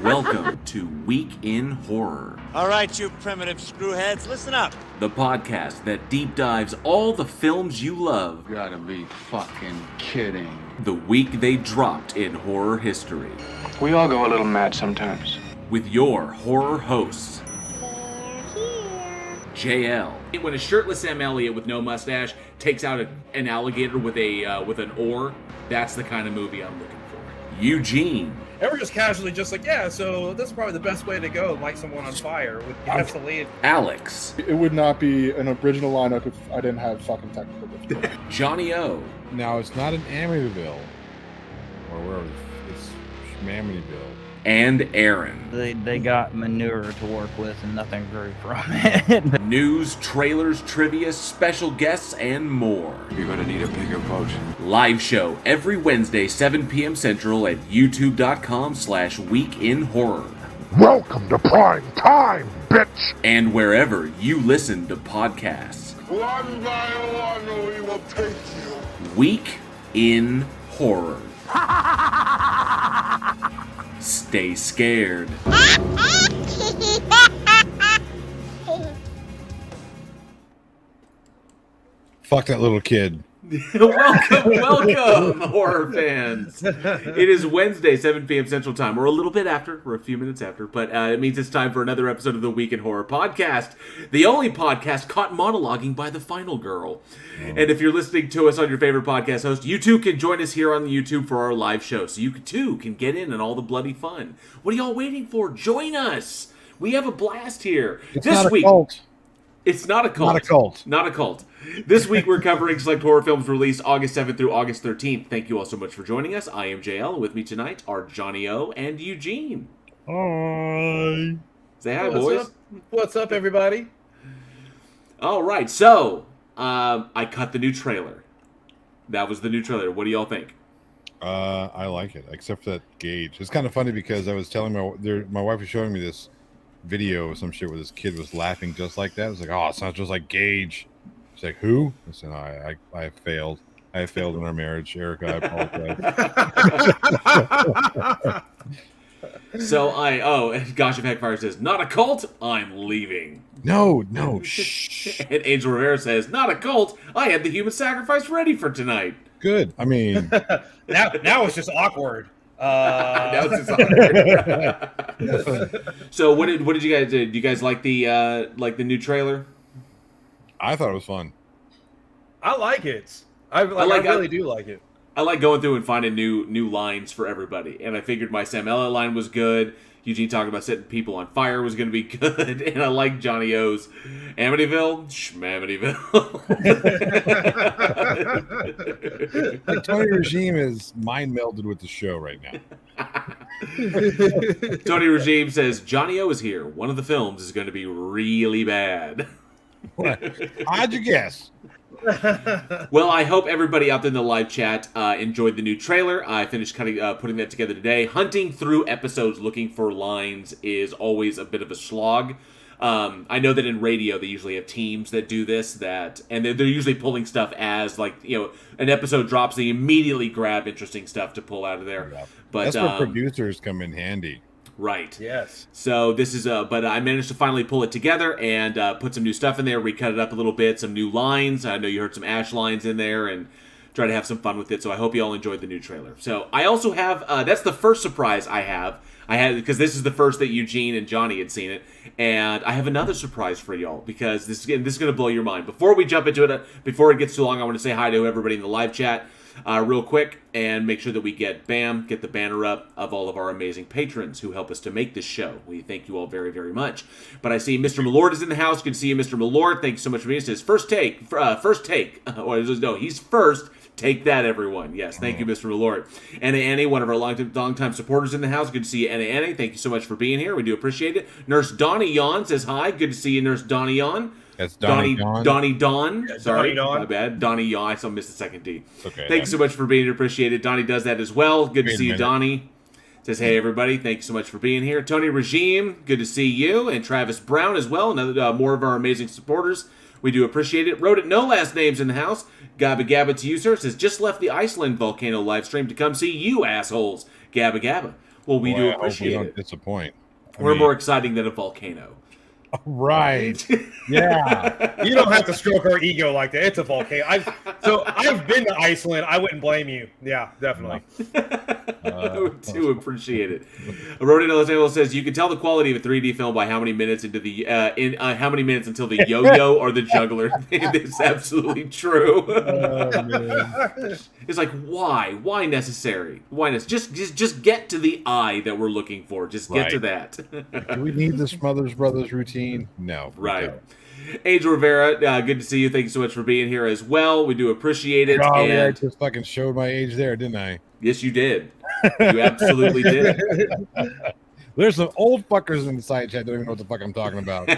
Welcome to Week in Horror. All right, you primitive screwheads, listen up. The podcast that deep dives all the films you love. You gotta be fucking kidding. The week they dropped in horror history. We all go a little mad sometimes. With your horror hosts, JL. When a shirtless Sam Elliott with no mustache takes out an alligator with an oar, that's the kind of movie I'm looking for. Eugene. And we're just casually just like, yeah, so this is probably the best way to go, light someone on fire with gasoline. Alex. It would not be an original lineup if I didn't have fucking technical difficulty. Johnny O. Now, it's not in Amityville, or wherever, it's Amityville. And Aaron. They got manure to work with and nothing grew from it. News, trailers, trivia, special guests, and more. You're gonna need a bigger boat. Live show every Wednesday, 7 p.m. Central at youtube.com/weekinhorror. Welcome to prime time, bitch! And wherever you listen to podcasts. One by one, we will take you. Week in Horror. Stay scared. Fuck that little kid. welcome, horror fans. It is Wednesday, 7 p.m. Central Time. We're a little bit after. We're a few minutes after. But it means it's time for another episode of the Week in Horror podcast. The only podcast caught monologuing by the final girl. And if you're listening to us on your favorite podcast host, you too can join us here on the YouTube for our live show. So you too can get in on all the bloody fun. What are y'all waiting for? Join us. We have a blast here. It's not a cult. It's not a cult. Not a cult. Not a cult. This week we're covering select horror films released August 7th through August 13th. Thank you all so much for joining us. I am JL. With me tonight are Johnny O and Eugene. Hi. Say hi, boys. What's up, everybody? All right, so I cut the new trailer. That was the new trailer. What do y'all think? I like it, except for that Gage. It's kind of funny because I was telling my wife was showing me this video or some shit where this kid was laughing just like that. I was like, oh, it sounds just like Gage. She's like, who? I said, I have failed. I have failed in our marriage. Erica, I apologize. So Gosh of Heckfire says, not a cult, I'm leaving. No, shh. And Angel Rivera says, not a cult, I had the human sacrifice ready for tonight. Good. I mean, now it's just awkward. Now it's just awkward. So what did you guys do? Do you guys like the new trailer? I thought it was fun. I like it. I really do like it. I like going through and finding new lines for everybody. And I figured my Sam Elliott line was good. Eugene talking about setting people on fire was going to be good. And I like Johnny O's Amityville, Schmamityville. Like Tony Regime is mind melded with the show right now. Tony Regime says, Johnny O is here. One of the films is going to be really bad. What? How'd you guess? Well, I hope everybody out there in the live chat enjoyed the new trailer. I finished putting that together today. Hunting through episodes looking for lines is always a bit of a slog. I know that in radio they usually have teams that do this, and they're usually pulling stuff as an episode drops. They immediately grab interesting stuff to pull out of there. Yeah. But that's where producers come in handy. Right. Yes. So this is but I managed to finally pull it together and put some new stuff in there, recut it up a little bit, some new lines. I know you heard some Ash lines in there and try to have some fun with it. So I hope you all enjoyed the new trailer. So I also have, that's the first surprise I had because this is the first that Eugene and Johnny had seen it. And I have another surprise for y'all because this is going to blow your mind. Before we jump into it, before it gets too long, I want to say hi to everybody in the live chat. Real quick, and make sure that we get the banner up of all of our amazing patrons who help us to make this show. We thank you all very, very much. But I see Mr. Malord is in the house. Good to see you, Mr. Malord. Thank you so much for being here. It says first take. He's first. Take that, everyone. Yes, thank you, Mr. Malord. Anna Annie, one of our long-time supporters in the house. Good to see you, Anna Annie. Thank you so much for being here. We do appreciate it. Nurse Donnie Yawn says hi. Good to see you, Nurse Donnie Yawn. That's Donnie Dawn. Donnie Dawn. Yeah, Sorry, Donnie Dawn. my bad. Donnie Yawn. I still missed the second D. Okay. Thanks so much for being here. Appreciate it. Donnie does that as well. Good to see you, Donnie. Says, hey, everybody. Thank you so much for being here. Tony Regime, good to see you. And Travis Brown as well. Another more of our amazing supporters. We do appreciate it. Wrote it, no last names in the house. Gabba Gabba to you, sir. Says, just left the Iceland volcano live stream to come see you, assholes. Gabba Gabba. Well, we Boy, do I hope we appreciate don't it. disappoint. We're more exciting than a volcano. Right. Yeah. You don't have to stroke our ego like that. It's a volcano. I've been to Iceland. I wouldn't blame you. Yeah, definitely. I do appreciate it. Rodin Los Angeles says you can tell the quality of a 3D film by how many minutes into the how many minutes until the yo-yo or the juggler. It's absolutely true. It's like why necessary? Just get to the eye that we're looking for. Just get to that. Do we need the Smothers Brothers routine? No. Right. Angel Rivera, good to see you. Thank you so much for being here as well. We do appreciate it. Oh, and I just fucking showed my age there, didn't I? Yes, you did. You absolutely did. There's some old fuckers in the side chat that don't even know what the fuck I'm talking about.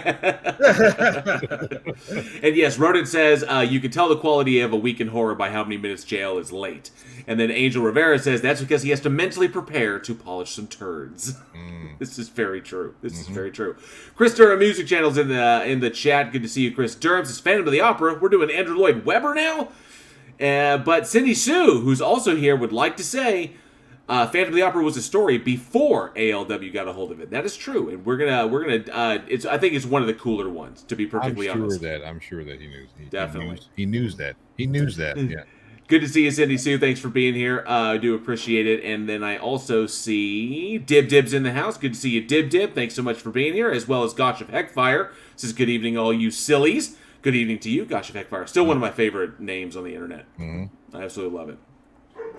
And yes, Rodin says you can tell the quality of a week in horror by how many minutes jail is late. And then Angel Rivera says that's because he has to mentally prepare to polish some turds. This is very true. This is very true. Chris Durham Music Channel's in the chat. Good to see you, Chris Durham. Says Phantom of the Opera. We're doing Andrew Lloyd Webber now. But Cindy Sue, who's also here, would like to say Phantom of the Opera was a story before ALW got a hold of it. That is true, and we're gonna. I think it's one of the cooler ones, to be perfectly honest. I'm sure that he knew. Definitely, he knew that. Yeah. Good to see you, Cindy Sue. Thanks for being here. I do appreciate it. And then I also see Dib Dib's in the house. Good to see you, Dib Dib. Thanks so much for being here, as well as Gosh of Heckfire. Says good evening, all you sillies. Good evening to you, Gosh of Heckfire. Still one of my favorite names on the internet. I absolutely love it.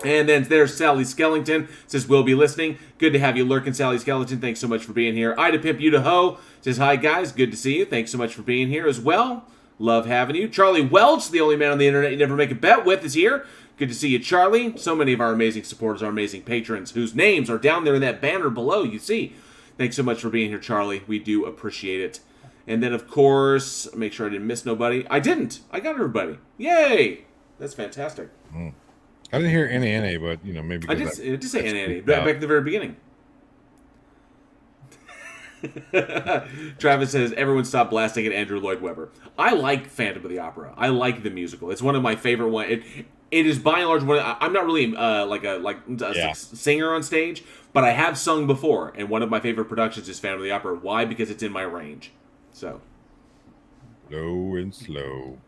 And then there's Sally Skellington. Says, we'll be listening. Good to have you lurking, Sally Skellington. Thanks so much for being here. Ida Pimp You to Ho. Says, hi, guys. Good to see you. Thanks so much for being here as well. Love having you. Charlie Welch, the only man on the internet you never make a bet with, is here. Good to see you, Charlie. So many of our amazing supporters, our amazing patrons, whose names are down there in that banner below, you see. Thanks so much for being here, Charlie. We do appreciate it. And then, of course, make sure I didn't miss nobody. I didn't. I got everybody. Yay! That's fantastic. I didn't hear NA, but, maybe... I did say NA, back at the very beginning. Travis says, everyone stop blasting at Andrew Lloyd Webber. I like Phantom of the Opera. I like the musical. It's one of my favorite ones. It is by and large one. I'm not really a singer on stage, but I have sung before, and one of my favorite productions is Phantom of the Opera. Why? Because it's in my range. So. Low and slow.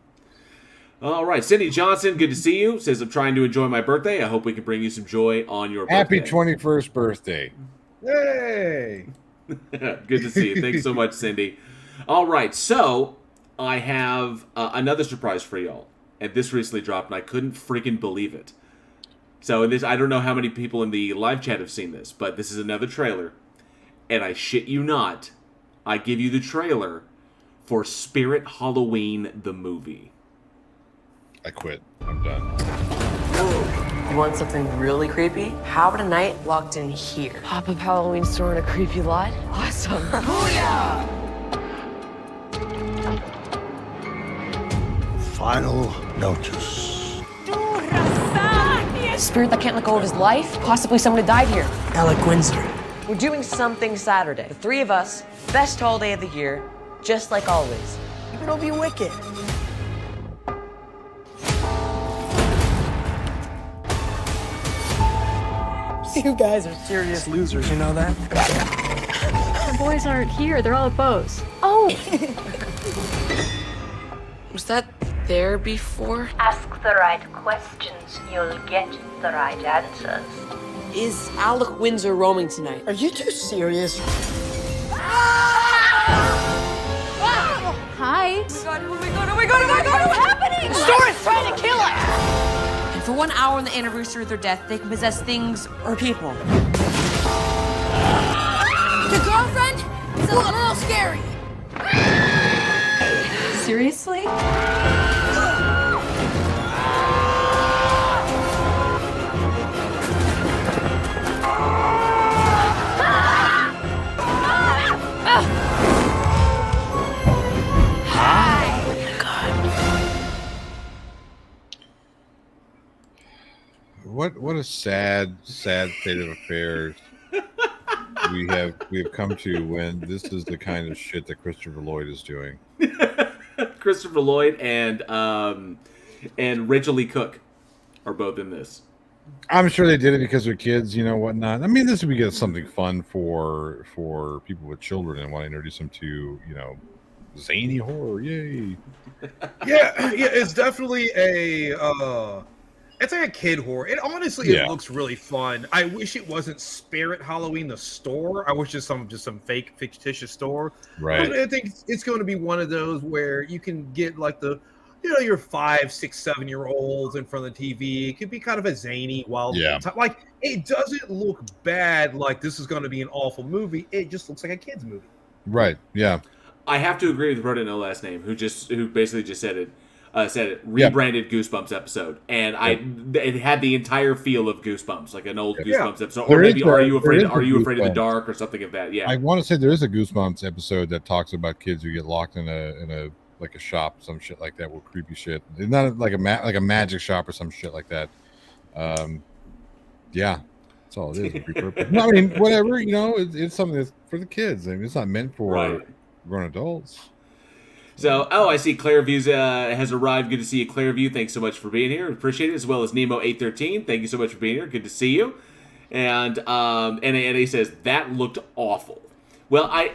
All right, Cindy Johnson, good to see you. Says, I'm trying to enjoy my birthday. I hope we can bring you some joy on your Happy birthday. 21st birthday. Yay! Good to see you. Thanks so much, Cindy. All right, so I have another surprise for y'all. And this recently dropped, and I couldn't freaking believe it. So in this, I don't know how many people in the live chat have seen this, but this is another trailer. And I shit you not, I give you the trailer for Spirit Halloween, the movie. I quit. I'm done. You want something really creepy? How about a night locked in here? Pop-up Halloween store in a creepy lot? Awesome. Final notice. Spirit that can't let go of his life? Possibly someone who died here. Alec Windsor. We're doing something Saturday. The three of us, best holiday of the year, just like always. It'll be wicked. You guys are serious losers, you know that? The boys aren't here, they're all at Bo's. Oh! Was that there before? Ask the right questions, you'll get the right answers. Is Alec Windsor roaming tonight? Are you two serious? Hi. Oh my god, what's happening? The store is trying to kill us! And for 1 hour on the anniversary of their death, they can possess things or people. Your girlfriend is a little scary. Seriously? What a sad state of affairs we have come to when this is the kind of shit that Christopher Lloyd is doing. Christopher Lloyd and Rachel Lee Cook are both in this. I'm sure they did it because they're kids, you know, whatnot. I mean, this would be something fun for people with children and want to introduce them to, you know, zany horror. Yay! Yeah, it's definitely it's like a kid horror. It honestly it looks really fun. I wish it wasn't Spirit Halloween the store. I wish just some fake fictitious store. Right. But I think it's going to be one of those where you can get like the, you know, your 5, 6, 7-year-olds in front of the TV. It could be kind of a zany, wild time. Like, it doesn't look bad like this is going to be an awful movie. It just looks like a kid's movie. Right. Yeah. I have to agree with Brody, no last name, who basically just said it. Rebranded Goosebumps episode, and it had the entire feel of Goosebumps, like an old Goosebumps episode, or maybe Are You Afraid of the Dark, or something of that. Yeah, I want to say there is a Goosebumps episode that talks about kids who get locked in a like a shop, some shit like that, with creepy shit. It's not like a magic shop or some shit like that. Yeah, that's all it is. No, I mean, whatever, you know, it's something that's for the kids. I mean, it's not meant for grown adults. So, I see Clairview has arrived. Good to see you, Clairview. Thanks so much for being here. Appreciate it. As well as Nemo813. Thank you so much for being here. Good to see you. And NA says, that looked awful. Well, I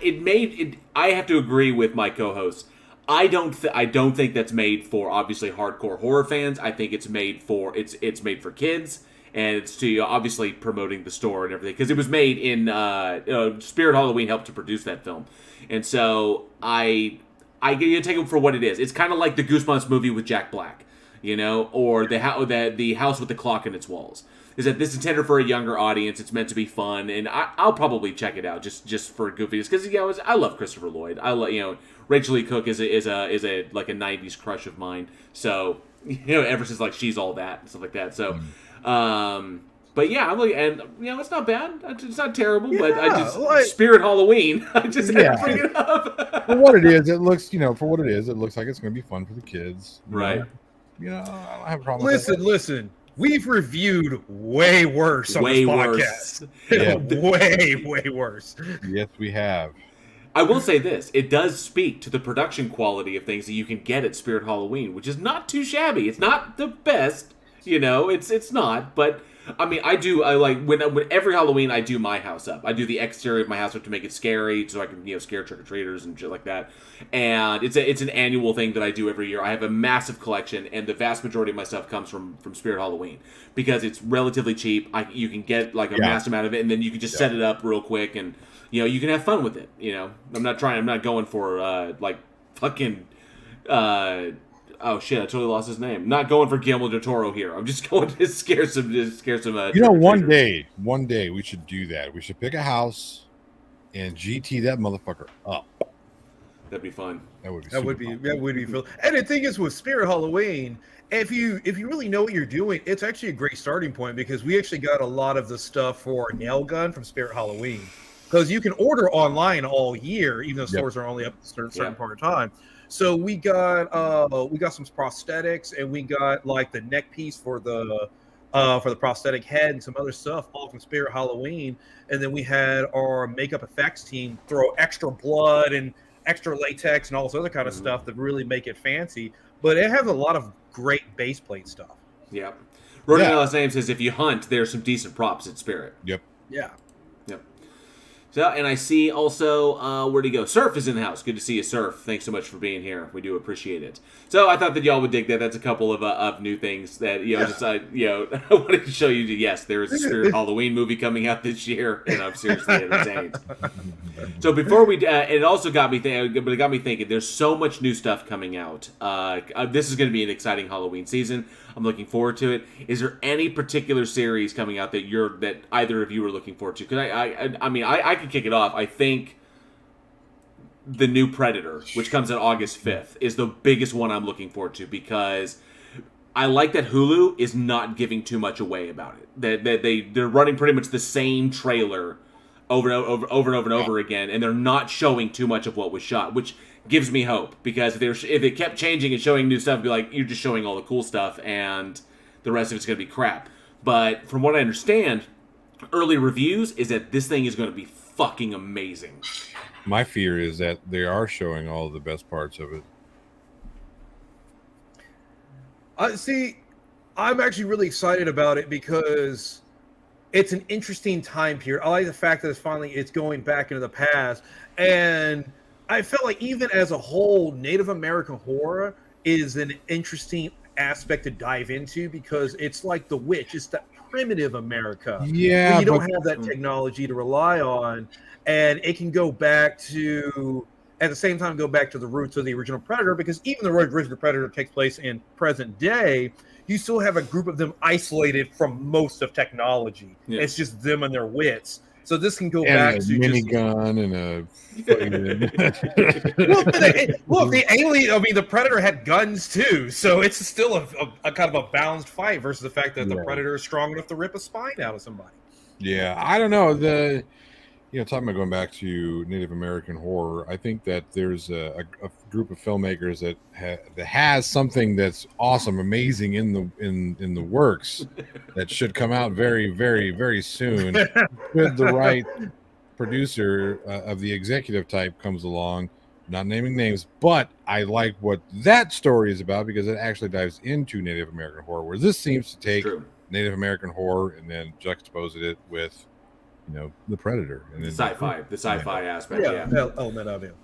have to agree with my co-host. I don't think that's made for, obviously, hardcore horror fans. I think it's made for it's made for kids. And it's to obviously promoting the store and everything. Because it was made in Spirit Halloween helped to produce that film. And so I you take them for what it is. It's kind of like the Goosebumps movie with Jack Black, you know, or the house with the clock in its walls. Is that this is intended for a younger audience? It's meant to be fun, and I'll probably check it out just for goofiness because I love Christopher Lloyd. I love Rachel Lee Cook is a like a '90s crush of mine. So ever since like She's All That and stuff like that. So. But yeah, I'm like, and it's not bad. It's not terrible, but I just Spirit Halloween. I just had to bring it up. For what it is, it looks it looks like it's going to be fun for the kids, right? I don't have a problem. Listen. We've reviewed way worse on this podcast. Way worse. Yes, we have. I will say this: it does speak to the production quality of things that you can get at Spirit Halloween, which is not too shabby. It's not the best. It's not, but I mean, I like when every Halloween I do my house up. I do the exterior of my house up to make it scary, so I can scare trick or treaters and shit like that. And it's an annual thing that I do every year. I have a massive collection, and the vast majority of my stuff comes from Spirit Halloween because it's relatively cheap. You can get like a mass amount of it, and then you can just set it up real quick, and you can have fun with it. I'm not going for like fucking. Oh shit! I totally lost his name. Not going for Guillermo del Toro here. I'm just going to scare some. One day we should do that. We should pick a house and GT that motherfucker up. That'd be fun. That would be fun. And the thing is, with Spirit Halloween, if you really know what you're doing, it's actually a great starting point because we actually got a lot of the stuff for Nail Gun from Spirit Halloween because you can order online all year, even though stores are only up to a certain part of time. So we got some prosthetics, and we got like the neck piece for the prosthetic head and some other stuff, all from Spirit Halloween. And then we had our makeup effects team throw extra blood and extra latex and all this other kind of stuff that really make it fancy. But it has a lot of great base plate stuff. Yeah. Rodinel's name says if you hunt, there's some decent props at Spirit. Yep. Yeah. So, and I see also, where'd he go? Surf is in the house. Good to see you, Surf. Thanks so much for being here. We do appreciate it. So, I thought that y'all would dig that. That's a couple of new things that, I wanted to show you. Yes, there is a Spirit Halloween movie coming out this year, and I'm seriously entertained. So, before we, it also got me thinking, there's so much new stuff coming out. This is going to be an exciting Halloween season. I'm looking forward to it. Is there any particular series coming out that either of you are looking forward to? Because I can kick it off. I think the new Predator, which comes out August 5th, is the biggest one I'm looking forward to because I like that Hulu is not giving too much away about it. They're running pretty much the same trailer over and over again, and they're not showing too much of what was shot, which gives me hope because if they kept changing and showing new stuff, it'd be like you're just showing all the cool stuff and the rest of it's going to be crap. But from what I understand, early reviews is that this thing is going to be fucking amazing. My fear is that they are showing all the best parts of it. See, I'm actually really excited about it because it's an interesting time period. I like the fact that it's going back into the past, and I felt like even as a whole, Native American horror is an interesting aspect to dive into because it's like the witch. It's that primitive America. Yeah, where you don't have that technology to rely on, and it can go back to at the same time go back to the roots of the original Predator, because even the original Predator takes place in present day. You still have a group of them isolated from most of technology. Yeah. It's just them and their wits. So this can go And back a to minigun and a. Look, the alien. I mean, the Predator had guns too, so it's still a kind of a balanced fight versus the fact that the Predator is strong enough to rip a spine out of somebody. Yeah, I don't know. Talking about going back to Native American horror, I think that there's a group of filmmakers that has something that's awesome, amazing in the works that should come out very, very, very soon. With the right producer of the executive type comes along, not naming names, but I like what that story is about because it actually dives into Native American horror, where this seems to take Native American horror and then juxtapose it with the Predator and then the sci-fi aspect. Element of it.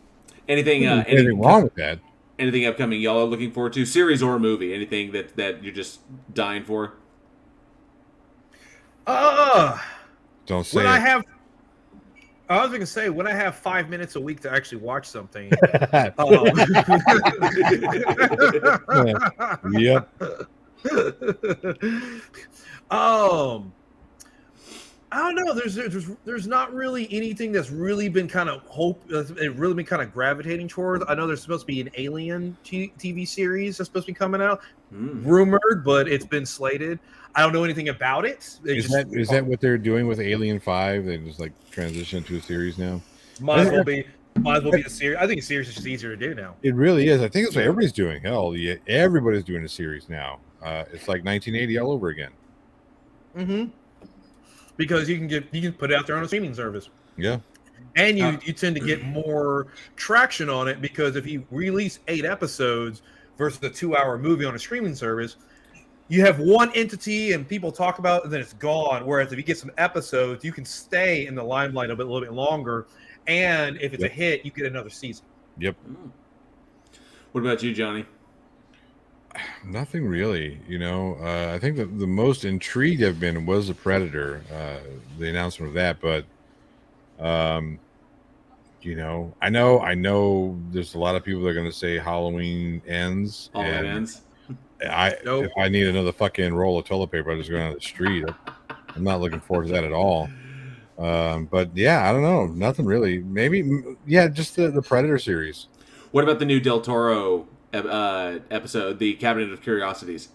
Anything wrong with that? Anything upcoming y'all are looking forward to? Series or movie? Anything that you're just dying for? Don't say. I was going to say when I have 5 minutes a week to actually watch something. Yep. I don't know. There's not really anything that's really been kind of gravitating towards. I know there's supposed to be an Alien TV series that's supposed to be coming out, rumored, but it's been slated. I don't know anything about it. Is that what they're doing with Alien 5? They just like transition to a series now. Might as well be a series. I think a series is just easier to do now. It really is. I think that's what everybody's doing. Hell, yeah, everybody's doing a series now. It's like 1980 all over again. Mm-hmm. Because you can put it out there on a streaming service. Yeah. And you tend to get more traction on it because if you release 8 episodes versus a 2-hour movie on a streaming service, you have one entity and people talk about it and then it's gone. Whereas if you get some episodes, you can stay in the limelight a little bit longer. And if it's a hit, you get another season. Yep. What about you, Johnny? Nothing really, I think that the most intrigued I've been was the Predator, the announcement of that. But, I know there's a lot of people that are going to say Halloween ends. Ends. If I need another fucking roll of toilet paper, I just go down the street. I'm not looking forward to that at all. But yeah, I don't know. Nothing really. Maybe, just the Predator series. What about the new Del Toro episode, the Cabinet of Curiosities?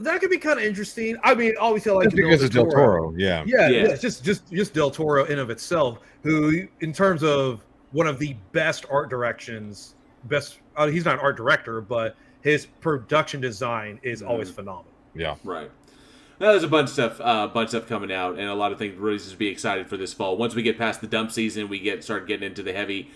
That could be kind of interesting. I mean, obviously, I like because it's Del Toro. Yeah. It's just Del Toro in of itself, who, in terms of one of the best art directions, he's not an art director, but his production design is always phenomenal. Yeah. Right. Well, there's a bunch of stuff coming out, and a lot of things really just be excited for this fall. Once we get past the dump season, start getting into the heavy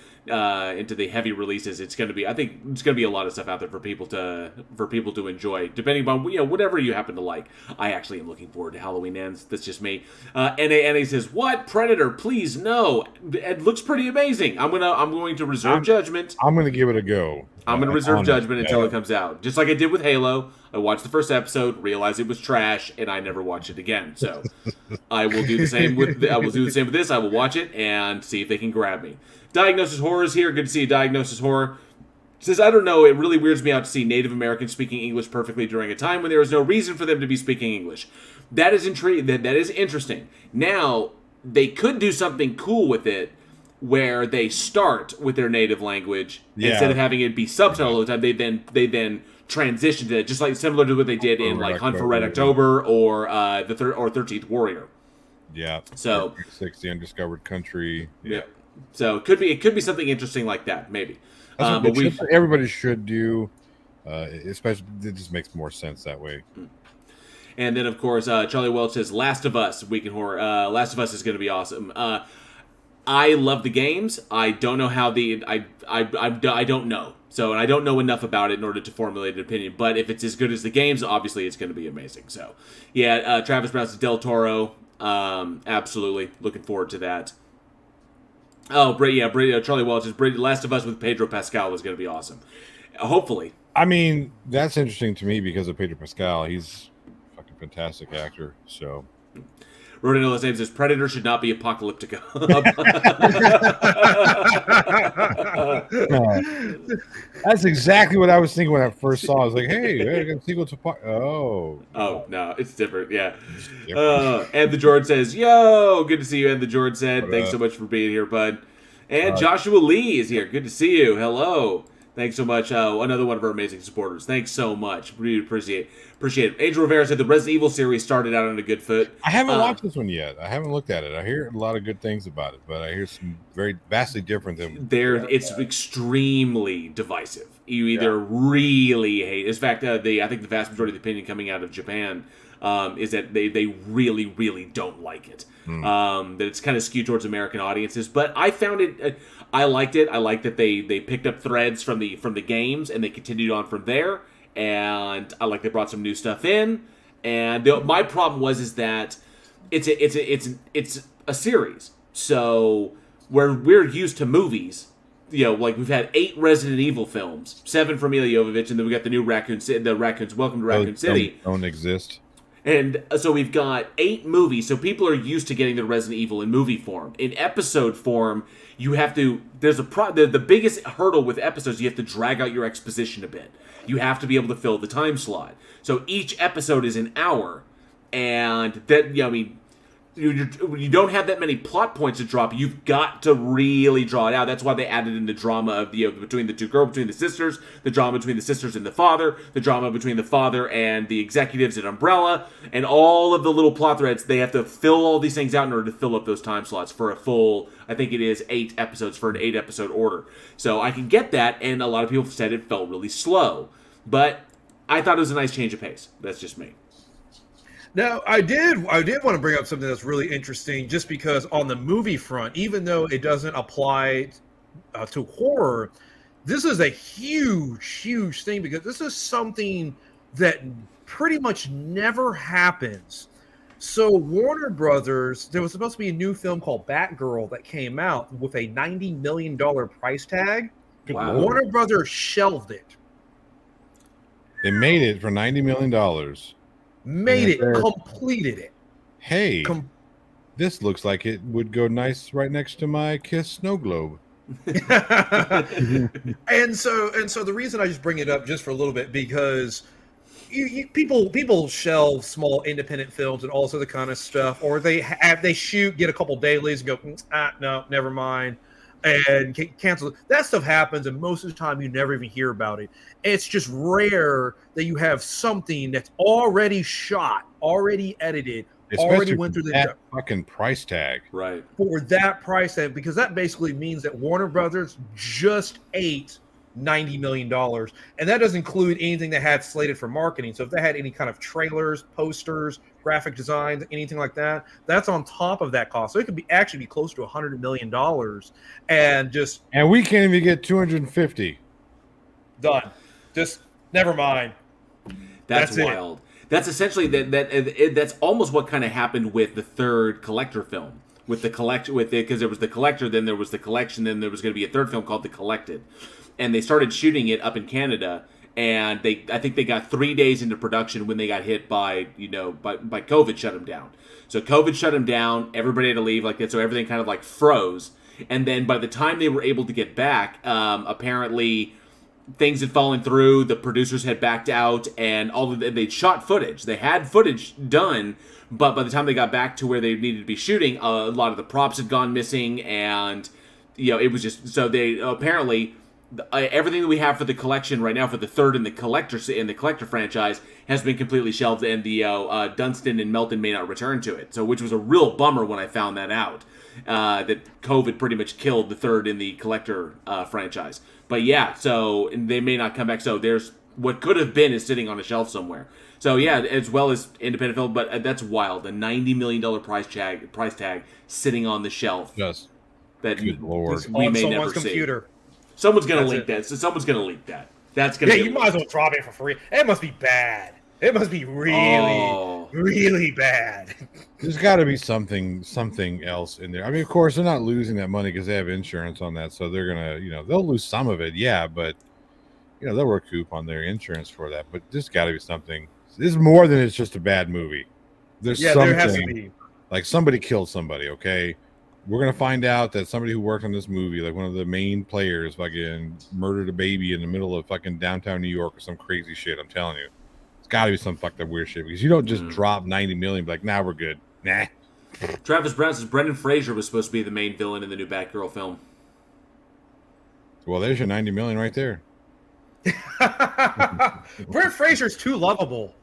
releases. I think it's gonna be a lot of stuff out there for people to enjoy, depending on whatever you happen to like. I actually am looking forward to Halloween Ends. That's just me. NA says, "What Predator? Please no. It looks pretty amazing. I'm going to reserve judgment. I'm gonna give it a go. I'm going to reserve judgment until it comes out. Just like I did with Halo. I watched the first episode, realized it was trash, and I never watched it again. So I will do the same with this. I will watch it and see if they can grab me. Diagnosis Horror is here. Good to see you, Diagnosis Horror. Says, I don't know, it really weirds me out to see Native Americans speaking English perfectly during a time when there is no reason for them to be speaking English. That is intriguing. That is interesting. Now, they could do something cool with it, where they start with their native language instead of having it be subtitled all the time. They then transition to it, just like similar to what they did in like Hunt for Red October or 13th Warrior. Yeah. So 60 Undiscovered Country. Yeah. So it could be something interesting like that, maybe. But everybody should do, especially it just makes more sense that way. And then of course Charlie Welch says Last of Us, Week in Horror. Last of Us is going to be awesome. I love the games. I don't know how I don't know. So, and I don't know enough about it in order to formulate an opinion. But if it's as good as the games, obviously it's going to be amazing. So, yeah, Travis Brown's Del Toro. Absolutely. Looking forward to that. Oh, Charlie Welch's Last of Us with Pedro Pascal is going to be awesome. Hopefully. I mean, that's interesting to me because of Pedro Pascal. He's a fucking fantastic actor. So, Rodinola's name says Predator should not be apocalyptica. That's exactly what I was thinking when I first saw it. I was like, hey, I got a sequel to Oh, no, it's different. Yeah. And the Jordan says, yo, good to see you. And the Jordan said, thanks so much for being here, bud. And Joshua Lee is here. Good to see you. Hello. Thanks so much. Another one of our amazing supporters. Thanks so much. Really appreciate it. Angel Rivera said the Resident Evil series started out on a good foot. I haven't watched this one yet. I haven't looked at it. I hear a lot of good things about it, but I hear some very vastly different than It's extremely divisive. You either really hate. In fact, I think the vast majority of the opinion coming out of Japan is that they really, really don't like it. That it's kind of skewed towards American audiences. But I found it. I liked it. I liked that they picked up threads from the games and they continued on from there. And I like they brought some new stuff in. And my problem is that it's a series. So where we're used to movies, like we've had 8 Resident Evil films, 7 from Mila Jovovich, and then we got the new Raccoons. Welcome to Raccoon City. Don't exist. And so we've got 8 movies, so people are used to getting the Resident Evil in movie form. In episode form, you have to. The biggest hurdle with episodes, you have to drag out your exposition a bit. You have to be able to fill the time slot. So each episode is an hour, and that you don't have that many plot points to drop. You've got to really draw it out. That's why they added in the drama of between the two girls, between the sisters, the drama between the sisters and the father, the drama between the father and the executives at Umbrella, and all of the little plot threads. They have to fill all these things out in order to fill up those time slots for a full, I think it is 8 episodes for an 8-episode order. So I can get that, and a lot of people said it felt really slow. But I thought it was a nice change of pace. That's just me. Now, I did want to bring up something that's really interesting, just because on the movie front, even though it doesn't apply to horror, this is a huge thing, because this is something that pretty much never happens. So Warner Brothers, there was supposed to be a new film called Batgirl that came out with a $90 million price tag. Wow. Warner Brothers shelved it. They made it for $90 million. Completed it. Hey, this looks like it would go nice right next to my Kiss snow globe. and so the reason I just bring it up just for a little bit, because people shelve small independent films and all this other kind of stuff, or they shoot, get a couple dailies, and go, no, never mind, and cancel. That stuff happens, and most of the time you never even hear about it. It's just rare that you have something that's already shot, already edited, already went through that fucking price tag. Right. For that price tag, because that basically means that Warner Brothers just ate $90 million. And that doesn't include anything that had slated for marketing. So if they had any kind of trailers, posters, graphic designs, anything like that, that's on top of that cost. So it could actually be close to $100 million. And we can't even get 250. Done. Just never mind. That's wild. That's essentially that's almost what kind of happened with the third Collector film. With the collection, because there was the Collector, then there was the Collection, then there was going to be a third film called The Collected, and they started shooting it up in Canada, and I think they got 3 days into production when they got hit by COVID, shut them down. So COVID shut them down. Everybody had to leave like that, so everything kind of like froze. And then by the time they were able to get back, apparently things had fallen through. The producers had backed out, and they'd shot footage. They had footage done, but by the time they got back to where they needed to be shooting, a lot of the props had gone missing, and it was just so they apparently everything that we have for the collection right now for the third and the collector franchise has been completely shelved, and the Dunstan and Melton may not return to it. So, which was a real bummer when I found that out. That COVID pretty much killed the third in the collector franchise. But yeah, so they may not come back. So there's what could have been is sitting on a shelf somewhere. So yeah, as well as independent film, but that's wild. A $90 million price tag sitting on the shelf. Yes. that Good Lord. we On may someone's never computer. see. Someone's gonna That's leak it. that. So someone's gonna leak that. That's gonna. Yeah, be you might as well drop it for free. It must be bad. It must be really bad. There's got to be something else in there. I mean, of course, they're not losing that money because they have insurance on that, so they're gonna, they'll lose some of it, yeah, but they'll recoup on their insurance for that. But there's got to be something. This is more than it's just a bad movie. There's something. There has to be. Like somebody killed somebody. Okay, we're gonna find out that somebody who worked on this movie, like one of the main players, fucking murdered a baby in the middle of fucking downtown New York or some crazy shit. I'm telling you. Got to be some fucked up weird shit because you don't just drop 90 million like, nah, we're good. Nah. Travis Brown says Brendan Fraser was supposed to be the main villain in the new Batgirl film. Well, there's your 90 million right there. Brendan Fraser's too lovable.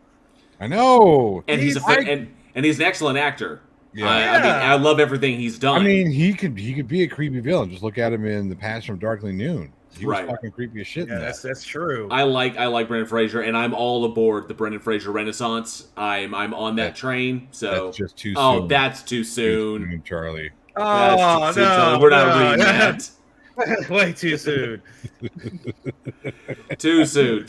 I know, and he's an excellent actor. Yeah. I mean, I love everything he's done. I mean, he could be a creepy villain. Just look at him in The Passion of Darkly Noon. He was fucking creepy as shit. Yeah, that's true. I like Brendan Fraser, and I'm all aboard the Brendan Fraser Renaissance. I'm on that train. So that's just too soon. Oh, that's too soon, Charlie. Oh no, Charlie. We're not reading that. Way too soon. Too soon.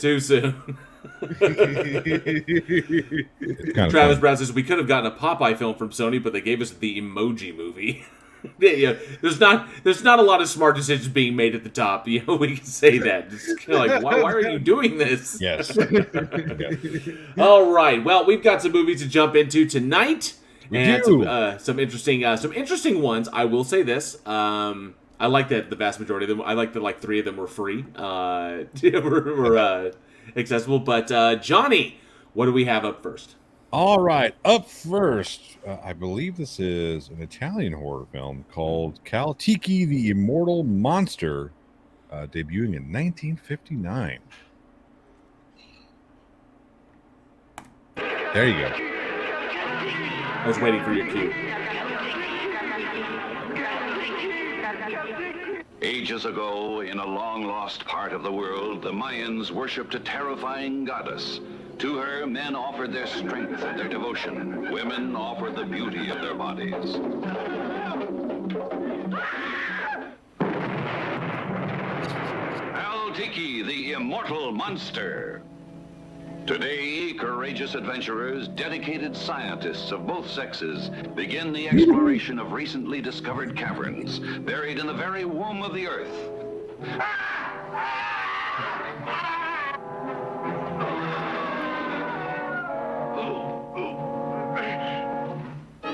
Travis Brown says we could have gotten a Popeye film from Sony, but they gave us the Emoji Movie. Yeah, there's not a lot of smart decisions being made at the top. We can say that. Just kind of like, why are you doing this? Yes. All right. Well, we've got some movies to jump into tonight, and some interesting ones. I will say this. I like that the vast majority of them. I like that like 3 of them were free. Were accessible. But Johnny, what do we have up first? All right, up first, I believe this is an Italian horror film called Caltiki, the Immortal Monster, debuting in 1959. There you go. I was waiting for your cue. Ages ago, in a long-lost part of the world, the Mayans worshipped a terrifying goddess. To her, men offered their strength and their devotion. Women offered the beauty of their bodies. Caltiki, the Immortal Monster. Today, courageous adventurers, dedicated scientists of both sexes, begin the exploration of recently discovered caverns, buried in the very womb of the earth.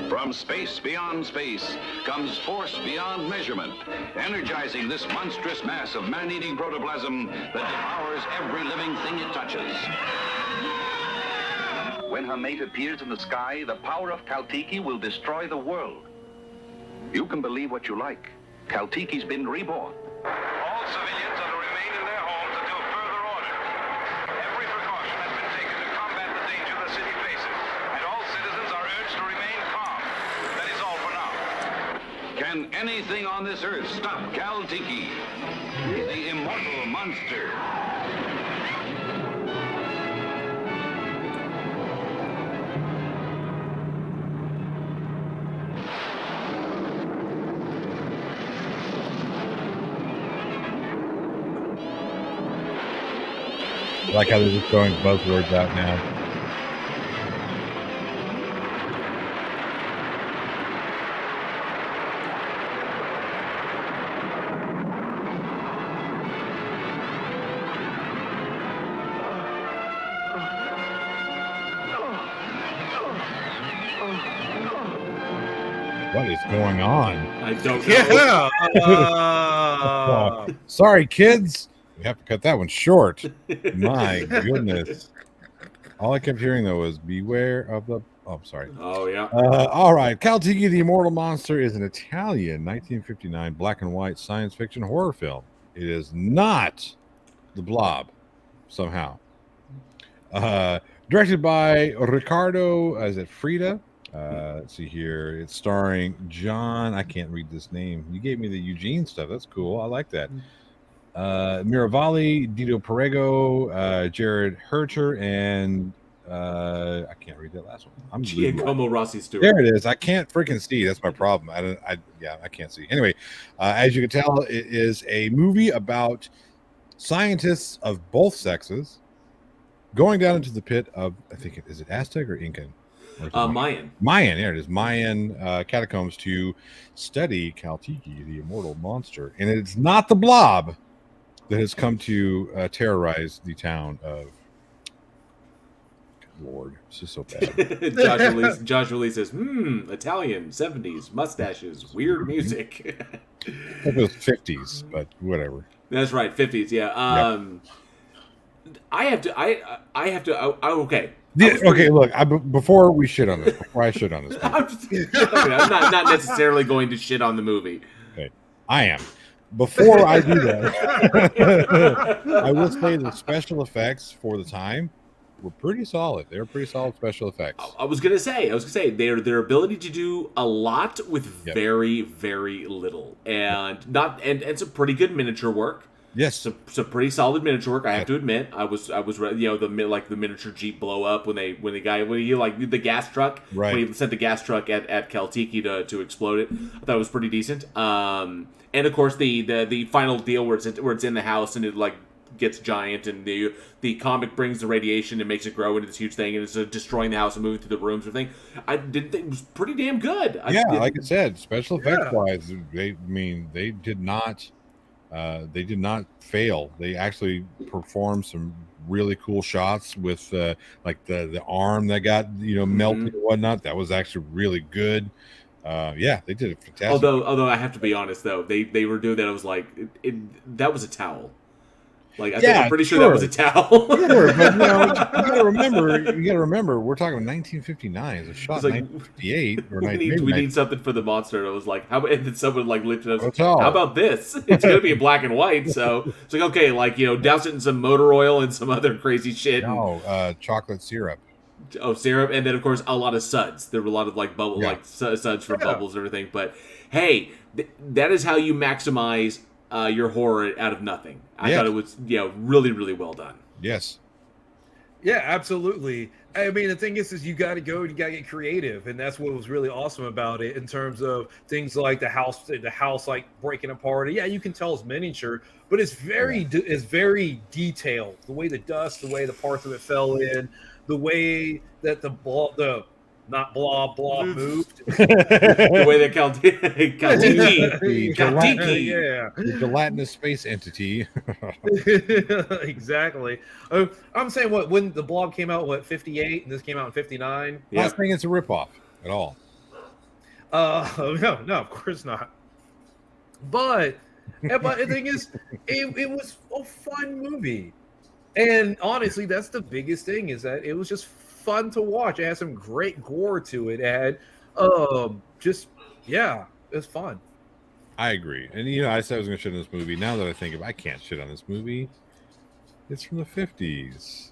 From space beyond space comes force beyond measurement, energizing this monstrous mass of man-eating protoplasm that devours every living thing it touches. When her mate appears in the sky, the power of Caltiki will destroy the world. You can believe what you like. Caltiki's been reborn. All civilians are to remain in their homes until further order. Every precaution has been taken to combat the danger the city faces, and all citizens are urged to remain calm. That is all for now. Can anything on this earth stop Caltiki, the Immortal Monster? I like how they're just throwing buzzwords out now. What is going on? I don't know. Yeah. Sorry, kids. We have to cut that one short. My goodness. All I kept hearing, though, was beware of the... Oh, sorry. Oh, yeah. All right. Caltiki, the Immortal Monster is an Italian 1959 black and white science fiction horror film. It is not The Blob, somehow. Directed by Riccardo, is it Frida? Let's see here. It's starring John. I can't read this name. You gave me the Eugene stuff. That's cool. I like that. Miravalli, Dito Perego, Jared Herter, and I can't read that last one. I'm Giacomo Rossi Stewart. There it is. I can't freaking see. That's my problem. I can't see. Anyway, as you can tell, it is a movie about scientists of both sexes going down into the pit of, I think is it Aztec or Incan? Mayan. Mayan, there it is. Mayan catacombs to study Caltiki, the immortal monster. And it's not the blob that has come to terrorize the town of... Good Lord, it's just so bad. Joshua Lee says, Italian, 70s, mustaches, weird music. It was 50s, but whatever. That's right, 50s, yeah. Okay. Okay, look. Before we shit on this, I'm just I'm not necessarily going to shit on the movie. Okay, I am. Before I do that, I will say the special effects for the time were pretty solid. They were pretty solid special effects. I was gonna say their ability to do a lot with very, very little, and some pretty good miniature work. Yes, some pretty solid miniature work. I have to admit, I was the miniature Jeep blow up when the gas truck, right, when he sent the gas truck at Caltiki to explode it. I thought it was pretty decent. And of course the final deal where it's in the house and it like gets giant and the comic brings the radiation and makes it grow into this huge thing and it's destroying the house and moving through the rooms and everything. I didn't think it was pretty damn good. Like I said, special effects wise, they did not. They did not fail. They actually performed some really cool shots with like the arm that got melted and whatnot. That was actually really good. They did it fantastic. Although I have to be honest though, they were doing that. I was like, that was a towel. Like I'm pretty sure that was a towel. Sure, but you gotta remember, we're talking about 1959. It's a shot in 1958 or we need something for the monster. And I was like, and then someone like lifted us. How about this? It's gonna be in black and white, so it's like okay, douse it in some motor oil and some other crazy shit. No, chocolate syrup. Oh, syrup, and then of course a lot of suds. There were a lot of suds for bubbles and everything. But hey, that is how you maximize your horror out of nothing. I thought it was really, really well done. Yes. Yeah, absolutely. I mean, the thing is you got to get creative, and that's what was really awesome about it in terms of things like the house like breaking apart. Yeah, you can tell it's miniature, but it's very detailed. The way the dust, the way the parts of it fell in, the way that the blob moved. The way that Caltiki, the gelatinous space entity. Exactly. I'm saying when the blob came out, 58, and this came out in 59. I'm not saying it's a ripoff at all. No, of course not. But the thing is, it was a fun movie, and honestly, that's the biggest thing is that it was just fun to watch. It had some great gore to it. It had it was fun. I agree. And I said I was gonna shit on this movie. Now that I think of it, I can't shit on this movie. It's from the 50s.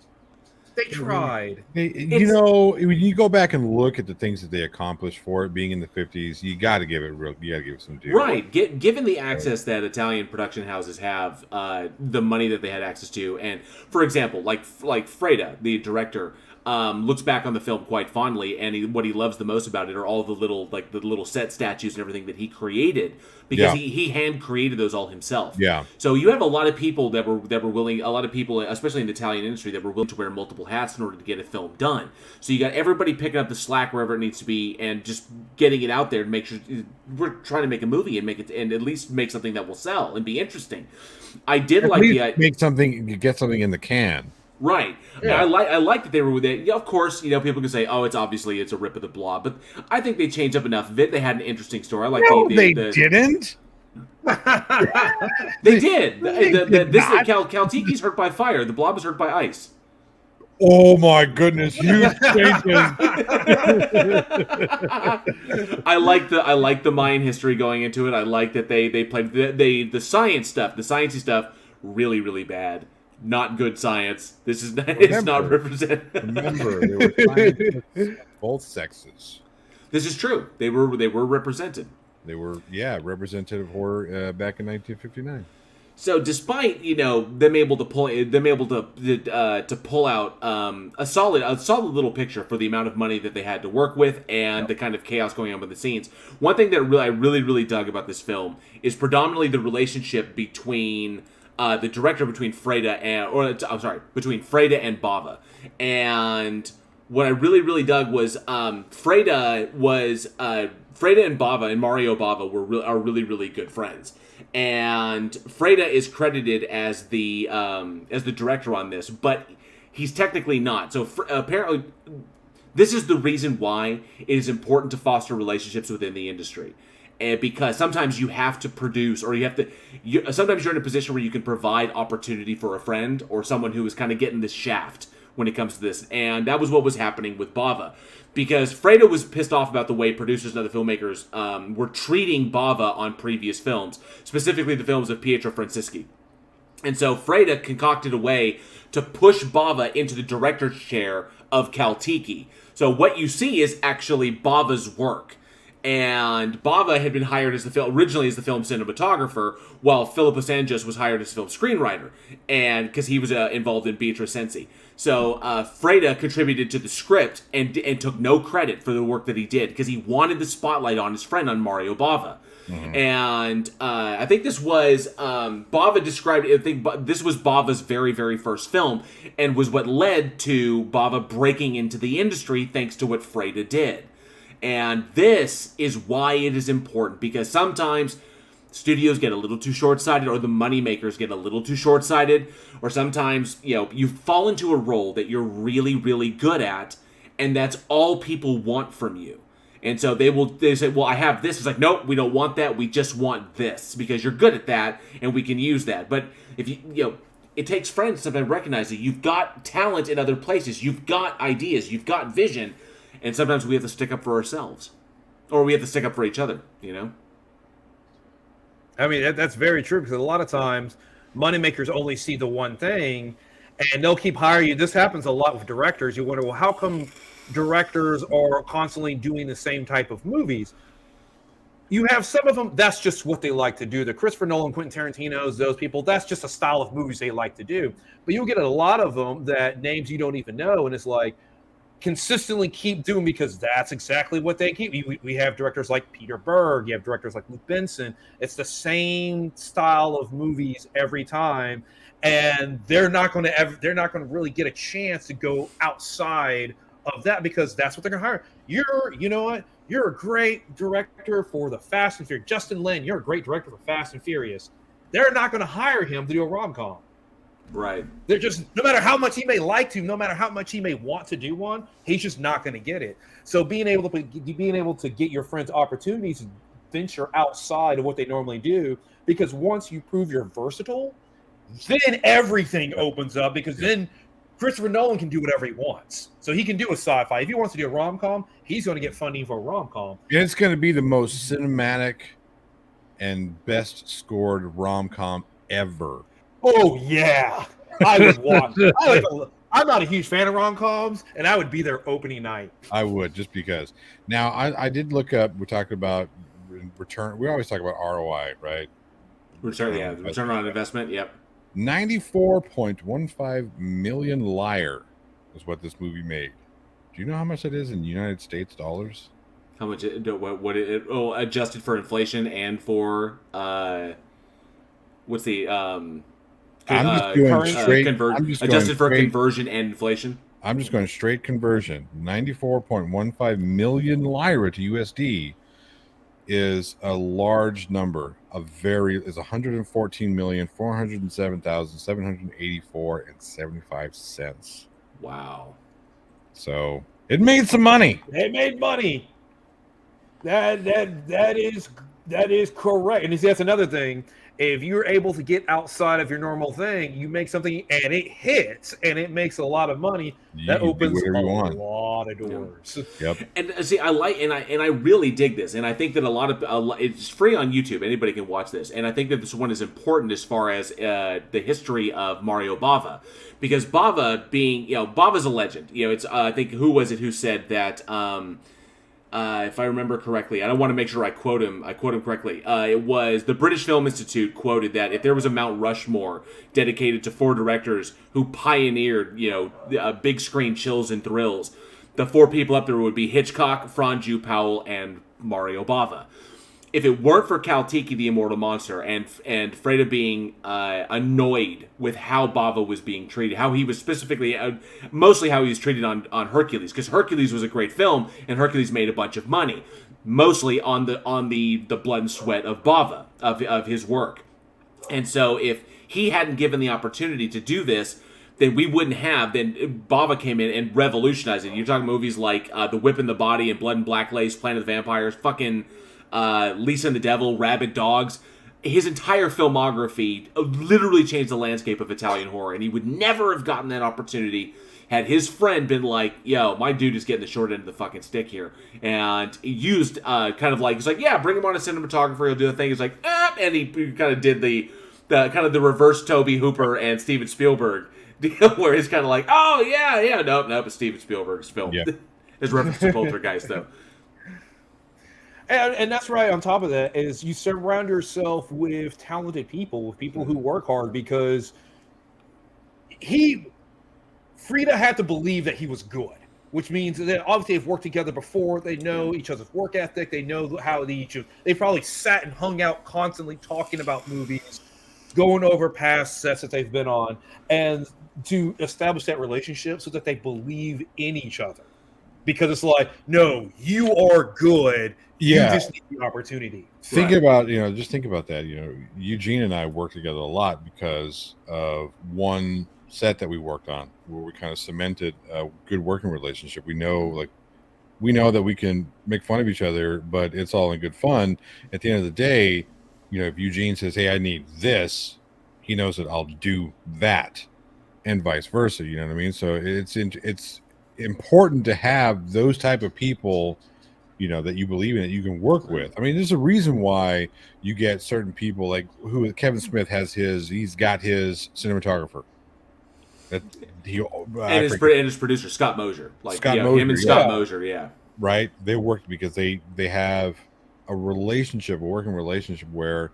They tried. When you go back and look at the things that they accomplished for it being in the 50s, you got to give it some due. Right. Given the access that Italian production houses have, the money that they had access to, and for example, like Freda, the director, looks back on the film quite fondly, and what he loves the most about it are all the little set statues and everything that he created, because he hand created those all himself. Yeah. So you have a lot of people that were willing, a lot of people, especially in the Italian industry, that were willing to wear multiple hats in order to get a film done. So you got everybody picking up the slack wherever it needs to be and just getting it out there to make sure we're trying to make a movie and at least make something that will sell and be interesting. I did get something in the can. Right. Yeah. I like that they were with it. Yeah, of course, people can say, "Oh, it's a rip of the Blob," but I think they changed up enough of it. They had an interesting story. I like they didn't. They did. Caltiki's hurt by fire. The Blob is hurt by ice. Oh my goodness! Huge changes. I like the Mayan history going into it. I like that they played the science stuff. The sciencey stuff really, really bad. Not good science. This is it's not represented. Remember, they were scientists of both sexes. This is true. They were represented. They were representative horror back in 1959. So despite them able to pull out a solid little picture for the amount of money that they had to work with and the kind of chaos going on with the scenes, one thing that I really dug about this film is predominantly the relationship between the director, between Freda and Bava. And what I really dug was Freda and Bava and Mario Bava are really good friends. And Freda is credited as the director on this, but he's technically not. So apparently, this is the reason why it is important to foster relationships within the industry, and because sometimes you have to produce, or sometimes you're in a position where you can provide opportunity for a friend or someone who is kind of getting this shaft when it comes to this, and that was what was happening with Bava. Because Freda was pissed off about the way producers and other filmmakers were treating Bava on previous films, specifically the films of Pietro Francisci. And so Freda concocted a way to push Bava into the director's chair of Caltiki. So what you see is actually Bava's work. And Bava had been hired originally as the film cinematographer, while Philippo Sanjos was hired as the film screenwriter, and because he was involved in Beatrice Cenci. So Freda contributed to the script and took no credit for the work that he did because he wanted the spotlight on his friend, on Mario Bava. Mm-hmm. And I think this was Bava described. I think this was Bava's very first film, and was what led to Bava breaking into the industry thanks to what Freda did. And this is why it is important, because sometimes studios get a little too short-sighted, or the moneymakers get a little too short-sighted, or sometimes, you fall into a role that you're really good at, and that's all people want from you. And so they say, well, I have this. It's like, nope, we don't want that. We just want this because you're good at that, and we can use that. But if it takes friends to recognize that you've got talent in other places, you've got ideas, you've got vision. And sometimes we have to stick up for ourselves, or we have to stick up for each other, I mean, that's very true, because a lot of times moneymakers only see the one thing, and they'll keep hiring you. This happens a lot with directors. You wonder, well, how come directors are constantly doing the same type of movies? You have some of them, that's just what they like to do. The Christopher Nolan, Quentin Tarantino's, those people, that's just a style of movies they like to do. But you'll get a lot of them that names you don't even know, and it's like, consistently keep doing, because that's exactly what they keep. We have directors like Peter Berg, you have directors like Luke Benson. It's the same style of movies every time, and they're not going to really get a chance to go outside of that, because that's what they're going to hire. You're a great director for the Fast and Furious. Justin Lin, you're a great director for Fast and Furious. They're not going to hire him to do a rom-com. Right. They're just, no matter how much he may like to, no matter how much he may want to do one, he's just not going to get it. So being able to get your friends opportunities to venture outside of what they normally do, because once you prove you're versatile, then everything opens up, because then Christopher Nolan can do whatever he wants. So he can do a sci-fi. If he wants to do a rom-com, he's going to get funding for a rom-com. And it's going to be the most cinematic and best scored rom-com ever. Oh, yeah. I would watch. I'm not a huge fan of rom-coms, and I would be their opening night. I would, just because. Now, I did look up, we're talking about return. We always talk about ROI, right? Return on investment, yep. 94.15 million lyre is what this movie made. Do you know how much that is in United States dollars? How much adjusted for inflation and for what's the adjusted for conversion and inflation? I'm just going straight conversion. 94.15 million lyra to USD is a large number. Is 114,407,784.75. Wow. So it made some money. It made money. That is correct. And that's another thing. If you're able to get outside of your normal thing, you make something and it hits and it makes a lot of money. That opens a lot of doors. Yep. And see, I really dig this, and I think that a lot it's free on YouTube. Anybody can watch this, and I think that this one is important as far as the history of Mario Bava, because Bava being, Bava's a legend. It's I think who was it who said that if I remember correctly, I don't want to make sure I quote him correctly. It was the British Film Institute quoted that if there was a Mount Rushmore dedicated to 4 directors who pioneered, big screen chills and thrills, the 4 people up there would be Hitchcock, Franju Powell, and Mario Bava. If it weren't for Caltiki, the Immortal Monster, and Freddy being annoyed with how Bava was being treated, how he was specifically, mostly how he was treated on Hercules, because Hercules was a great film, and Hercules made a bunch of money, mostly on the blood and sweat of Bava, of his work. And so if he hadn't given the opportunity to do this, then we wouldn't have. Then Bava came in and revolutionized it. You're talking movies like The Whip and the Body and Blood and Black Lace, Planet of the Vampires, fucking Lisa and the Devil, Rabid Dogs. His entire filmography literally changed the landscape of Italian horror, and he would never have gotten that opportunity had his friend been like, yo, my dude is getting the short end of the fucking stick here. And he used kind of like, he's like, yeah, bring him on a cinematographer, he'll do the thing. He's like, and he kind of did the kind of the reverse Tobe Hooper and Steven Spielberg deal, where he's kind of like, oh, yeah, nope, it's Steven Spielberg's film. Yeah. His reference to Poltergeist, though. And that's right. On top of that, is you surround yourself with talented people, with people who work hard, because Frida had to believe that he was good, which means that obviously they've worked together before. They know each other's work ethic. They know how they probably sat and hung out constantly talking about movies, going over past sets that they've been on, and to establish that relationship so that they believe in each other. Because it's like, no, you are good. Yeah. You just need the opportunity. Think about that. Eugene and I worked together a lot because of one set that we worked on where we kind of cemented a good working relationship. We know that we can make fun of each other, but it's all in good fun. At the end of the day, if Eugene says, hey, I need this, he knows that I'll do that, and vice versa. You know what I mean? So it's important to have those type of people, that you believe in, that you can work with. I mean, there's a reason why you get certain people like who Kevin Smith has he's got his cinematographer. That and his producer Scott Mosier, him and Scott Mosier, yeah. Right, they worked because they have a working relationship where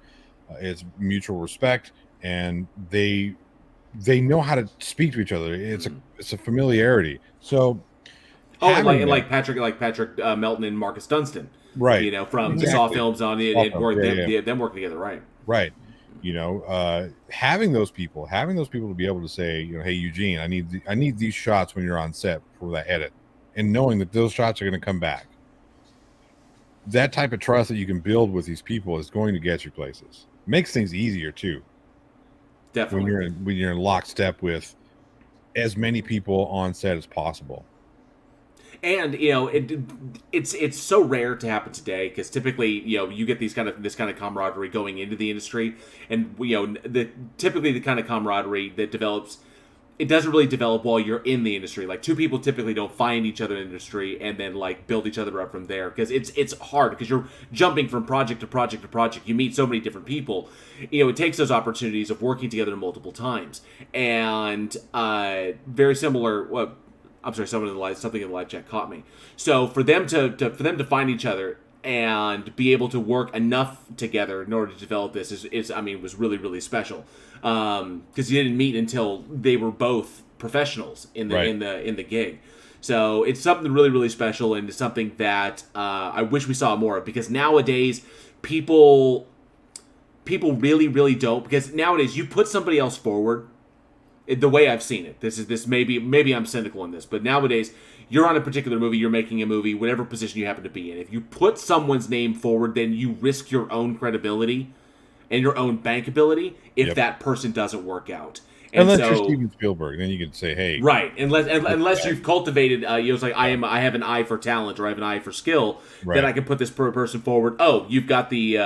it's mutual respect, and they know how to speak to each other. It's a familiarity. So, like Patrick Melton and Marcus Dunstan, right? From the Saw films on it, and them working together, right? Right. Having those people to be able to say, hey Eugene, I need these shots when you're on set for that edit, and knowing that those shots are going to come back. That type of trust that you can build with these people is going to get you places. Makes things easier too. Definitely. When you're in lockstep with as many people on set as possible. And it's so rare to happen today, because typically you get this kind of camaraderie going into the industry, and typically the kind of camaraderie that develops, it doesn't really develop while you're in the industry. Like, 2 people typically don't find each other in the industry and then build each other up from there, because it's hard, because you're jumping from project to project to project. You meet so many different people. It takes those opportunities of working together multiple times, and very similar. I'm sorry, something in the live chat caught me. So for them to find each other and be able to work enough together in order to develop this was really, really special. Because you didn't meet until they were both professionals in the gig. So it's something really, really special, and it's something that I wish we saw more of, because nowadays people really, really don't. Because nowadays you put somebody else forward. The way I've seen it, this maybe I'm cynical in this, but nowadays you're on a particular movie, you're making a movie, whatever position you happen to be in. If you put someone's name forward, then you risk your own credibility and your own bankability if that person doesn't work out. And unless you're Steven Spielberg, then you can say, "Hey." Right, unless you've cultivated, it's like I have an eye for talent, or I have an eye for skill, then I can put this person forward. Oh, you've got the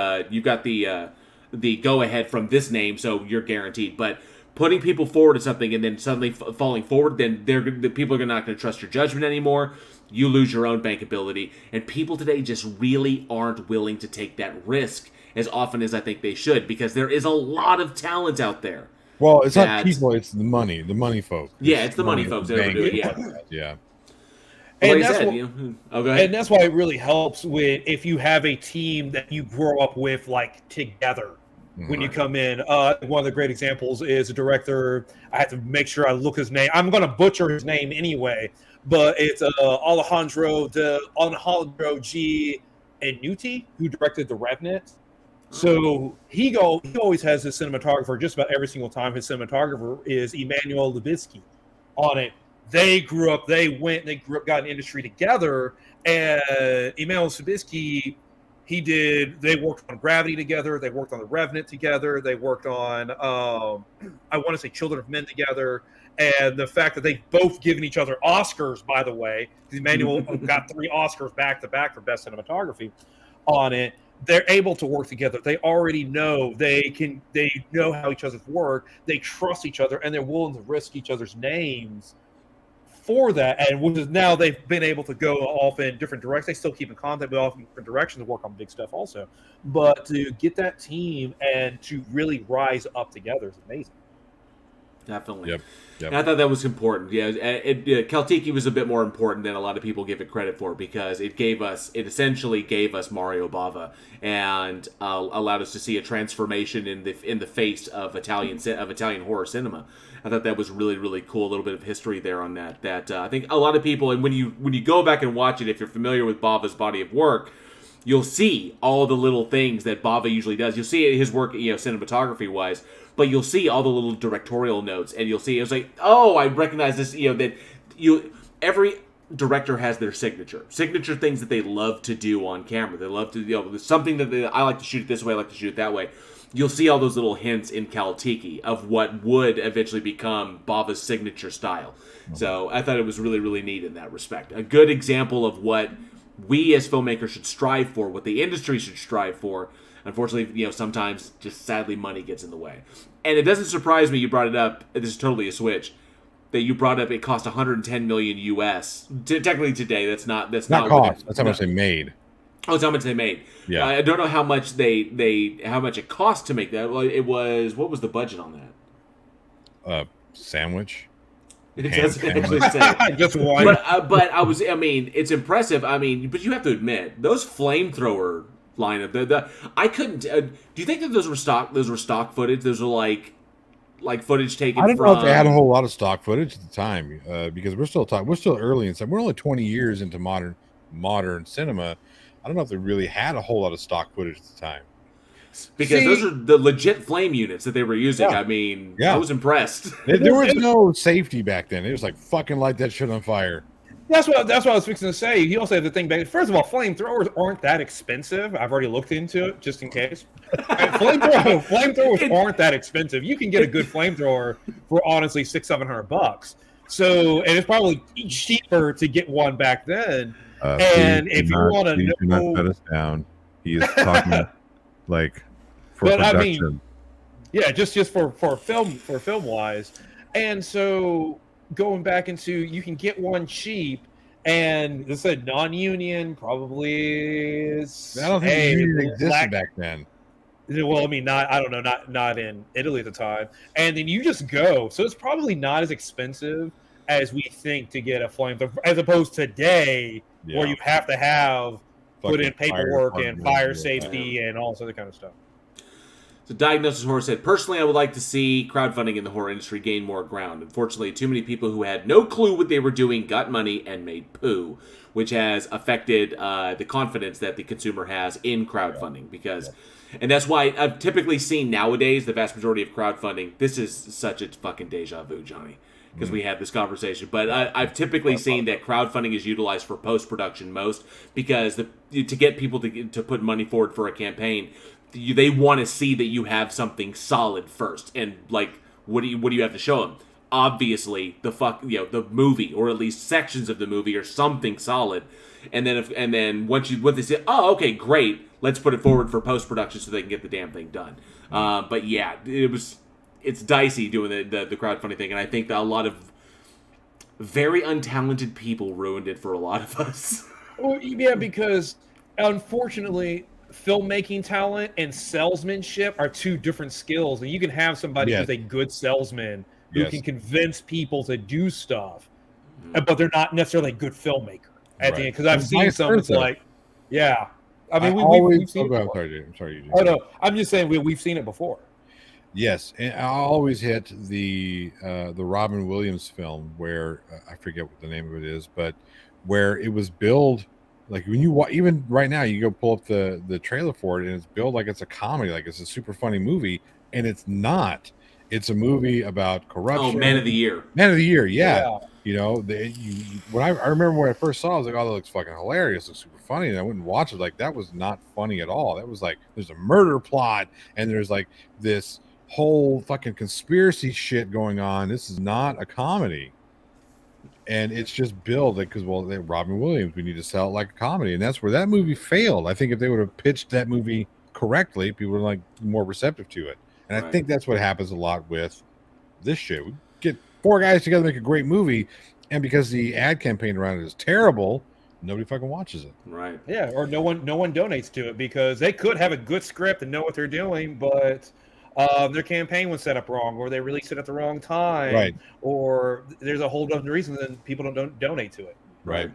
go ahead from this name, so you're guaranteed. But putting people forward to something and then suddenly falling forward, then the people are not going to trust your judgment anymore. You lose your own bankability, and people today just really aren't willing to take that risk as often as I think they should, because there is a lot of talent out there. Well, it's not people; it's the money folk. Yeah, it's the money folks that do it. Yeah. And like I that's said, what, go ahead. and that's why it really helps if you have a team that you grow up with, like, together. When you come in, one of the great examples is a director. I have to make sure I look his name. I'm going to butcher his name anyway, but it's Alejandro G. Enuti, who directed The Revenant. So he always has his cinematographer. Just about every single time, his cinematographer is Emmanuel Lubitsky on it. They grew up, got an industry together, and Emmanuel Lubitsky. They worked on Gravity together. They worked on The Revenant together. They worked on, I want to say Children of Men together. And the fact that they've both given each other Oscars, by the way, because Emmanuel got 3 Oscars back to back for Best Cinematography on it. They're able to work together. They already know they know how each other's work. They trust each other, and they're willing to risk each other's names for that, and which is now they've been able to go off in different directions. They still keep in contact, but off in different directions to work on big stuff also. But to get that team and to really rise up together is amazing. Definitely. Yep. And I thought that was important. Yeah, Caltiki was a bit more important than a lot of people give it credit for, because it essentially gave us Mario Bava and allowed us to see a transformation in the face of Italian horror cinema. I thought that was really, really cool. A little bit of history there on that. I think a lot of people, and when you go back and watch it, if you're familiar with Bava's body of work, you'll see all the little things that Bava usually does. You'll see his work, cinematography wise, but you'll see all the little directorial notes, and you'll see it's like, oh, I recognize this. Every director has their signature things that they love to do on camera. They love to, there's something that I like to shoot it this way, I like to shoot it that way. You'll see all those little hints in Caltiki of what would eventually become Bava's signature style. Mm-hmm. So I thought it was really, really neat in that respect. A good example of what we as filmmakers should strive for, what the industry should strive for. Unfortunately, sometimes just sadly money gets in the way. And it doesn't surprise me you brought it up. This is totally a switch. That you brought up. It cost $110 million US. Technically today, that's not cost. That's how much they made. Oh, it's how much they made. Yeah. I don't know how much how much it cost to make that. Well, it was, what was the budget on that? Sandwich. It doesn't actually say. Just one. But it's impressive. But you have to admit, those flamethrower lineup. I couldn't. Do you think that those were stock? Those were stock footage. Those were like footage taken. I don't know if they had a whole lot of stock footage at the time, because we're still early in some. We're only 20 years into modern cinema. I don't know if they really had a whole lot of stock footage at the time. Because those are the legit flame units that they were using. Yeah. I was impressed. There was no safety back then. It was like, fucking light that shit on fire. That's what I was fixing to say. You also have to think back. First of all, flamethrowers aren't that expensive. I've already looked into it just in case. Flamethrowers aren't that expensive. You can get a good flamethrower for honestly $600-700. So, and it's probably cheaper to get one back then. And if you want to know, do not shut us down. He is talking like for but production. Just for film wise. And so going back into, you can get one cheap, and this is a non-union probably is. I don't think the union existed back then. Well, not in Italy at the time. And then you just go. So it's probably not as expensive as we think to get a flamethrower, as opposed to today. Yeah. Where you have to put in paperwork and fire safety and all this other kind of stuff. So Diagnosis Horror said, personally, I would like to see crowdfunding in the horror industry gain more ground. Unfortunately, too many people who had no clue what they were doing got money and made poo, which has affected the confidence that the consumer has in crowdfunding. And that's why I've typically seen nowadays the vast majority of crowdfunding. This is such a fucking deja vu, Johnny, because we had this conversation. But I've typically seen that crowdfunding is utilized for post-production most, because to get people to put money forward for a campaign, they want to see that you have something solid first. And what do you have to show them? Obviously, the movie, or at least sections of the movie, or something solid. And then once they say, oh, okay, great, let's put it forward for post-production so they can get the damn thing done. But yeah, it's dicey doing the crowdfunding thing, and I think that a lot of very untalented people ruined it for a lot of us. Well, yeah, because unfortunately, filmmaking talent and salesmanship are two different skills, and you can have somebody who's a good salesman who can convince people to do stuff, but they're not necessarily a good filmmaker. at the end, because I've seen some. It's like, yeah. I mean, we've seen it. I'm sorry, Eugene. Oh no, I'm just saying we've seen it before. Yes, and I always hit the Robin Williams film where I forget what the name of it is, but where it was billed like when you even right now you go pull up the trailer for it and it's billed like it's a comedy, like it's a super funny movie, and it's not. It's a movie about corruption. Oh, Man of the Year. Man of the Year, yeah. You know, when I remember when I first saw it, I was like, oh, that looks fucking hilarious. It looks super funny. And I went and watched it. Like, that was not funny at all. That was like, there's a murder plot and there's like this whole fucking conspiracy shit going on. This is not a comedy. And it's just billed because, well, Robin Williams, we need to sell it like a comedy. And that's where that movie failed. I think if they would have pitched that movie correctly, people would like more receptive to it. And I think that's what happens a lot with this shit. We get four guys together, make a great movie, and because the ad campaign around it is terrible, nobody fucking watches it. Right. Yeah, or no one donates to it because they could have a good script and know what they're doing, but their campaign was set up wrong, or they released it at the wrong time, right? Or there's a whole other reason that people don't donate to it. Right.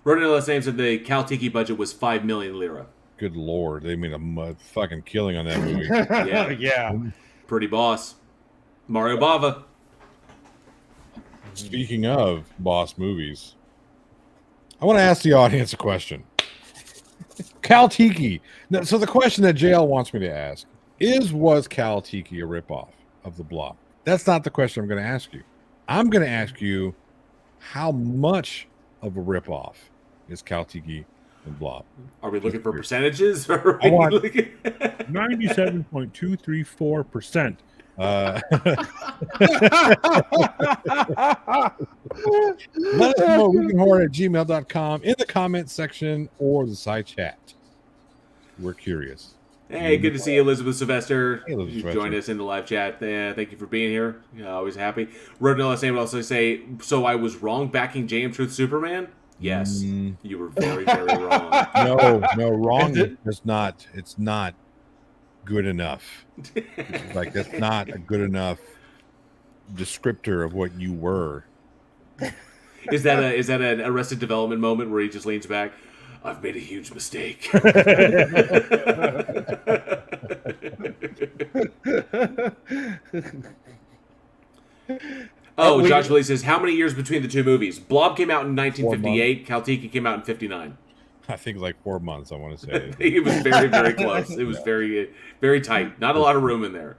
Rodney Ellis Ames said the Caltiki budget was 5 million lira. Good lord, they made a fucking killing on that movie. Yeah. Pretty boss. Mario Bava. Speaking of boss movies, I want to ask the audience a question. Caltiki. Now, so the question that JL wants me to ask was Caltiki a ripoff of the Blob? That's not the question I'm going to ask you. I'm going to ask you, how much of a ripoff is Caltiki and Blob? Are we looking for percentages? Or I want 97.234%. Let us know weekinhorror@gmail.com in the comment section or the side chat. We're curious. Hey, good to see you, Elizabeth Sylvester. Hey, Elizabeth You Sylvester. joined us in the live chat. Thank you for being here. Always happy. Rodney Ellis Ames would also say, so I was wrong backing JM Truth Superman? Yes, you were very, very wrong. No, wrong is not. It's not good enough. It's like that's not a good enough descriptor of what you were. Is that an Arrested Development moment where he just leans back? I've made a huge mistake. Oh, Josh Lee says, how many years between the two movies? Blob came out in 1958. Caltiki came out in 59. I think like 4 months, I want to say. It was very, very close. It was very, very tight. Not a lot of room in there.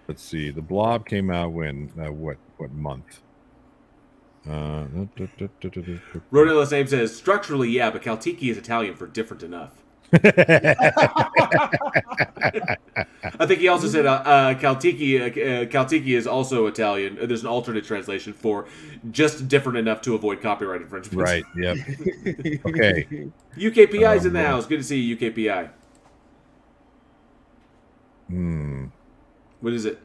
Let's see. The Blob came out when? What month? Rodney Ellis Ames says, structurally, yeah, but Caltiki is Italian for different enough. I think he also said Caltiki is also Italian. There's an alternate translation for just different enough to avoid copyright infringement. Right, yep. Okay. UKPI's in the house. Good to see you, UKPI. What is it?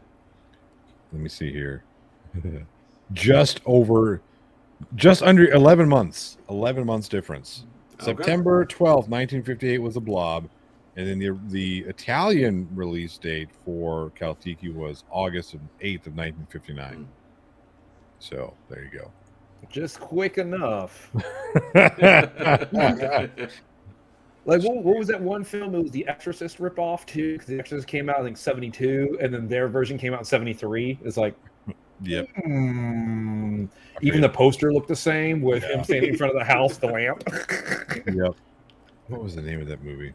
Let me see here. Just under 11 months. 11 months difference. Okay. September 12th, 1958 was the Blob, and then the Italian release date for Caltiki was August 8th of 1959. So there you go. Just quick enough. Like, what was that one film? It was the Exorcist ripoff too, because the Exorcist came out I think 72, and then their version came out in 73. It's like, yep. Even the poster looked the same with him standing in front of the house, the lamp. Yep. What was the name of that movie?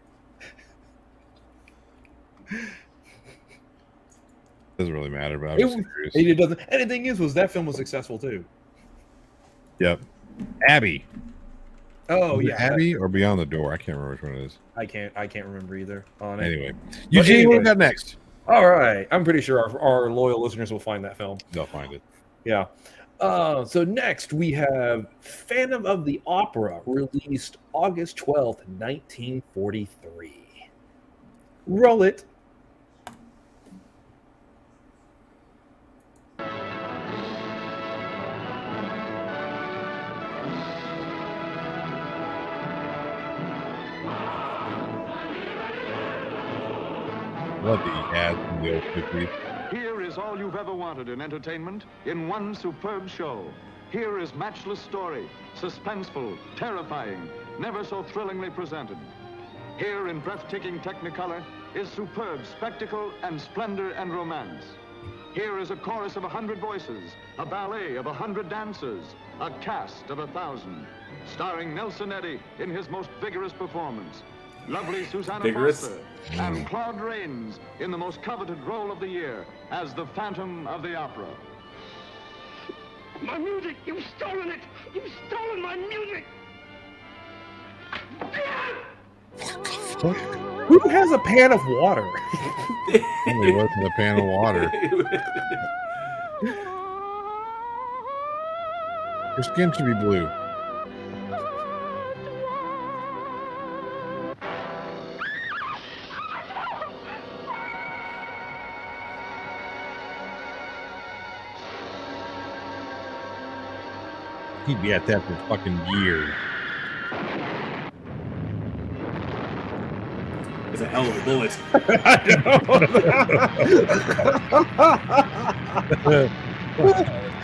Doesn't really matter, but I was curious. It doesn't. And the thing is, that film was successful too. Yep. Abby. Oh yeah, Abby or Beyond the Door. I can't remember which one it is. I can't remember either. On it. Anyway, Eugene, what we got next? All right, I'm pretty sure our loyal listeners will find that film. They'll find it. Yeah. So next we have Phantom of the Opera, released August 12th, 1943. Roll it. Love the ad from the old 50s. Here is all you've ever wanted in entertainment in one superb show. Here is matchless story, suspenseful, terrifying, never so thrillingly presented. Here in breathtaking technicolor is superb spectacle and splendor and romance. Here is a chorus of 100 voices, a ballet of 100 dancers, a cast of 1,000, starring Nelson Eddy in his most vigorous performance, lovely Susanna Foster, and Claude Rains in the most coveted role of the year as the Phantom of the Opera. My music! You've stolen it! You've stolen my music! Who has a pan of water? Only wasn't a pan of water. Your skin should be blue. He'd be at that for fucking years. It's a hell of a bullet.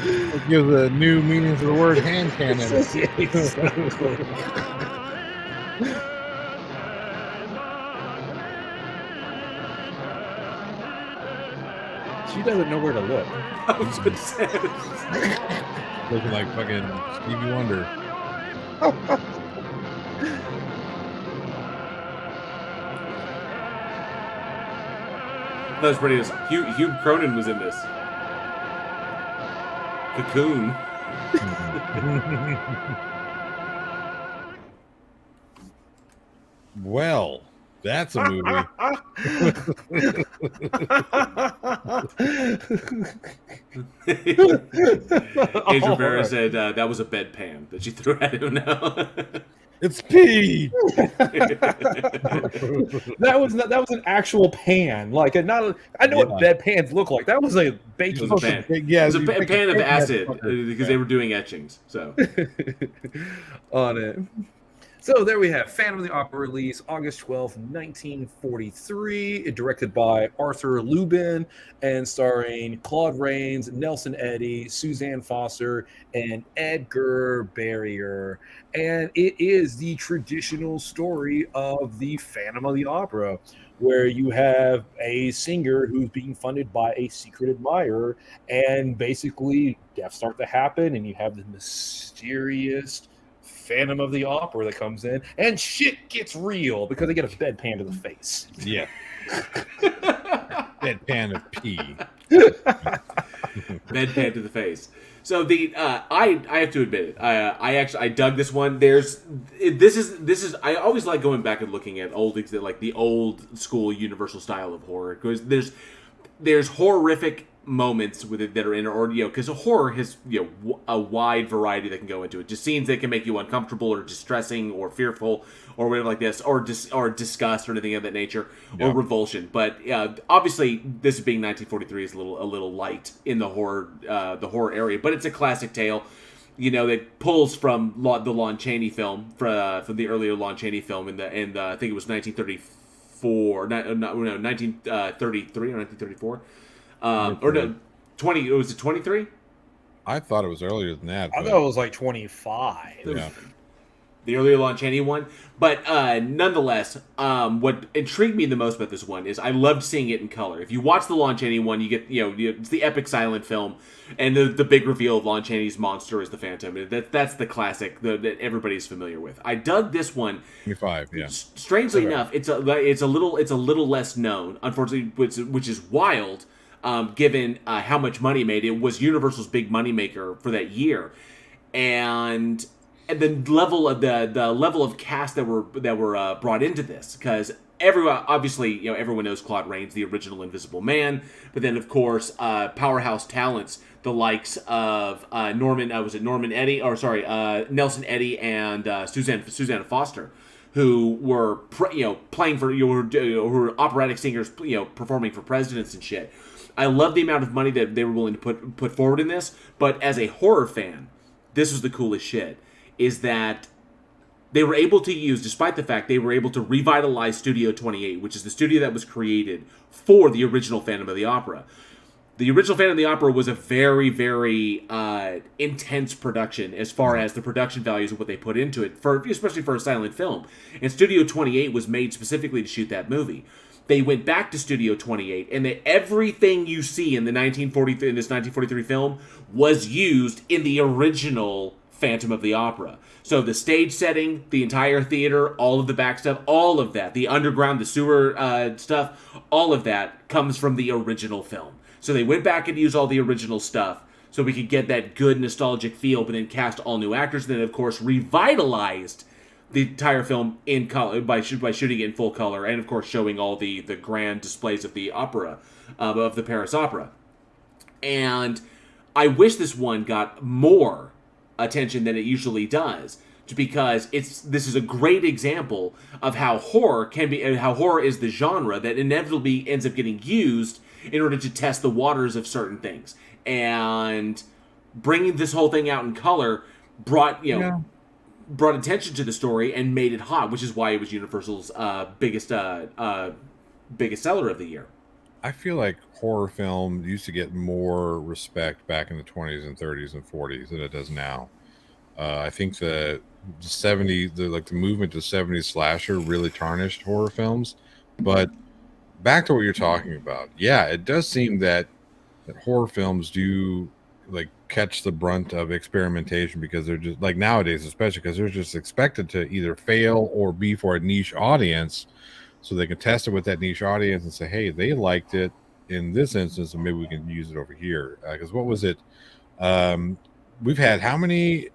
It gives a new meaning to the word hand cannon. She doesn't know where to look. I was gonna say. Looking like fucking Stevie Wonder. That was pretty. Hugh Cronin was in this. Cocoon. Well, that's a movie. Andrew Vera said that was a bedpan that she threw at him now. It's pee. That was an actual pan. Like I know what bedpans look like. That was a baking. It was a pan. Yeah, it was a pan of acid because they were doing etchings. So on it. So there we have Phantom of the Opera release August 12th, 1943, directed by Arthur Lubin and starring Claude Rains, Nelson Eddy, Suzanne Foster, and Edgar Barrier. And it is the traditional story of the Phantom of the Opera, where you have a singer who's being funded by a secret admirer, and basically deaths start to happen, and you have the mysterious Phantom of the Opera that comes in, and shit gets real because they get a bedpan to the face. Yeah. Bedpan of pee. Bedpan to the face. So the I have to admit it. I dug this one. This is I always like going back and looking at the old school Universal style of horror, because there's horrific moments with it that are in, or because horror has a wide variety that can go into it. Just scenes that can make you uncomfortable or distressing or fearful or whatever like this, or disgust or anything of that nature, or revulsion. But obviously, this being 1943 is a little light in the horror area, but it's a classic tale. That pulls from the Lon Chaney film, from the earlier Lon Chaney film in the I think it was 1934, 1933 or 1934. Or no, 20. Was it 23? I thought it was earlier than that. I thought it was like 25. Yeah. The earlier Lon Chaney one. But nonetheless, what intrigued me the most about this one is I loved seeing it in color. If you watch the Lon Chaney one, you get it's the epic silent film, and the big reveal of Lon Chaney's monster is the Phantom. That's the classic that everybody's familiar with. I dug this one. 25, yeah. Strangely enough, it's a little less known, unfortunately, which is wild. Given how much money made, it was Universal's big money maker for that year, and the level of cast that were brought into this, because everyone knows Claude Rains, the original Invisible Man, but then of course powerhouse talents the likes of Nelson Eddy and Susanna Foster, who were playing for who were operatic singers, performing for presidents and shit. I love the amount of money that they were willing to put forward in this, but as a horror fan, this was the coolest shit, is that they were able to use, despite the fact they were able to revitalize Studio 28, which is the studio that was created for the original Phantom of the Opera. The original Phantom of the Opera was a very, very intense production as far as the production values of what they put into it, especially for a silent film. And Studio 28 was made specifically to shoot that movie. They went back to Studio 28, and everything you see in this 1943 film was used in the original Phantom of the Opera. So the stage setting, the entire theater, all of the back stuff, all of that, the underground, the sewer stuff, all of that comes from the original film. So they went back and used all the original stuff so we could get that good nostalgic feel, but then cast all new actors, and then of course revitalized the entire film in color by shooting it in full color, and of course showing all the grand displays of the opera, of the Paris Opera. And I wish this one got more attention than it usually does, because this is a great example of how horror can be, how horror is the genre that inevitably ends up getting used in order to test the waters of certain things. And bringing this whole thing out in color brought attention to the story and made it hot, which is why it was Universal's biggest seller of the year. I feel like horror film used to get more respect back in the 20s and 30s and 40s than it does now. I think the 70s, the movement to 70s slasher really tarnished horror films. But back to what you're talking about, yeah, it does seem that horror films do like catch the brunt of experimentation, because they're just like nowadays, especially because they're just expected to either fail or be for a niche audience, so they can test it with that niche audience and say, hey, they liked it in this instance, and maybe we can use it over here. Because what was it? We've had how many?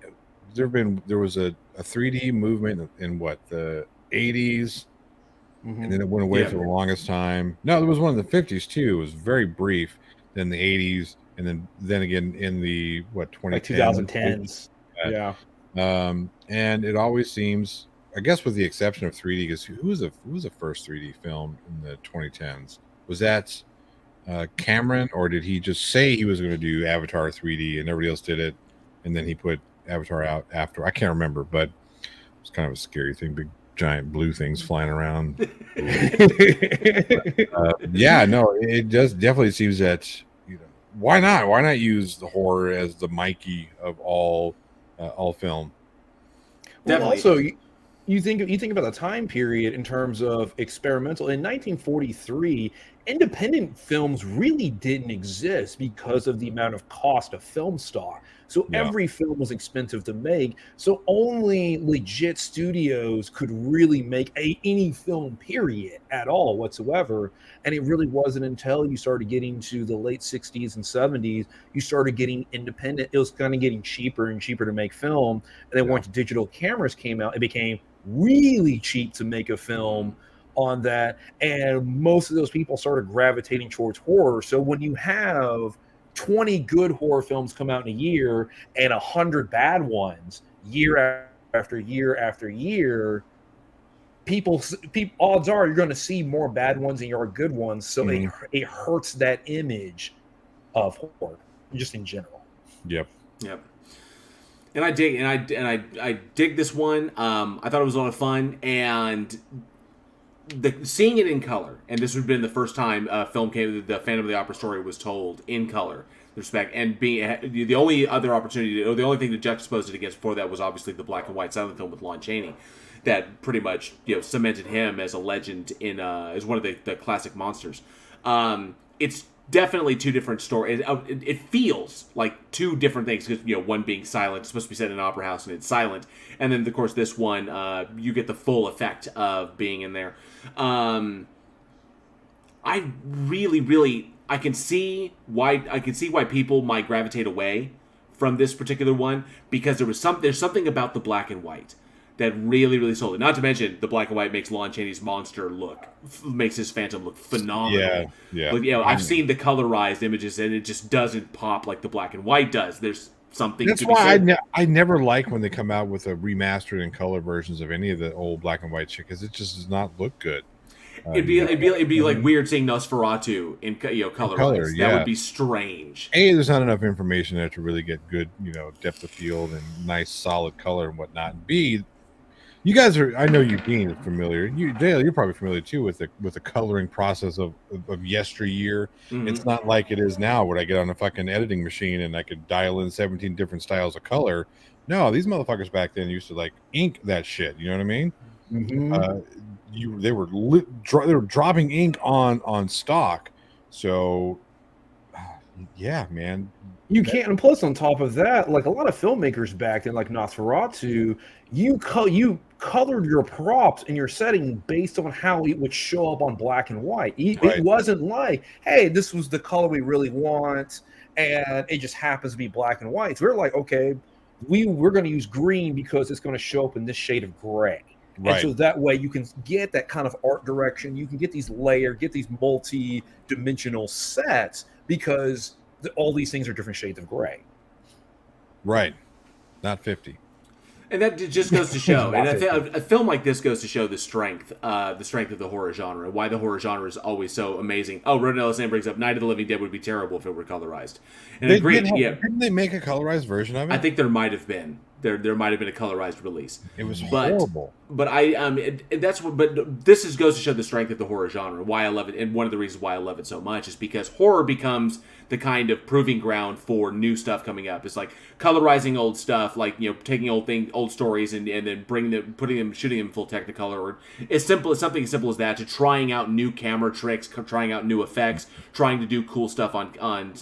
There was a 3D movement in what, the 80s, and then it went away for the longest time. No, there was one in the 50s too. It was very brief. Then the 80s, and then again in the 2010s. Yeah. And it always seems, I guess with the exception of 3D, because who was the first 3D film in the 2010s? Was that Cameron, or did he just say he was going to do Avatar 3D and everybody else did it, and then he put Avatar out after? I can't remember, but it's kind of a scary thing, big giant blue things flying around. Yeah, no, it does definitely seems that, why not use the horror as the Mikey of all film? Well, also, you think about the time period in terms of experimental. In 1943, independent films really didn't exist because of the amount of cost of film stock. So every film was expensive to make. So only legit studios could really make any film, period, at all whatsoever. And it really wasn't until you started getting to the late 60s and 70s, you started getting independent. It was kind of getting cheaper and cheaper to make film. And then once digital cameras came out, it became really cheap to make a film on that. And most of those people started gravitating towards horror. So when you have 20 good horror films come out in a year and 100 bad ones year after year after year, people odds are you're going to see more bad ones than you are good ones. So it hurts that image of horror just in general. Yep. And I dig this one. I thought it was a lot of fun, and seeing it in color, and this would have been the first time the Phantom of the Opera story was told in color. Respect, and being the only other opportunity, or the only thing that juxtaposed it against before that was obviously the black and white silent film with Lon Chaney, that pretty much cemented him as a legend in as one of the classic monsters. It's definitely two different stories. It feels like two different things, because one being silent, it's supposed to be set in an opera house and it's silent, and then of course this one you get the full effect of being in there. I really I can see why people might gravitate away from this particular one, because there's something about the black and white that really sold it. Not to mention the black and white makes Lon Chaney's monster makes his Phantom look phenomenal. Yeah. But, I've seen the colorized images and it just doesn't pop like the black and white does. There's something. That's why I never like when they come out with a remastered and color versions of any of the old black and white shit, because it just does not look good. It'd be like weird seeing Nosferatu in colorized. That would be strange. A, there's not enough information there to really get good depth of field and nice solid color and whatnot. And B, You guys are. I know Eugene is familiar. You, Dale, you're probably familiar too with the coloring process of yesteryear. Mhm. It's not like it is now, where I get on a fucking editing machine and I could dial in 17 different styles of color. No, these motherfuckers back then used to like ink that shit. You know what I mean? They were they were dropping ink on stock. So, yeah, man. You can't, and plus on top of that, like a lot of filmmakers back then, like Nosferatu, you colored your props and your setting based on how it would show up on black and white. It wasn't like, hey, this was the color we really want, and it just happens to be black and white. So we're like, okay, we're going to use green because it's going to show up in this shade of gray. Right. And so that way you can get that kind of art direction. You can get these multi-dimensional sets because all these things are different shades of gray. Right. Not 50. And that just goes to show, and I think a film like this goes to show the strength of the horror genre, why the horror genre is always so amazing. Oh, Roden Ellison brings up Night of the Living Dead would be terrible if it were colorized. And Didn't they make a colorized version of it? I think there might have been. There might have been a colorized release. It was horrible. But this goes to show the strength of the horror genre. Why I love it, and one of the reasons why I love it so much is because horror becomes the kind of proving ground for new stuff coming up. It's like colorizing old stuff, like taking old stories and then shooting them full Technicolor, or something as simple as that, to trying out new camera tricks, trying out new effects, trying to do cool stuff on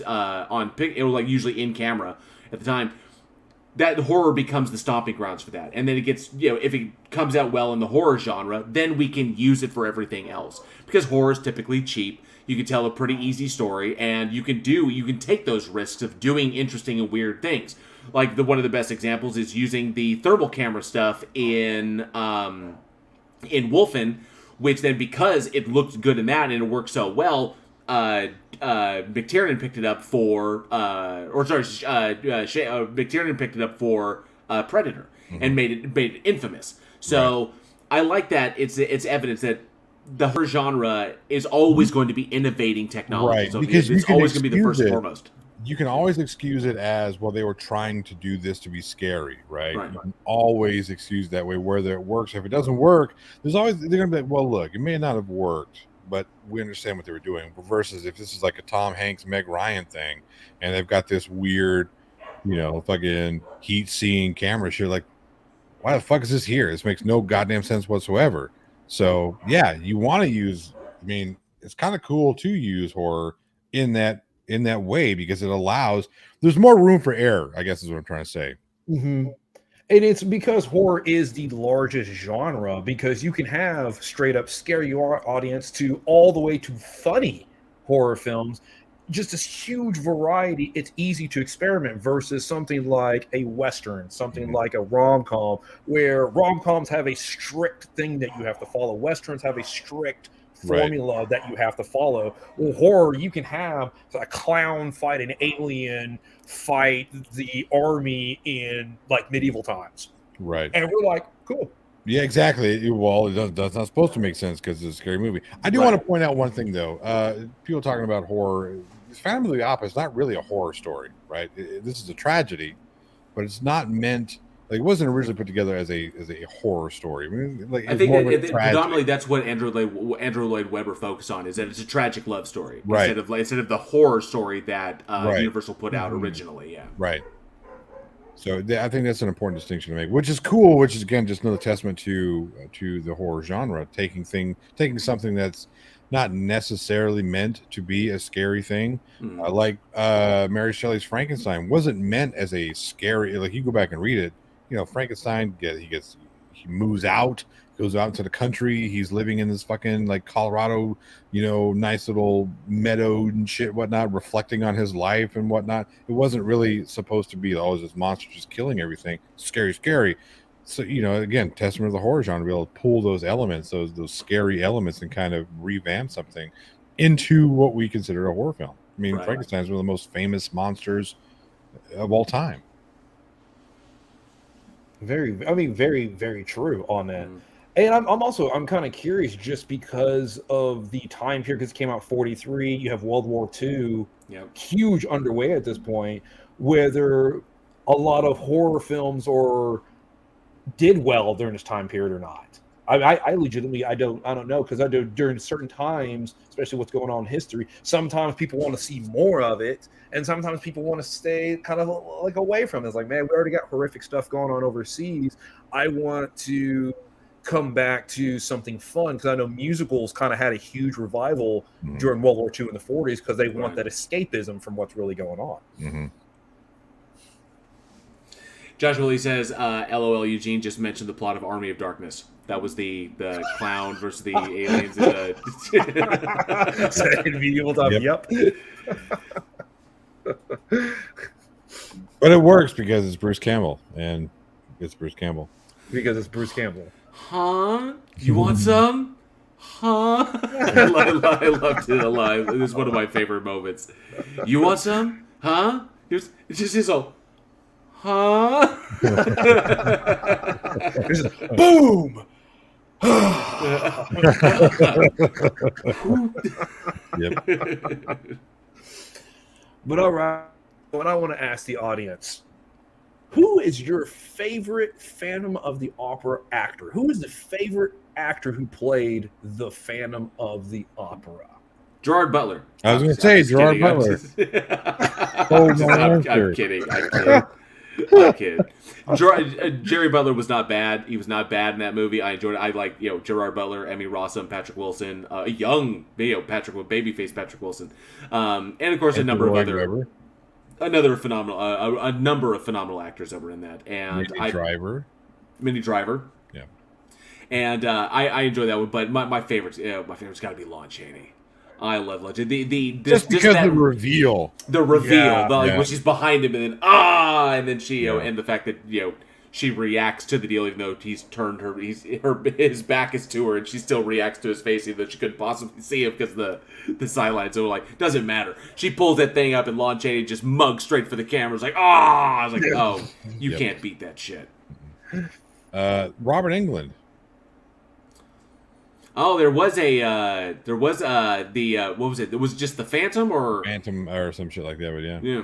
usually in camera at the time. That horror becomes the stomping grounds for that. And then it gets, if it comes out well in the horror genre, then we can use it for everything else. Because horror is typically cheap. You can tell a pretty easy story, and you can take those risks of doing interesting and weird things. Like one of the best examples is using the thermal camera stuff in Wolfen, which then, because it looked good in that and it worked so well, McTiernan picked it up for McTiernan picked it up for Predator, and made it infamous. So I like that it's evidence that the horror genre is always going to be innovating technology. Right, So because it's always going to be the first and foremost. You can always excuse it as, well, they were trying to do this to be scary, right? Right. You can always excuse that way, whether it works. If it doesn't work, they're going to be like, well, look, it may not have worked, but we understand what they were doing. Versus if this is like a Tom Hanks, Meg Ryan thing, and they've got this weird, fucking heat-seeing camera shit, like, why the fuck is this here? This makes no goddamn sense whatsoever. So, yeah, you want to use, it's kind of cool to use horror in that way, because it allows, there's more room for error, I guess is what I'm trying to say. Mm-hmm. And it's because horror is the largest genre, because you can have straight up scary audience to all the way to funny horror films. Just this huge variety. It's easy to experiment versus something like a Western, something like a rom-com, where rom-coms have a strict thing that you have to follow. Westerns have a strict formula that you have to follow. Well, horror, you can have a clown fight an alien, fight the army in like medieval times. Right. And we're like, cool. Yeah, exactly. Well, that's not supposed to make sense because it's a scary movie. I do want to point out one thing, though. People talking about horror. Phantom of the Opera is not really a horror story, right? This is a tragedy, but it's not meant. Like, it wasn't originally put together as a horror story. I think predominantly that's what Andrew Lloyd Webber focused on, is that it's a tragic love story, right? Instead of the horror story that Universal put out originally. Yeah, right. So I think that's an important distinction to make, which is cool. Which is, again, just another testament to the horror genre, taking something that's not necessarily meant to be a scary thing. Like Mary Shelley's Frankenstein wasn't meant as a scary. Like, you go back and read it. Frankenstein he moves out, goes out into the country. He's living in this fucking like Colorado, nice little meadow and shit, whatnot, reflecting on his life and whatnot. It wasn't really supposed to be, this monster just killing everything. Scary. So, again, testament of the horror genre, to be able to pull those elements, those scary elements, and kind of revamp something into what we consider a horror film. Frankenstein is one of the most famous monsters of all time. Very, very true on that. And I'm kind of curious, just because of the time period, because it came out 43, you have World War II, huge underway at this point, whether a lot of horror films or did well during this time period or not. I legitimately I don't know, because I do during certain times, especially what's going on in history. Sometimes people want to see more of it, and sometimes people want to stay kind of like away from it. It's like, man, we already got horrific stuff going on overseas. I want to come back to something fun, because I know musicals kind of had a huge revival during World War II in the 40s, because they want that escapism from what's really going on. Mm-hmm. Josh Willie says, LOL, Eugene just mentioned the plot of Army of Darkness. That was the clown versus the aliens in the... But it works because it's Bruce Campbell, and it's Bruce Campbell. Because it's Bruce Campbell. Huh? You want some? Huh? I loved it alive. It was one of my favorite moments. You want some? Huh? It's just his old... Huh? Boom! Yep. But all right, what I want to ask the audience, who is your favorite Phantom of the Opera actor? Who is the favorite actor who played the Phantom of the Opera? Gerard Butler. I was going to say Gerard Butler. I'm kidding. I'm kidding. Jerry Butler was not bad. He was not bad in that movie. I enjoyed it. I like Gerard Butler, Emmy Rossum, Patrick Wilson, a young babyface Patrick Wilson, and of course a number of phenomenal actors that were in that. And Minnie Driver. Yeah. And I enjoy that one. But my favorite's got to be Lon Chaney. I love Legend. Just because the reveal. When she's behind him, and then she, and the fact that she reacts to the deal, even though he's turned his back is to her, and she still reacts to his face, even though she couldn't possibly see him because the sideline. So doesn't matter. She pulls that thing up, and Lon Chaney just mugs straight for the camera. It's like, I was like, you can't beat that shit. Robert Englund. Oh, what was it? It was just the Phantom or some shit like that, but yeah. Yeah.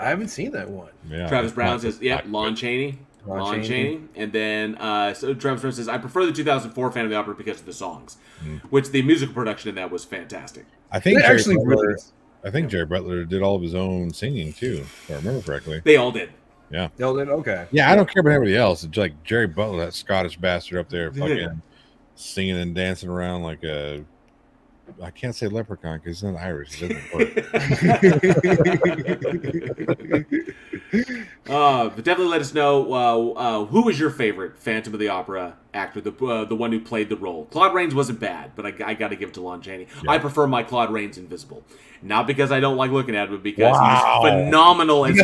I haven't seen that one. Yeah. Travis Brown says, Lon Chaney. Lon Chaney. And then so Travis Brown says, I prefer the 2004 Phantom of the Opera because of the songs, which the musical production in that was fantastic. I think Jerry Butler did all of his own singing too, if I remember correctly. They all did. Yeah. They all did. Okay. Yeah, I don't care about anybody else. It's like Jerry Butler, that Scottish bastard up there, fucking singing and dancing around like a... I can't say leprechaun because he's not Irish. It doesn't work. But definitely let us know who was your favorite Phantom of the Opera actor, the one who played the role. Claude Rains wasn't bad, but I got to give it to Lon Chaney. Yeah. I prefer my Claude Rains Invisible, not because I don't like looking at him, but because he was phenomenal as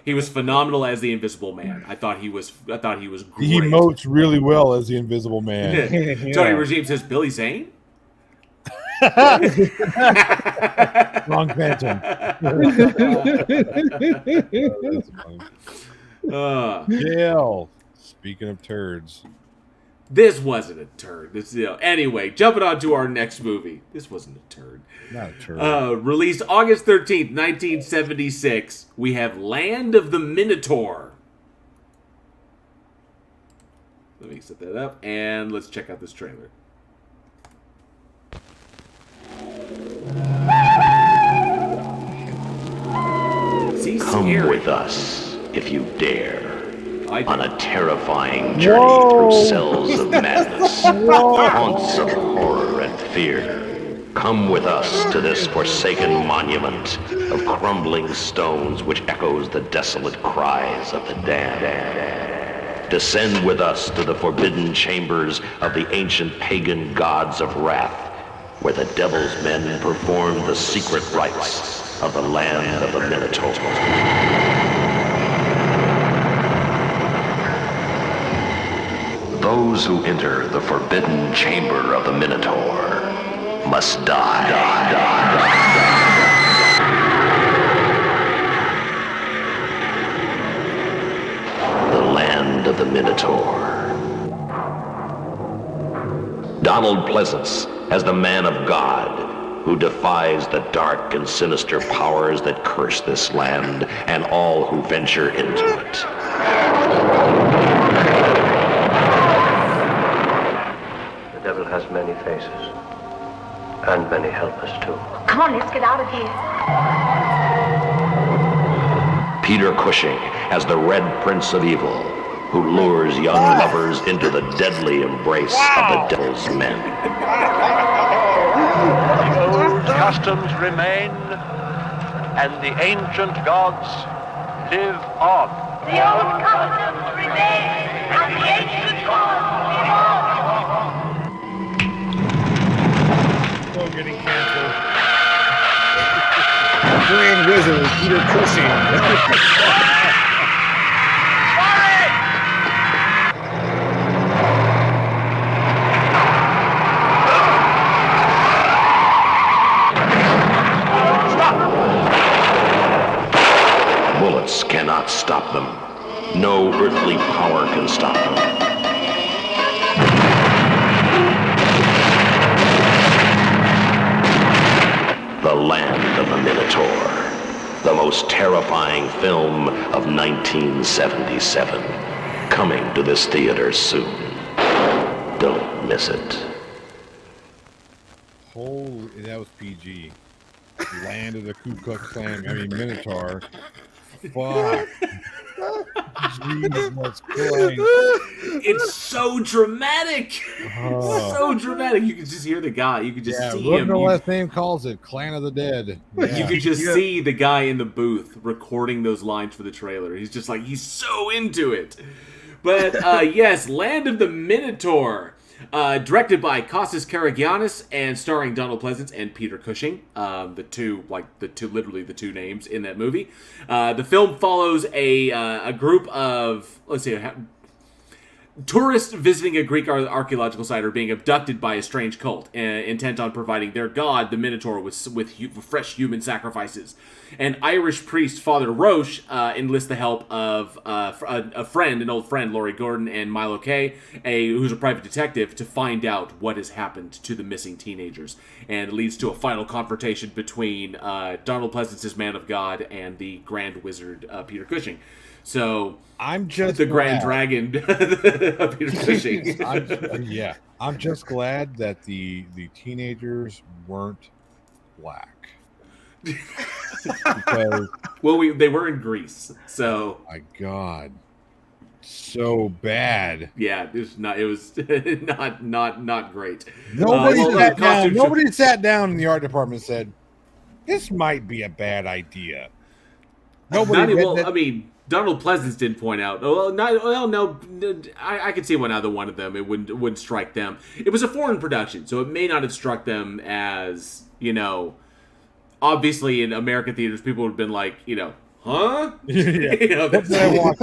he was phenomenal as the Invisible Man. I thought he was great. He emotes really well as the Invisible Man. Yeah. Tony Regime says Billy Zane. Wrong Phantom. Jail. Speaking of turds, this wasn't a turd. Anyway, jumping on to our next movie. This wasn't a turd. Not a turd. Released August 13th, 1976. We have Land of the Minotaur. Let me set that up and let's check out this trailer. Come with us, if you dare, on a terrifying journey through cells of madness, haunts of horror and fear. Come with us to this forsaken monument of crumbling stones which echoes the desolate cries of the damned. Descend with us to the forbidden chambers of the ancient pagan gods of wrath, where the devil's men perform the secret rites of the land of the Minotaur. Those who enter the forbidden chamber of the Minotaur must die. The land of the Minotaur. Donald Pleasance as the Man of God, who defies the dark and sinister powers that curse this land and all who venture into it. faces. And many helpless, too. Come on, let's get out of here. Peter Cushing as the Red Prince of Evil, who lures young lovers into the deadly embrace of the devil's men. The old customs remain, and the ancient gods live on. The old customs remain, and the ancient gods live on. Oh, getting canceled. Grand Wizard Peter Cushing. Bullets cannot stop them. No earthly power can stop them. The Land of the Minotaur, the most terrifying film of 1977, coming to this theater soon. Don't miss it. Holy, that was PG. Land of the Ku Klux Klan. I mean, Minotaur. Fuck. Jesus Christ. It's so dramatic. So dramatic. You can just hear the guy. You can just see him. The last name calls it Clan of the Dead. Yeah. You can just see the guy in the booth recording those lines for the trailer. He's just like, he's so into it. But yes, Land of the Minotaur. Directed by Kostas Karagiannis and starring Donald Pleasence and Peter Cushing, literally the two names in that movie. The film follows a group of, tourists visiting a Greek archaeological site are being abducted by a strange cult, intent on providing their god, the Minotaur, with fresh human sacrifices. An Irish priest, Father Roche, enlists the help of an old friend, Laurie Gordon, and Milo Kay, who's a private detective, to find out what has happened to the missing teenagers. And it leads to a final confrontation between Donald Pleasence's Man of God and the Grand Wizard, Peter Cushing. So I'm just the Grand Dragon of Peter Cushing. I'm just glad that the teenagers weren't black. Because, they were in Greece, so my God, so bad. Yeah, it was not great. Nobody sat down in the art department and said, "This might be a bad idea." Donald Pleasence did point out. I could see either one of them. It wouldn't strike them. It was a foreign production, so it may not have struck them as, obviously in American theaters, people would have been like, huh? Yeah. That's what I want.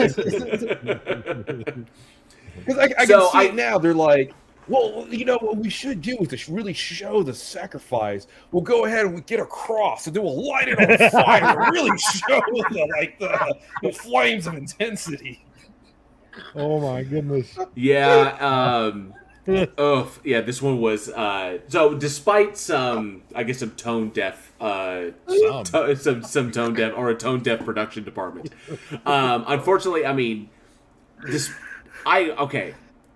Because I can see it now. They're like, well, what we should do is to really show the sacrifice. We'll go ahead and we get a cross and then we'll light it on fire and really show the flames of intensity. Oh my goodness. Yeah. This one was so despite some tone deaf some tone deaf or a tone deaf production department. Unfortunately,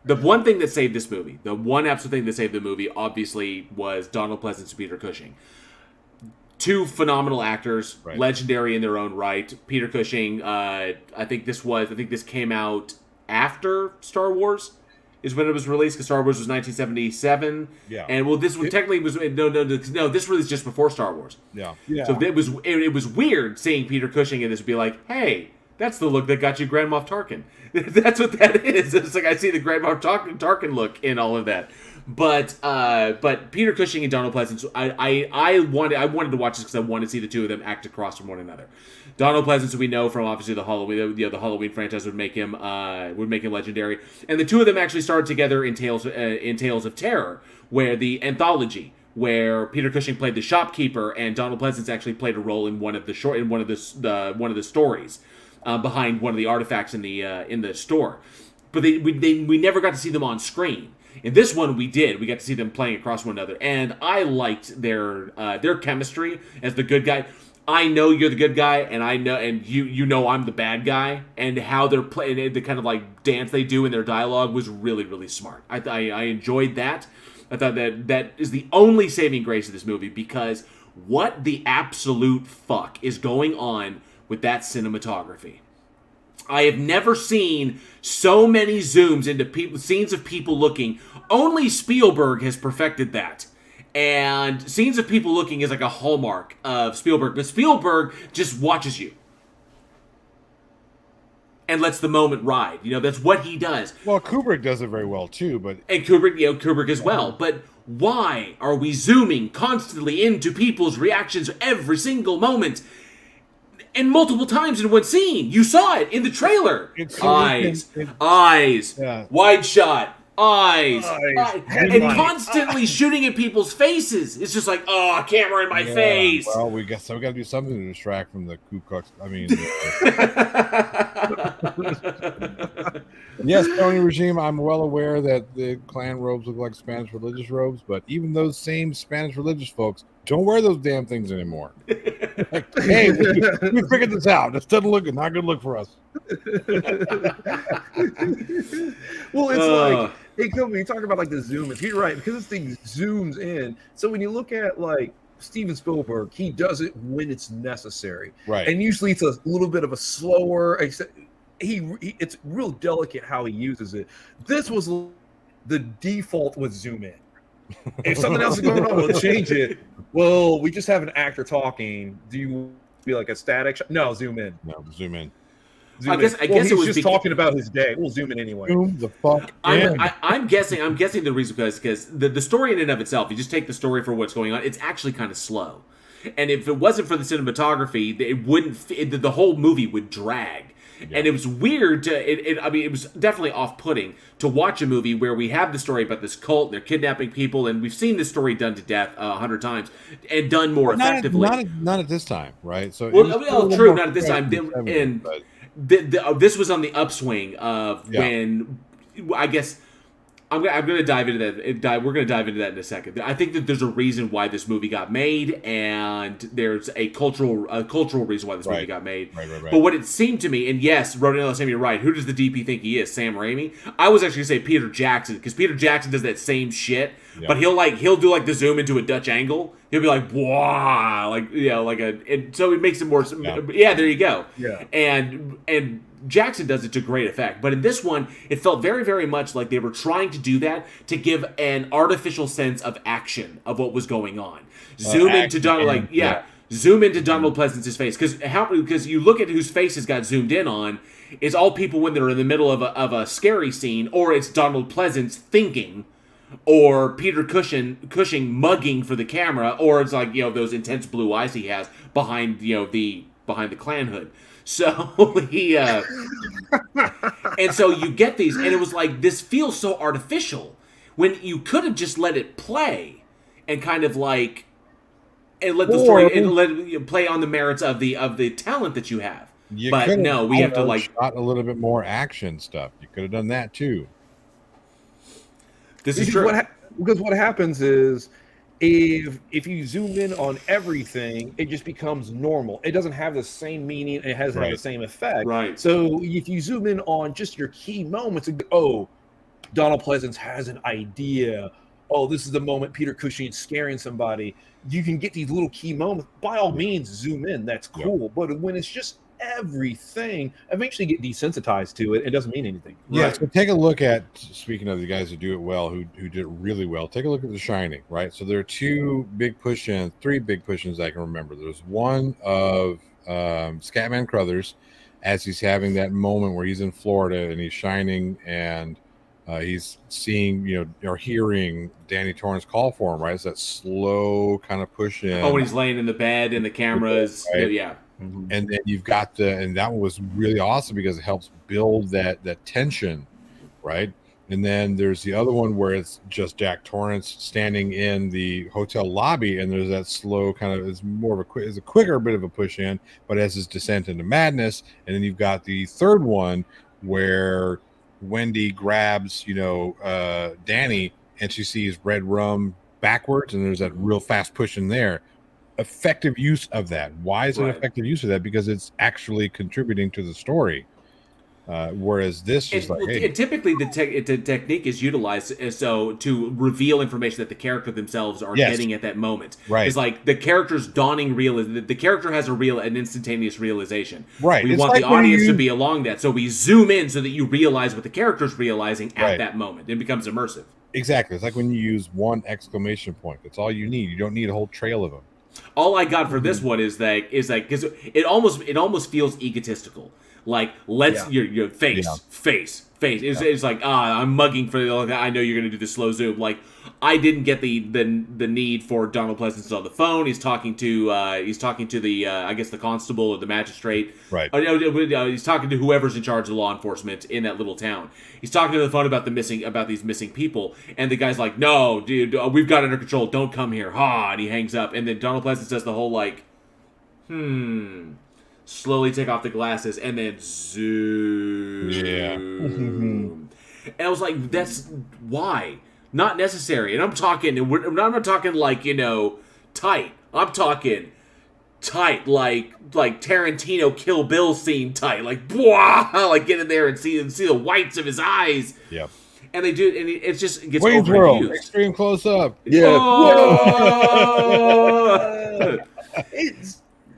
the one thing that saved this movie, the one absolute thing that saved the movie, obviously, was Donald Pleasence and Peter Cushing. Two phenomenal actors, right. Legendary in their own right. Peter Cushing, I think this came out after Star Wars, is when it was released, because Star Wars was 1977. Yeah. And this was technically was this released just before Star Wars. Yeah. So it was weird seeing Peter Cushing in this be like, hey, that's the look that got you Grand Moff Tarkin. That's what that is. It's like I see the Grand Moff Tarkin look in all of that. But Peter Cushing and Donald Pleasence, I wanted to watch this because I wanted to see the two of them act across from one another. Donald Pleasence, we know from obviously the Halloween franchise would make him legendary, and the two of them actually started together in Tales of Terror, where the anthology, where Peter Cushing played the shopkeeper and Donald Pleasence actually played a role in one of the stories behind one of the artifacts in the store. But we never got to see them on screen. In this one, we did. We got to see them playing across one another, and I liked their chemistry as the good guy. I know you're the good guy, and I know, and you know I'm the bad guy, and how they're playing, the kind of like dance they do in their dialogue was really, really smart. I enjoyed that. I thought that is the only saving grace of this movie, because what the absolute fuck is going on with that cinematography? I have never seen so many zooms into scenes of people looking. Only Spielberg has perfected that. And scenes of people looking is like a hallmark of Spielberg. But Spielberg just watches you and lets the moment ride. That's what he does. Well, Kubrick does it very well too, and Kubrick as well. But why are we zooming constantly into people's reactions every single moment? And multiple times in one scene. You saw it in the trailer. Eyes, wide shot, eyes. And constantly shooting at people's faces. It's just like, camera in my face. Well, we got to do something to distract from the Ku Klux. I mean, yes, Tony regime. I'm well aware that the Klan robes look like Spanish religious robes, but even those same Spanish religious folks don't wear those damn things anymore. Like, hey, we figured this out. This doesn't look good. Not a good look for us. Well, it's like, hey, Kobe, you talk about like the zoom. If you're right, because this thing zooms in. So when you look at like Steven Spielberg, he does it when it's necessary, right? And usually it's a little bit of a slower. It's real delicate how he uses it. This was the default with zoom in. If something else is going on, we'll change it. Well, we just have an actor talking. Do you be like a static shot? No, zoom in. No, zoom in. I guess it was just talking about his day. We'll zoom in anyway. Zoom the fuck in. I'm guessing the reason because the story in and of itself, you just take the story for what's going on, it's actually kind of slow. And if it wasn't for the cinematography, it wouldn't. The whole movie would drag. Yeah. And it was weird it was definitely off-putting to watch a movie where we have the story about this cult, they're kidnapping people, and we've seen this story done to death 100 times and done more effectively. Not at this time, right? So true, not at this time. This was on the upswing of when, I guess, I'm going to dive into that. We're going to dive into that in a second. I think that there's a reason why this movie got made, and there's a cultural reason why this movie got made. Right. But what it seemed to me, and yes, Rodinello, Sam, you're right. Who does the DP think he is? Sam Raimi? I was actually going to say Peter Jackson, because Peter Jackson does that same shit, but he'll do like the zoom into a Dutch angle. He'll be like, wow, and so it makes it more. Yeah, there you go. Yeah, and Jackson does it to great effect. But in this one, it felt very, very much like they were trying to do that to give an artificial sense of action of what was going on. Zoom into Donald, zoom into Donald Pleasance's face, because you look at whose faces got zoomed in on. It's all people when they're in the middle of a scary scene, or it's Donald Pleasance thinking, or Peter Cushing mugging for the camera, or it's like those intense blue eyes he has behind the Klan hood. So he and so you get these, and it was like, this feels so artificial when you could have just let it play and kind of like let the story and let it play on the merits of the talent that you have. But no, we have to shot a little bit more action stuff. You could have done that too. This is true. Because what happens is, if you zoom in on everything, it just becomes normal. It doesn't have the same meaning. It doesn't have the same effect. Right. So if you zoom in on just your key moments, Donald Pleasance has an idea. Oh, this is the moment Peter Cushing is scaring somebody. You can get these little key moments. By all means, zoom in. That's cool. Yep. But when it's just everything, eventually get desensitized to it. It doesn't mean anything. Yeah. Right. So take a look at, speaking of the guys who do it well, who did it really well, take a look at The Shining, right? So there are three big push-ins I can remember. There's one of Scatman Crothers as he's having that moment where he's in Florida and he's shining and he's seeing, or hearing Danny Torrance call for him, right? It's that slow kind of push in. Oh, when he's laying in the bed and the cameras, right? Yeah. Mm-hmm. And then you've got and that one was really awesome because it helps build that tension, right? And then there's the other one where it's just Jack Torrance standing in the hotel lobby, and there's that slow kind of, it's a quicker bit of a push in, but as his descent into madness. And then you've got the third one where Wendy grabs, Danny, and she sees red rum backwards, and there's that real fast push in there. Effective use of that. Why is it effective use of that? Because it's actually contributing to the story. Whereas this is like, hey, typically the technique is utilized so to reveal information that the character themselves are getting at that moment. Right. It's like the character's dawning the character has an instantaneous realization. Right. We It's want like the when audience you- to be along that, so we zoom in so that you realize what the character's realizing at Right. that moment. It becomes immersive. exactly. It's like when you use one exclamation point. That's all you need. You don't need a whole trail of them. All I got for this one is because it almost feels egotistical. Like your face. It's like I'm mugging for I know you're gonna do the slow zoom. Like I didn't get the need for Donald Pleasance on the phone. He's talking to the I guess the constable or the magistrate. Right. He's talking to whoever's in charge of law enforcement in that little town. He's talking to the phone about these missing people, and the guy's like, "No, dude, we've got it under control. Don't come here." And he hangs up. And then Donald Pleasance does the whole like, slowly take off the glasses, and then zoom. Yeah. And I was like, that's why. Not necessary. And I'm not talking like, tight. I'm talking tight, like Tarantino Kill Bill scene tight. Like, like get in there and see the whites of his eyes. Yep. And they do, and it just gets Wayne's World, overused. extreme close up. Yeah. Oh!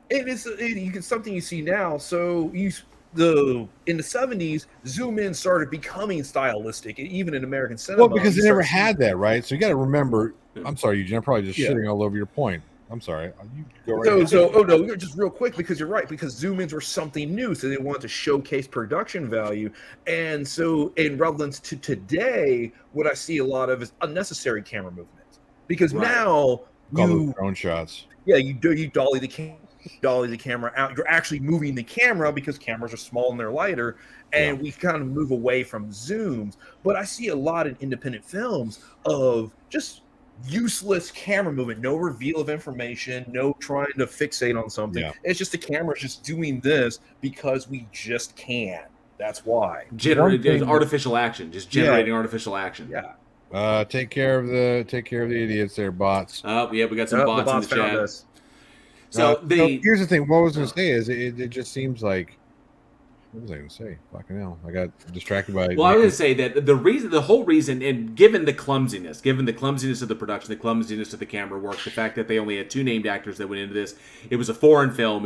It's something you see now. So in the 70s, zoom in started becoming stylistic, even in American cinema. Well, because they never had that, right? So you got to remember. I'm sorry, Eugene. I'm probably just shitting all over your point. I'm sorry. You go right ahead. No, just real quick, because you're right, because zoom ins were something new, so they wanted to showcase production value. And so in relevance to today, what I see a lot of is unnecessary camera movement, because now Call drone shots. Yeah, you dolly the camera out. You're actually moving the camera because cameras are small and they're lighter, and we kind of move away from zooms. But I see a lot in independent films of just useless camera movement, no reveal of information, no trying to fixate on something. Yeah. It's just the camera's just doing this because we just can. That's why. Artificial action, just generating artificial action. Yeah. Take care of the idiots there, bots. Oh, yeah, we got some bots in the chat. Us. So here's the thing. What I was going to say is it just seems like, what was I going to say? Fucking hell. I got distracted by... Well, I was going to say that the whole reason, and given the clumsiness of the production, the clumsiness of the camera work, the fact that they only had 2 named actors that went into this, it was a foreign film.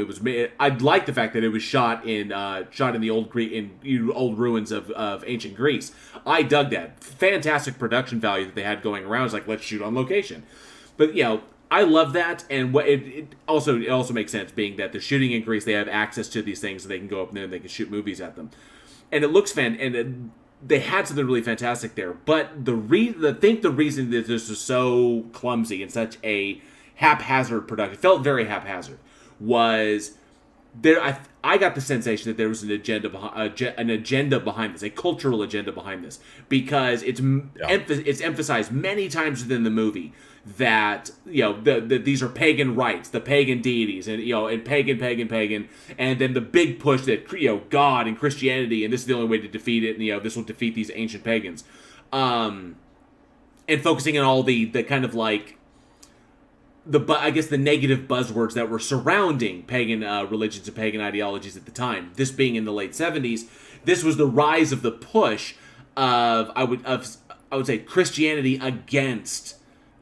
I like the fact that it was shot in the old ruins of ancient Greece. I dug that. Fantastic production value that they had going around. It's like, let's shoot on location. But, I love that, and it also makes sense, being that they're shooting in Greece, they have access to these things, so they can go up there and they can shoot movies at them, and it looks they had something really fantastic there. But the reason that this was so clumsy and such a haphazard production, it felt very haphazard, was there. I got the sensation that there was an agenda behind this, a cultural agenda behind this, because it's emphasized many times within the movie that these are pagan rites, the pagan deities, and and pagan, and then the big push that God and Christianity, and this is the only way to defeat it, and this will defeat these ancient pagans, and focusing on all the kind of like I guess the negative buzzwords that were surrounding pagan religions and pagan ideologies at the time. This being in the late 70s, this was the rise of the push of I would say Christianity against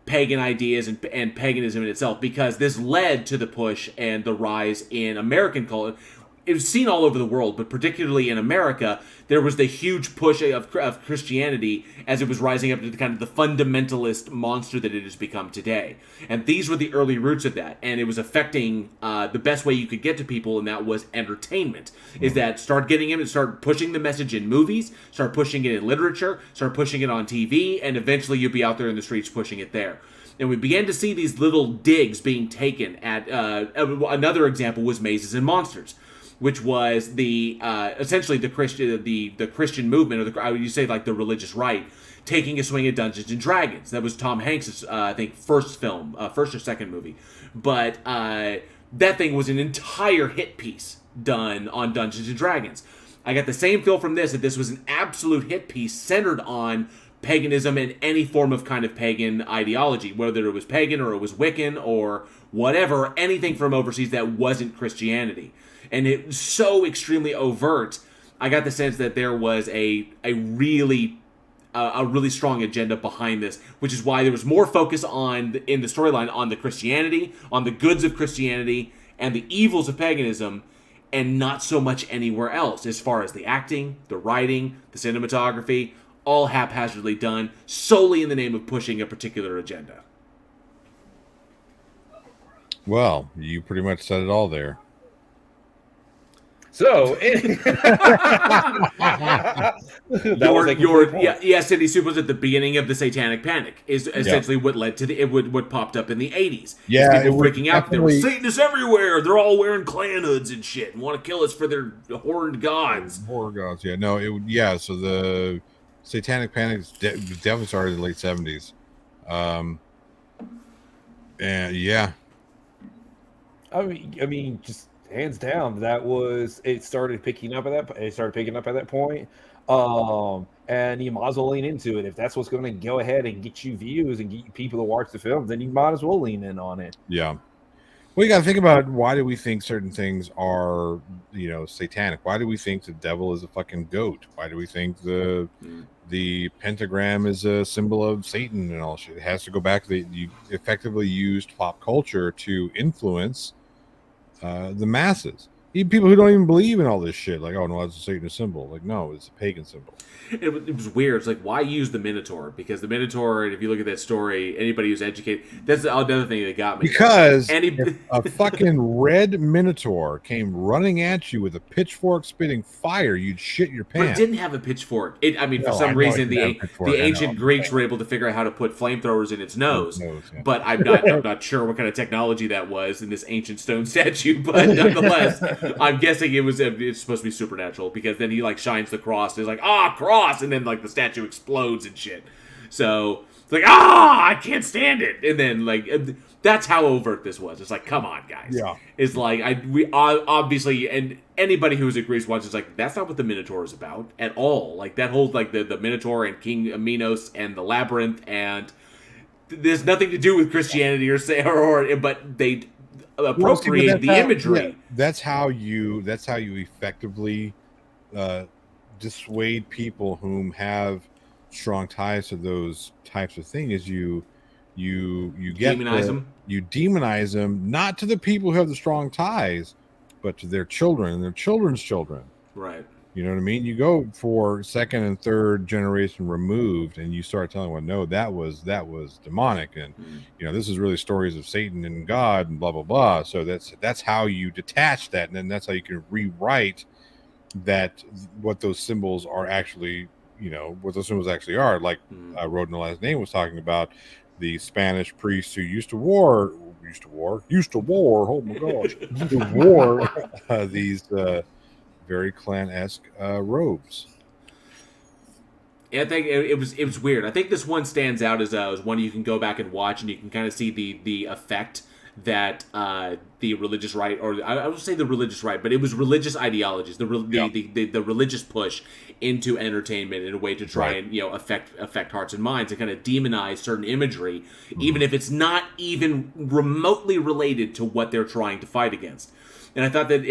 pagan ideas and paganism in itself, because this led to the push and the rise in American culture. It was seen all over the world, but particularly in America, there was the huge push of Christianity as it was rising up to the kind of the fundamentalist monster that it has become today. And these were the early roots of that, and it was affecting the best way you could get to people, and that was entertainment. Is that start pushing the message in movies, start pushing it in literature, start pushing it on TV, and eventually you'll be out there in the streets pushing it there. And we began to see these little digs being taken at. Another example was Mazes and Monsters, which was essentially the Christian movement, or you say like the religious right, taking a swing at Dungeons and Dragons. That was Tom Hanks' I think first or second movie, but that thing was an entire hit piece done on Dungeons and Dragons. I got the same feel from this, that this was an absolute hit piece centered on paganism and any form of kind of pagan ideology, whether it was pagan or it was Wiccan or whatever, anything from overseas that wasn't Christianity. And it was so extremely overt I got the sense that there was a really strong agenda behind this, which is why there was more focus in the storyline on the Christianity, on the goods of Christianity, and the evils of paganism, and not so much anywhere else, as far as the acting, the writing, the cinematography, all haphazardly done, solely in the name of pushing a particular agenda. Well, you pretty much said it all there. So, Cindy Soup was at the beginning of the Satanic Panic. Is essentially what led to what popped up in the 80s. Yeah, people freaking out. There were Satanists everywhere. They're all wearing clan hoods and shit, and want to kill us for their horned gods. Horror gods. Yeah, no, So the Satanic Panic definitely started in the late 70s. And yeah, I mean, just hands down, it started picking up at that point. And you might as well lean into it. If that's what's going to go ahead and get you views and get you people to watch the film, then you might as well lean in on it. Yeah. Well, you got to think about, why do we think certain things are, satanic? Why do we think the devil is a fucking goat? Why do we think the pentagram is a symbol of Satan and all shit? It has to go back to you effectively used pop culture to influence the masses. Even people who don't even believe in all this shit, like, oh no, it's a Satanist symbol. Like, no, it's a pagan symbol. It was weird. It's like, why use the Minotaur? Because the Minotaur, and if you look at that story, anybody who's educated, that's another thing that got me. Because if a fucking red Minotaur came running at you with a pitchfork spitting fire, you'd shit your pants. But it didn't have a pitchfork. For some reason, the ancient Greeks were able to figure out how to put flamethrowers in its nose. But I'm not sure what kind of technology that was in this ancient stone statue. But nonetheless, I'm guessing it's supposed to be supernatural, because then he shines the cross. And he's like, cross, and then the statue explodes and shit. So it's like, I can't stand it. And then that's how overt this was. It's like, come on, guys. Yeah. It's like we obviously, and anybody who's agrees watches that's not what the Minotaur is about at all. Like that whole the Minotaur and King Minos and the labyrinth, and there's nothing to do with Christianity but they appropriate the imagery. Yeah, that's how you effectively dissuade people whom have strong ties to those types of things. You demonize them, not to the people who have the strong ties, but to their children and their children's children. Right. You know what I mean? You go for second and third generation removed, and you start telling, well, no, that was demonic, and this is really stories of Satan and God and blah blah blah. So that's how you detach that, and then that's how you can rewrite that, what those symbols are actually, what those symbols actually are. Like Road in the Last Name was talking about, the Spanish priests who used to war. Oh my gosh, wore these very clan-esque robes. Yeah, I think it was weird. I think this one stands out as one you can go back and watch, and you can kind of see the effect that the religious right, or I would say the religious right, but it was religious ideologies, the religious push into entertainment in a way to try and affect hearts and minds, and kind of demonize certain imagery, even if it's not even remotely related to what they're trying to fight against. And I thought that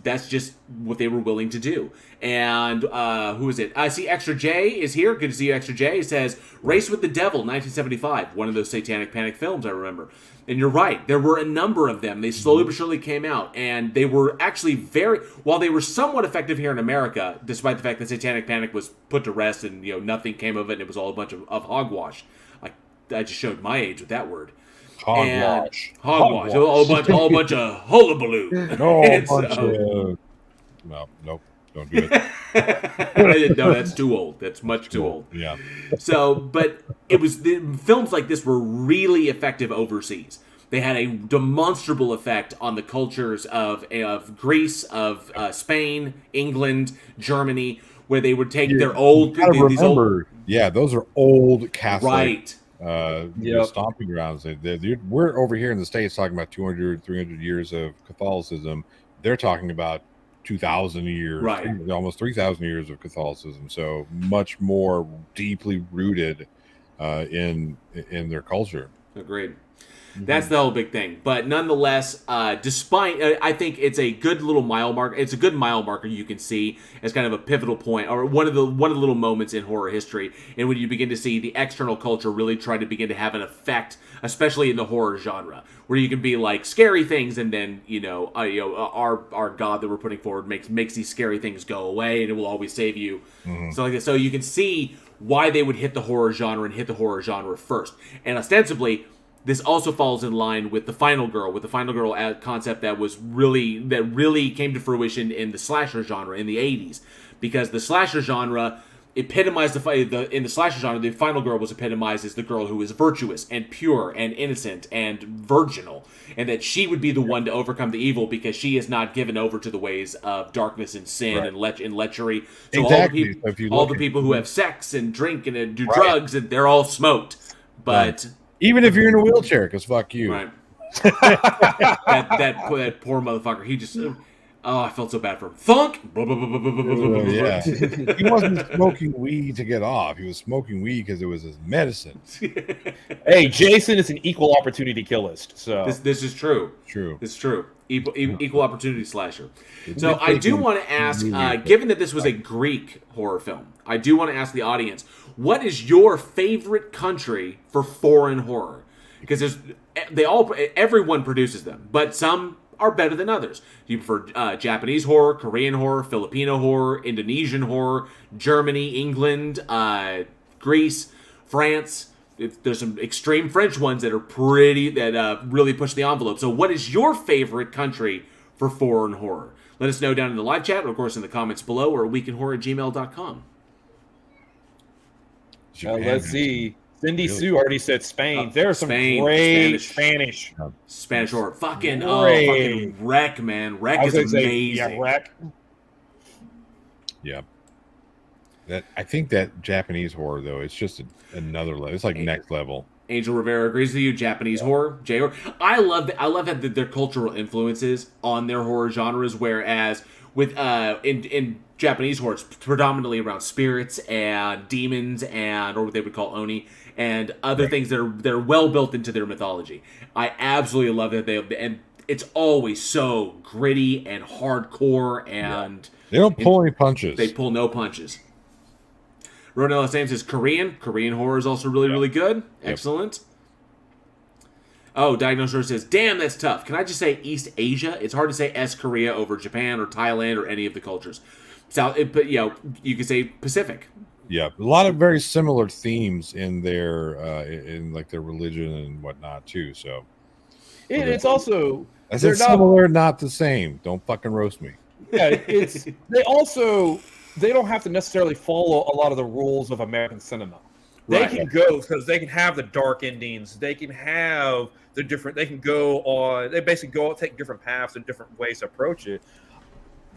that's just what they were willing to do. And who is it? I see Extra J is here. Good to see you, Extra J. It says, Race with the Devil, 1975. One of those Satanic Panic films, I remember. And you're right. There were a number of them. They slowly but surely came out. And they were actually while they were somewhat effective here in America, despite the fact that Satanic Panic was put to rest and nothing came of it, and it was all a bunch of hogwash. I just showed my age with that word. Hogwash. All a bunch of hullabaloo. Nope. Don't do it. No, that's too old. That's much too old. Yeah. So, but films like this were really effective overseas. They had a demonstrable effect on the cultures of Greece, of Spain, England, Germany, where they would take their old. Those are old Catholic. Right. Stomping grounds. We're over here in the States talking about 200, 300 years of Catholicism. They're talking about 2,000 years, right? Almost 3,000 years of Catholicism. So much more deeply rooted in their culture. Agreed. That's the whole big thing. But nonetheless, despite, I think it's a good little mile marker. It's a good mile marker you can see as kind of a pivotal point, or one of the little moments in horror history, and when you begin to see the external culture really try to begin to have an effect, especially in the horror genre, where you can be like scary things, and then our God that we're putting forward makes these scary things go away, and it will always save you. So like this. So you can see why they would hit the horror genre first, and ostensibly. This also falls in line with the Final Girl, concept that really came to fruition in the slasher genre in the 80s, because the slasher genre epitomized in the slasher genre, the Final Girl was epitomized as the girl who is virtuous and pure and innocent and virginal, and that she would be the one to overcome the evil because she is not given over to the ways of darkness and sin and lechery. So exactly. all the people who have sex and drink and do drugs, and they're all smoked, but. Even if you're in a wheelchair, because fuck you. Right. that poor motherfucker. He just... I felt so bad for him. Thunk! Yeah. He wasn't smoking weed to get off. He was smoking weed because it was his medicine. Hey, Jason is an equal opportunity killist. So this is true. True. It's true. Equal opportunity slasher. So I do want to ask, given that this was a Greek horror film, I do want to ask the audience, what is your favorite country for foreign horror? Because everyone produces them, but some are better than others. Do you prefer Japanese horror, Korean horror, Filipino horror, Indonesian horror, Germany, England, Greece, France? There's some extreme French ones that are really push the envelope. So what is your favorite country for foreign horror? Let us know down in the live chat, or of course in the comments below, or weekinhorror@gmail.com. Let's see. Cindy Sue already said Spain. There's some great Spanish horror. Fucking Wreck, man. Wreck is amazing. Yeah, Wreck. Yeah. I think that Japanese horror, though, it's just another level. It's like next level. Angel Rivera agrees with you. Japanese horror, J-horror. I love their cultural influences on their horror genres, whereas with in Japanese horror, it's predominantly around spirits and demons or what they would call oni and other things that are well built into their mythology. I absolutely love that and it's always so gritty and hardcore, and they don't pull any punches. They pull no punches. Ronell Sam says Korean horror is also really good. Excellent. Oh, Diagnoser says, damn, that's tough. Can I just say East Asia? It's hard to say Korea over Japan or Thailand or any of the cultures. But you could say Pacific. Yeah, a lot of very similar themes in their their religion and whatnot too. So it's also I said similar, not the same. Don't fucking roast me. Yeah, they don't have to necessarily follow a lot of the rules of American cinema. They can go because they can have the dark endings. They can have they can go on. They basically take different paths and different ways to approach it.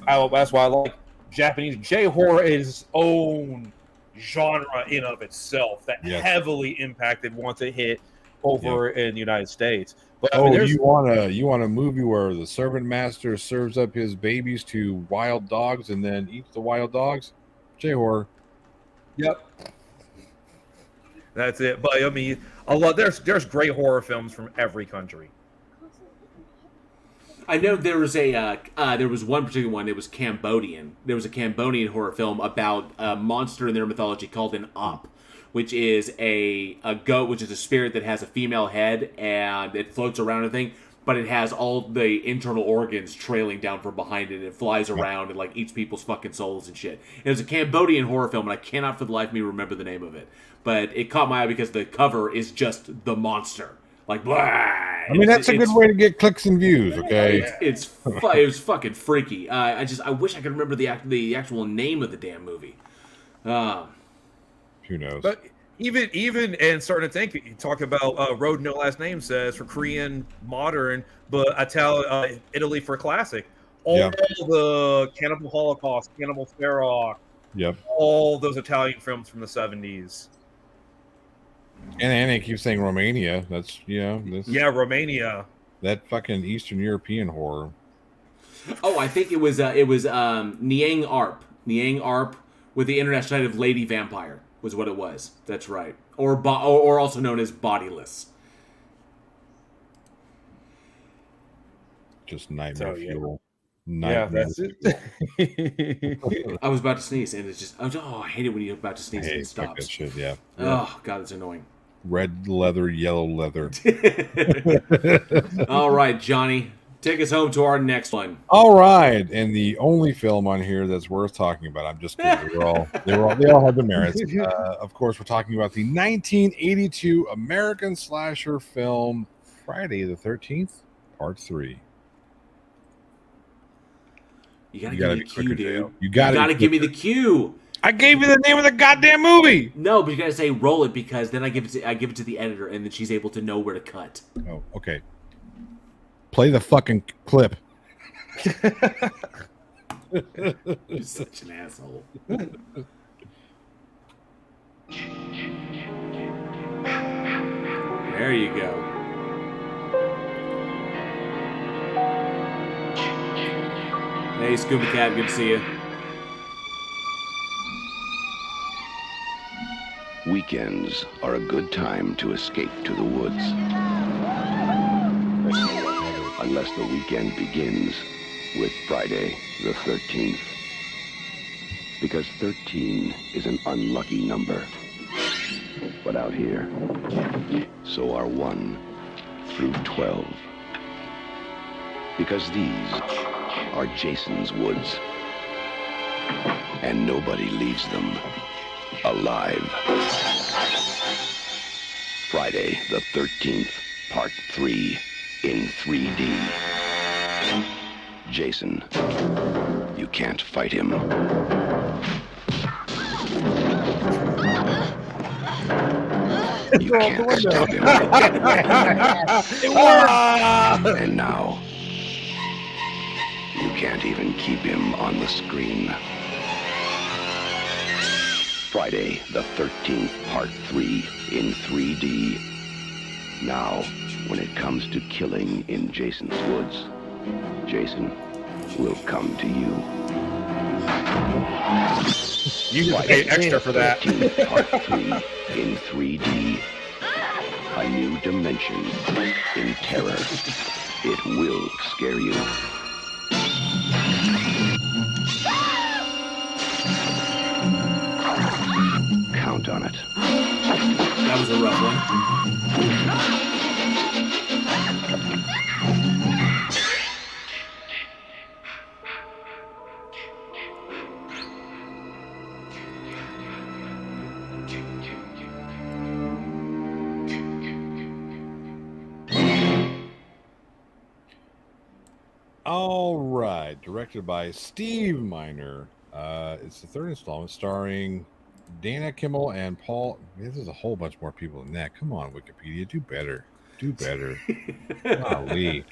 That's why I like Japanese J-horror is its own genre in of itself that heavily impacted once it hit over in the United States. But you want a movie where the servant master serves up his babies to wild dogs and then eats the wild dogs? J-horror. Yep. That's it. But I mean, there's great horror films from every country. I know there was one particular one. It was Cambodian. There was a Cambodian horror film about a monster in their mythology called an Op, which is a goat, which is a spirit that has a female head and it floats around and thing, but it has all the internal organs trailing down from behind it. And it flies around and eats people's fucking souls and shit. It was a Cambodian horror film, and I cannot for the life of me remember the name of it. But it caught my eye because the cover is just the monster. Blah. I mean, that's a good way to get clicks and views, okay? It was fucking freaky. I wish I could remember the actual name of the damn movie. Who knows? But even and starting to think, you talk about Road No Last Name says for Korean modern, but Italy for classic. All the Cannibal Holocaust, Cannibal Ferox, all those Italian films from the 70s. And Annie keeps saying Romania. That's Romania. That fucking Eastern European horror. Oh, I think it was Niang Arp. Niang Arp with the international title of Lady Vampire was what it was. That's right. Or also known as Bodiless. Just nightmare fuel. Yeah, that's it. I was about to sneeze, and it's just I hate it when you're about to sneeze and it Fuck that stops. shit, yeah. Oh god, it's annoying. Red leather, yellow leather. All right, Johnny, take us home to our next one. All right, and the only film on here that's worth talking about. I'm just kidding. They all have the merits. Of course, we're talking about the 1982 American slasher film Friday the 13th, Part 3. You gotta give me the cue, dude. You gotta give me the cue. I gave you the name of the goddamn movie. No, but you gotta say roll it, because then I give it to the editor, and then she's able to know where to cut. Oh, okay. Play the fucking clip. You're such an asshole. There you go. Hey, Scuba Cat, good to see you. Weekends are a good time to escape to the woods. Unless the weekend begins with Friday the 13th. Because 13 is an unlucky number. But out here, so are 1 through 12. Because these are Jason's woods. And nobody leaves them alive. Friday the 13th, Part 3 in 3D. Jason, you can't fight him. You can't stop him. It worked! And now, you can't even keep him on the screen. Friday the 13th, Part 3 in 3D. Now, when it comes to killing in Jason's woods, Jason will come to you. You can pay extra for that. 13th, Part 3 in 3D. A new dimension in terror. It will scare you. Count on it. That was a rough one. All right, directed by Steve Miner. It's the third installment starring Dana Kimmel and Paul. Man, there's a whole bunch more people than that. Come on, Wikipedia, do better. Do better. Golly.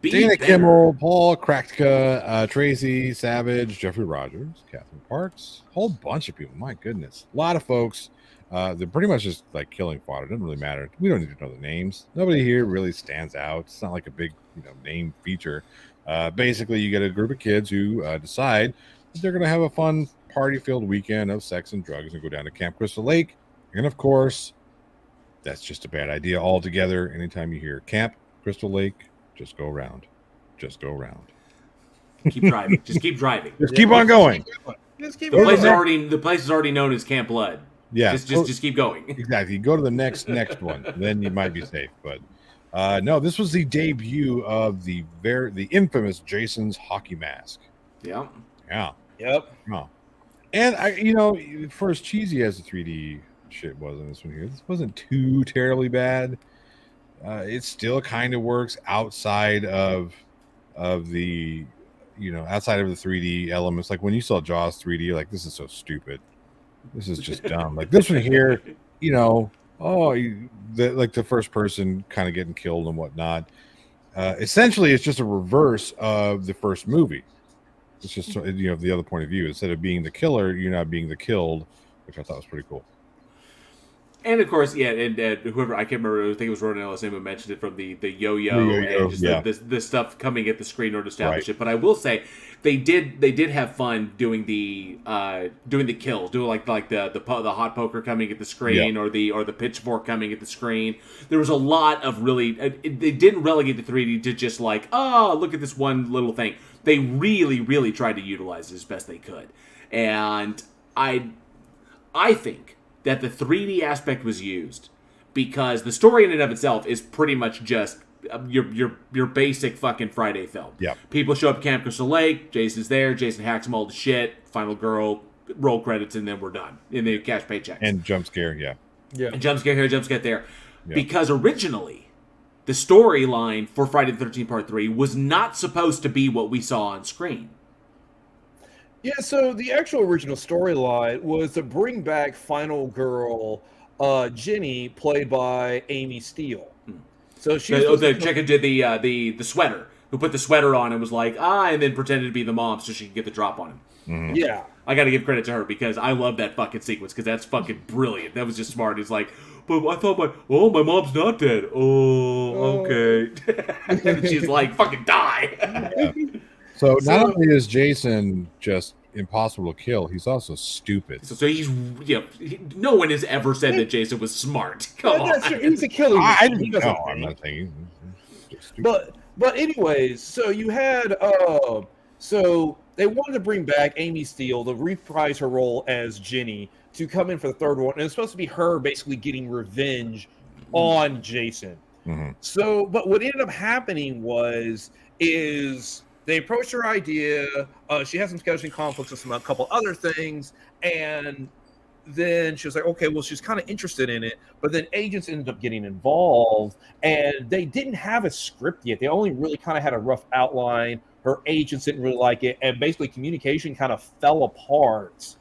Dana Kimmel, Paul Krachtka, Tracy Savage, Jeffrey Rogers, Catherine Parks, whole bunch of people. My goodness, a lot of folks. They're pretty much just like killing fodder. It doesn't really matter. We don't need to know the names. Nobody here really stands out. It's not like a big, name feature. Basically, you get a group of kids who decide that they're going to have a fun party-filled weekend of sex and drugs and go down to Camp Crystal Lake. And of course, that's just a bad idea altogether. Anytime you hear Camp Crystal Lake, just go around. Just go around. Keep driving. Just keep driving. Just keep on going. The place is already known as Camp Blood. Yeah. Just keep going. Exactly. Go to the next one. Then you might be safe. But no, this was the debut of the infamous Jason's hockey mask. Yeah. Yeah. Yep. Oh. And for as cheesy as the 3D shit was in this one here, this wasn't too terribly bad. It still kind of works outside of the outside of the 3D elements. Like when you saw Jaws 3D, you're like, this is so stupid. This is just dumb. Like this one here, the first person kind of getting killed and whatnot. Essentially, it's just a reverse of the first movie. It's just the other point of view. Instead of being the killer, you're not being the killed, which I thought was pretty cool. And of course, yeah, and whoever, I can't remember, I think it was Ronan Ellis who mentioned it, from the yo-yo and just the stuff coming at the screen or to establish it. But I will say, they did have fun doing the kills, doing like the hot poker coming at the screen, or the pitchfork coming at the screen. There was a lot of really, they didn't relegate the 3D to just like, oh, look at this one little thing. They really, really tried to utilize it as best they could. And I think that the 3D aspect was used because the story in and of itself is pretty much just your basic fucking Friday film. Yeah. People show up at Camp Crystal Lake, Jason's there, Jason hacks them all to shit, final girl, roll credits, and then we're done. And they cash paychecks. And jump scare, yeah. And jump scare here, jump scare there. Yeah. Because originally, the storyline for Friday the 13th Part 3 was not supposed to be what we saw on screen. Yeah, so the actual original storyline was to bring back final girl Jenny, played by Amy Steele. So she the chick who did the sweater, who put the sweater on and was like, and then pretended to be the mom so she could get the drop on him. Mm-hmm. Yeah. I got to give credit to her because I love that fucking sequence because that's fucking brilliant. That was just smart. He's like, but I thought my mom's not dead. Oh, okay. And she's like, fucking die. Yeah. So not only is Jason just impossible to kill, he's also stupid. So he's, no one has ever said that Jason was smart. Come on. He's a killer. I didn't know. I'm not saying he's stupid. But anyways, so you had so they wanted to bring back Amy Steele to reprise her role as Jenny to come in for the third one, and it's supposed to be her basically getting revenge on Jason. Mm-hmm. So, but what ended up happening is they approached her idea. She had some scheduling conflicts with a couple other things, and then she was like, okay, well, she's kind of interested in it. But then agents ended up getting involved, and they didn't have a script yet. They only really kind of had a rough outline. Her agents didn't really like it, and basically communication kind of fell apart.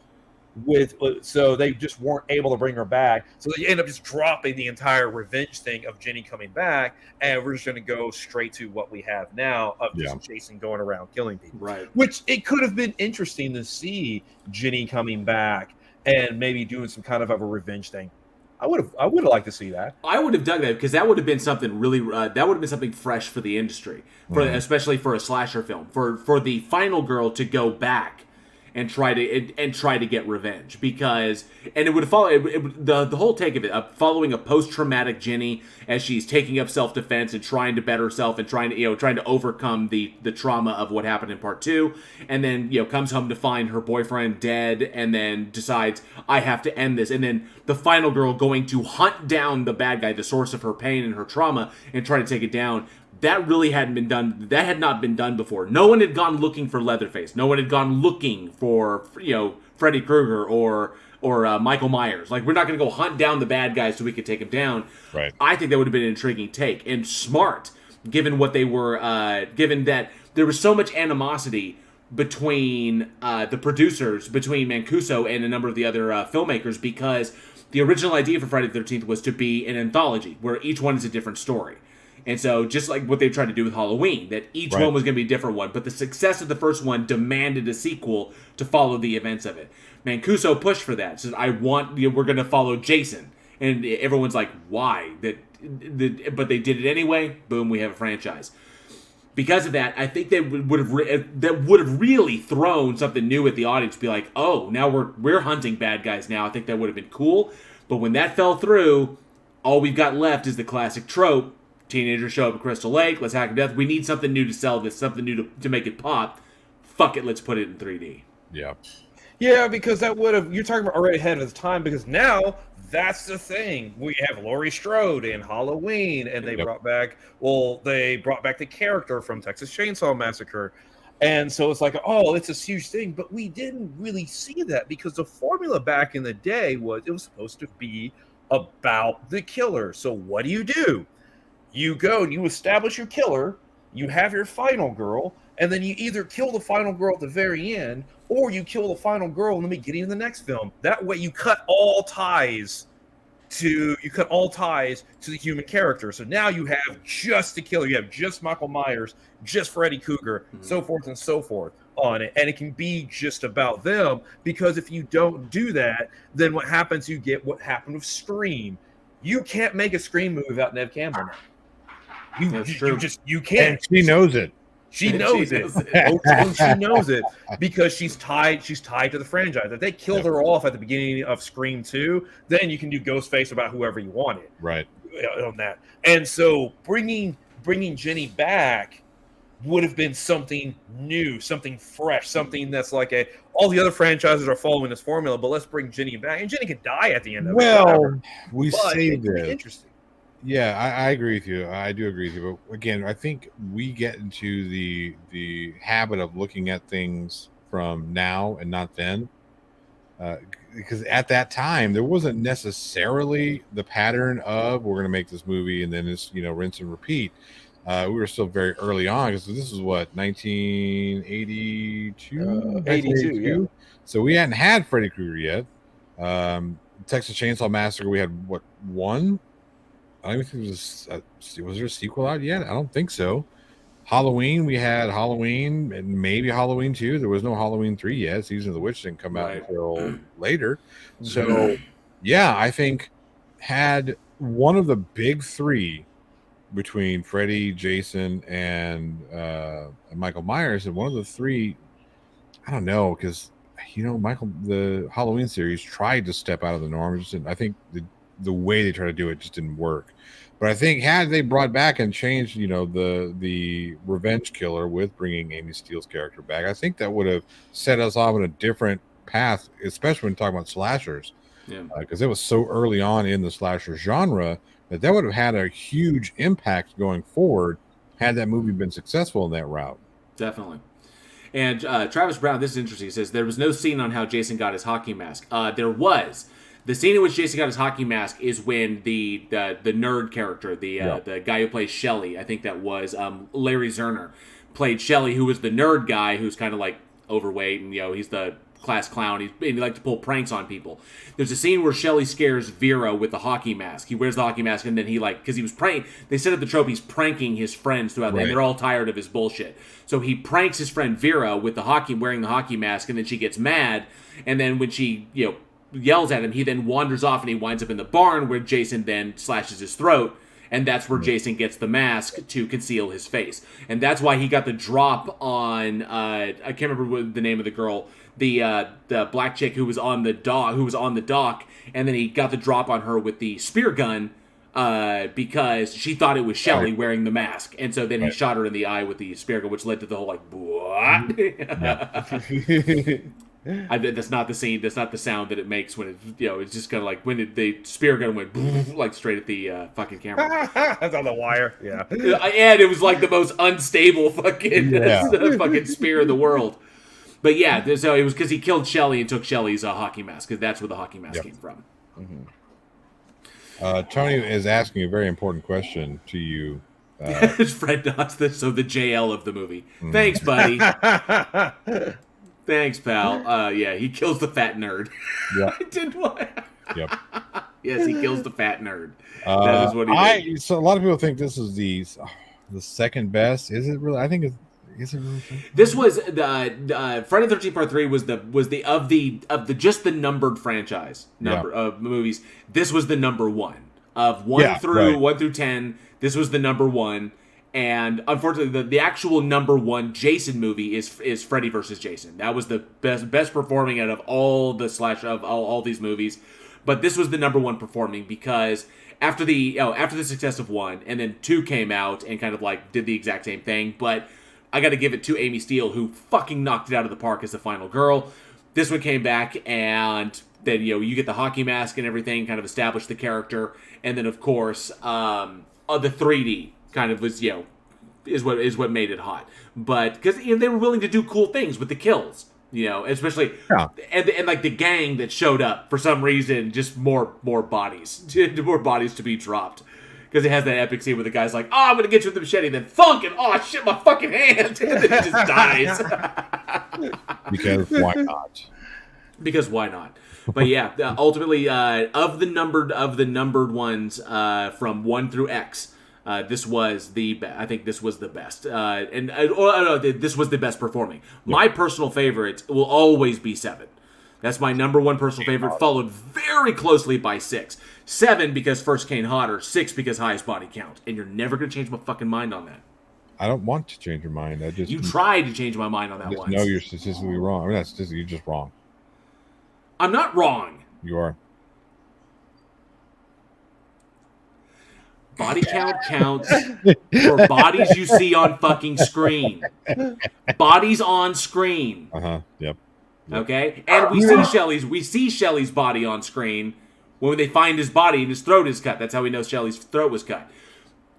So they just weren't able to bring her back. So they end up just dropping the entire revenge thing of Jenny coming back, and we're just going to go straight to what we have now of just Jason going around killing people. Right. Which it could have been interesting to see Jenny coming back and maybe doing some kind of a revenge thing. I would have liked to see that. I would have dug that because that would have been something really. That would have been something fresh for the industry, especially for a slasher film. For the final girl to go back and try to get revenge, because it would follow the whole take of it, following a post-traumatic Jenny as she's taking up self-defense and trying to better herself and trying to overcome the trauma of what happened in part 2, and then comes home to find her boyfriend dead, and then decides I have to end this, and then the final girl going to hunt down the bad guy, the source of her pain and her trauma, and try to take it down. That really hadn't been done. That had not been done before. No one had gone looking for Leatherface. No one had gone looking for, Freddy Krueger or Michael Myers. Like, we're not going to go hunt down the bad guys so we could take him down. Right. I think that would have been an intriguing take and smart, given what they were, given that there was so much animosity between the producers, between Mancuso and a number of the other filmmakers, because the original idea for Friday the 13th was to be an anthology where each one is a different story. And so, just like what they tried to do with Halloween, that each one was going to be a different one, but the success of the first one demanded a sequel to follow the events of it. Mancuso pushed for that. Said, we're going to follow Jason. And everyone's like, why? But they did it anyway. Boom, we have a franchise. Because of that, I think that would have really thrown something new at the audience. Be like, oh, now we're hunting bad guys now. I think that would have been cool. But when that fell through, all we've got left is the classic trope. Teenagers show up at Crystal Lake. Let's hack them to death. We need something new to sell this. Something new to make it pop. Fuck it. Let's put it in 3D. Yeah. Yeah, because that would have... You're talking about already ahead of the time, because now that's the thing. We have Laurie Strode in Halloween, and they brought back the character from Texas Chainsaw Massacre. And so it's like, oh, it's this huge thing. But we didn't really see that, because the formula back in the day was it was supposed to be about the killer. So what do? You go and you establish your killer, you have your final girl, and then you either kill the final girl at the very end, or you kill the final girl in the beginning of the next film. That way you cut all ties to the human character. So now you have just the killer, you have just Michael Myers, just Freddy Krueger, so forth and so forth. on it, and it can be just about them. Because if you don't do that, then what happens? You get what happened with Scream. You can't make a Scream movie without Neve Campbell now. You can't. And she knows it. She knows it. Oh, she knows it because she's tied to the franchise. If they killed her off at the beginning of Scream 2, then you can do Ghostface about whoever you wanted. Right. On that. And so bringing Jenny back would have been something new, something fresh, something that's like all the other franchises are following this formula, but let's bring Jenny back. And Jenny could die at the end of it. Well, we saved it. Interesting. Yeah, I agree with you. I do agree with you. But again, I think we get into the habit of looking at things from now and not then. Because at that time, there wasn't necessarily the pattern of we're going to make this movie and then it's, rinse and repeat. We were still very early on because this is what, 1982? 82, yeah. So we hadn't had Freddy Krueger yet. Texas Chainsaw Massacre, we had, what, one? I don't even think was there a sequel out yet? I don't think so. Halloween, we had Halloween and maybe Halloween 2. There was no Halloween 3 yet. Season of the Witch didn't come out until later. So, yeah, I think had one of the big three between Freddy, Jason, and Michael Myers, and one of the three, I don't know, because, the Halloween series tried to step out of the norm. I think the way they tried to do it just didn't work. But I think had they brought back and changed, the revenge killer with bringing Amy Steele's character back, I think that would have set us off on a different path, especially when talking about slashers. Yeah. Because it was so early on in the slasher genre that would have had a huge impact going forward had that movie been successful in that route. Definitely. And Travis Brown, this is interesting. He says, there was no scene on how Jason got his hockey mask. There was. The scene in which Jason got his hockey mask is when the nerd character, the guy who plays Shelly, I think that was Larry Zerner, played Shelly, who was the nerd guy who's kind of like overweight and he's the class clown. He likes to pull pranks on people. There's a scene where Shelly scares Vera with the hockey mask. He wears the hockey mask and then because he was pranking, they set up the trope he's pranking his friends throughout and they're all tired of his bullshit. So he pranks his friend Vera with wearing the hockey mask, and then she gets mad, and then when she yells at him, he then wanders off and he winds up in the barn where Jason then slashes his throat, and that's where Jason gets the mask to conceal his face. And that's why he got the drop on I can't remember the name of the girl, the black chick who was on the dock, and then he got the drop on her with the spear gun because she thought it was Shelly wearing the mask, and so then he shot her in the eye with the spear gun, which led to the whole that's not the scene. That's not the sound that it makes when it. It's just kind of like when the spear gun went like straight at the fucking camera. That's on the wire. Yeah, and it was like the most unstable fucking fucking spear in the world. But yeah, so it was because he killed Shelly and took Shelly's hockey mask, because that's where the hockey mask came from. Mm-hmm. Tony is asking a very important question to you. Fred Dodds, so the JL of the movie. Thanks, buddy. Thanks, pal. Yeah, he kills the fat nerd. Yeah. I did what? Yep. Yes, he kills the fat nerd. That is what he did. So a lot of people think this is the second best. Is it really? I think is it really? This was the Friday the 13th Part 3 was the just the numbered franchise number of movies. This was the number one of 1 through 10. This was the number one. And unfortunately, the actual number one Jason movie is Freddy vs. Jason. That was the best performing out of all the all these movies. But this was the number one performing because after the success of 1 and then 2 came out and kind of like did the exact same thing. But I got to give it to Amy Steele, who fucking knocked it out of the park as the final girl. This one came back, and then you get the hockey mask and everything, kind of established the character, and then of course the 3D. Kind of was, is what made it hot. But because they were willing to do cool things with the kills, especially and like the gang that showed up for some reason, just more bodies to be dropped. Because it has that epic scene where the guy's like, "Oh, I'm gonna get you with the machete," then thunk, and oh shit, my fucking hand, and then he just dies. Because why not? Because why not? But yeah, ultimately, of the numbered ones from 1 through X. This was the I think this was the best, this was the best performing. My personal favorite will always be 7. That's my number one personal favorite, followed very closely by 6. 7 because first Kane hotter, 6 because highest body count, and you're never gonna change my fucking mind on that. I don't want to change your mind. You tried to change my mind on that once. No, you're statistically wrong. I mean, you're just wrong. I'm not wrong. You are. Body count counts for bodies you see on fucking screen. Bodies on screen. Yep. Okay? And we see Shelley's body on screen when they find his body and his throat is cut. That's how we know Shelley's throat was cut.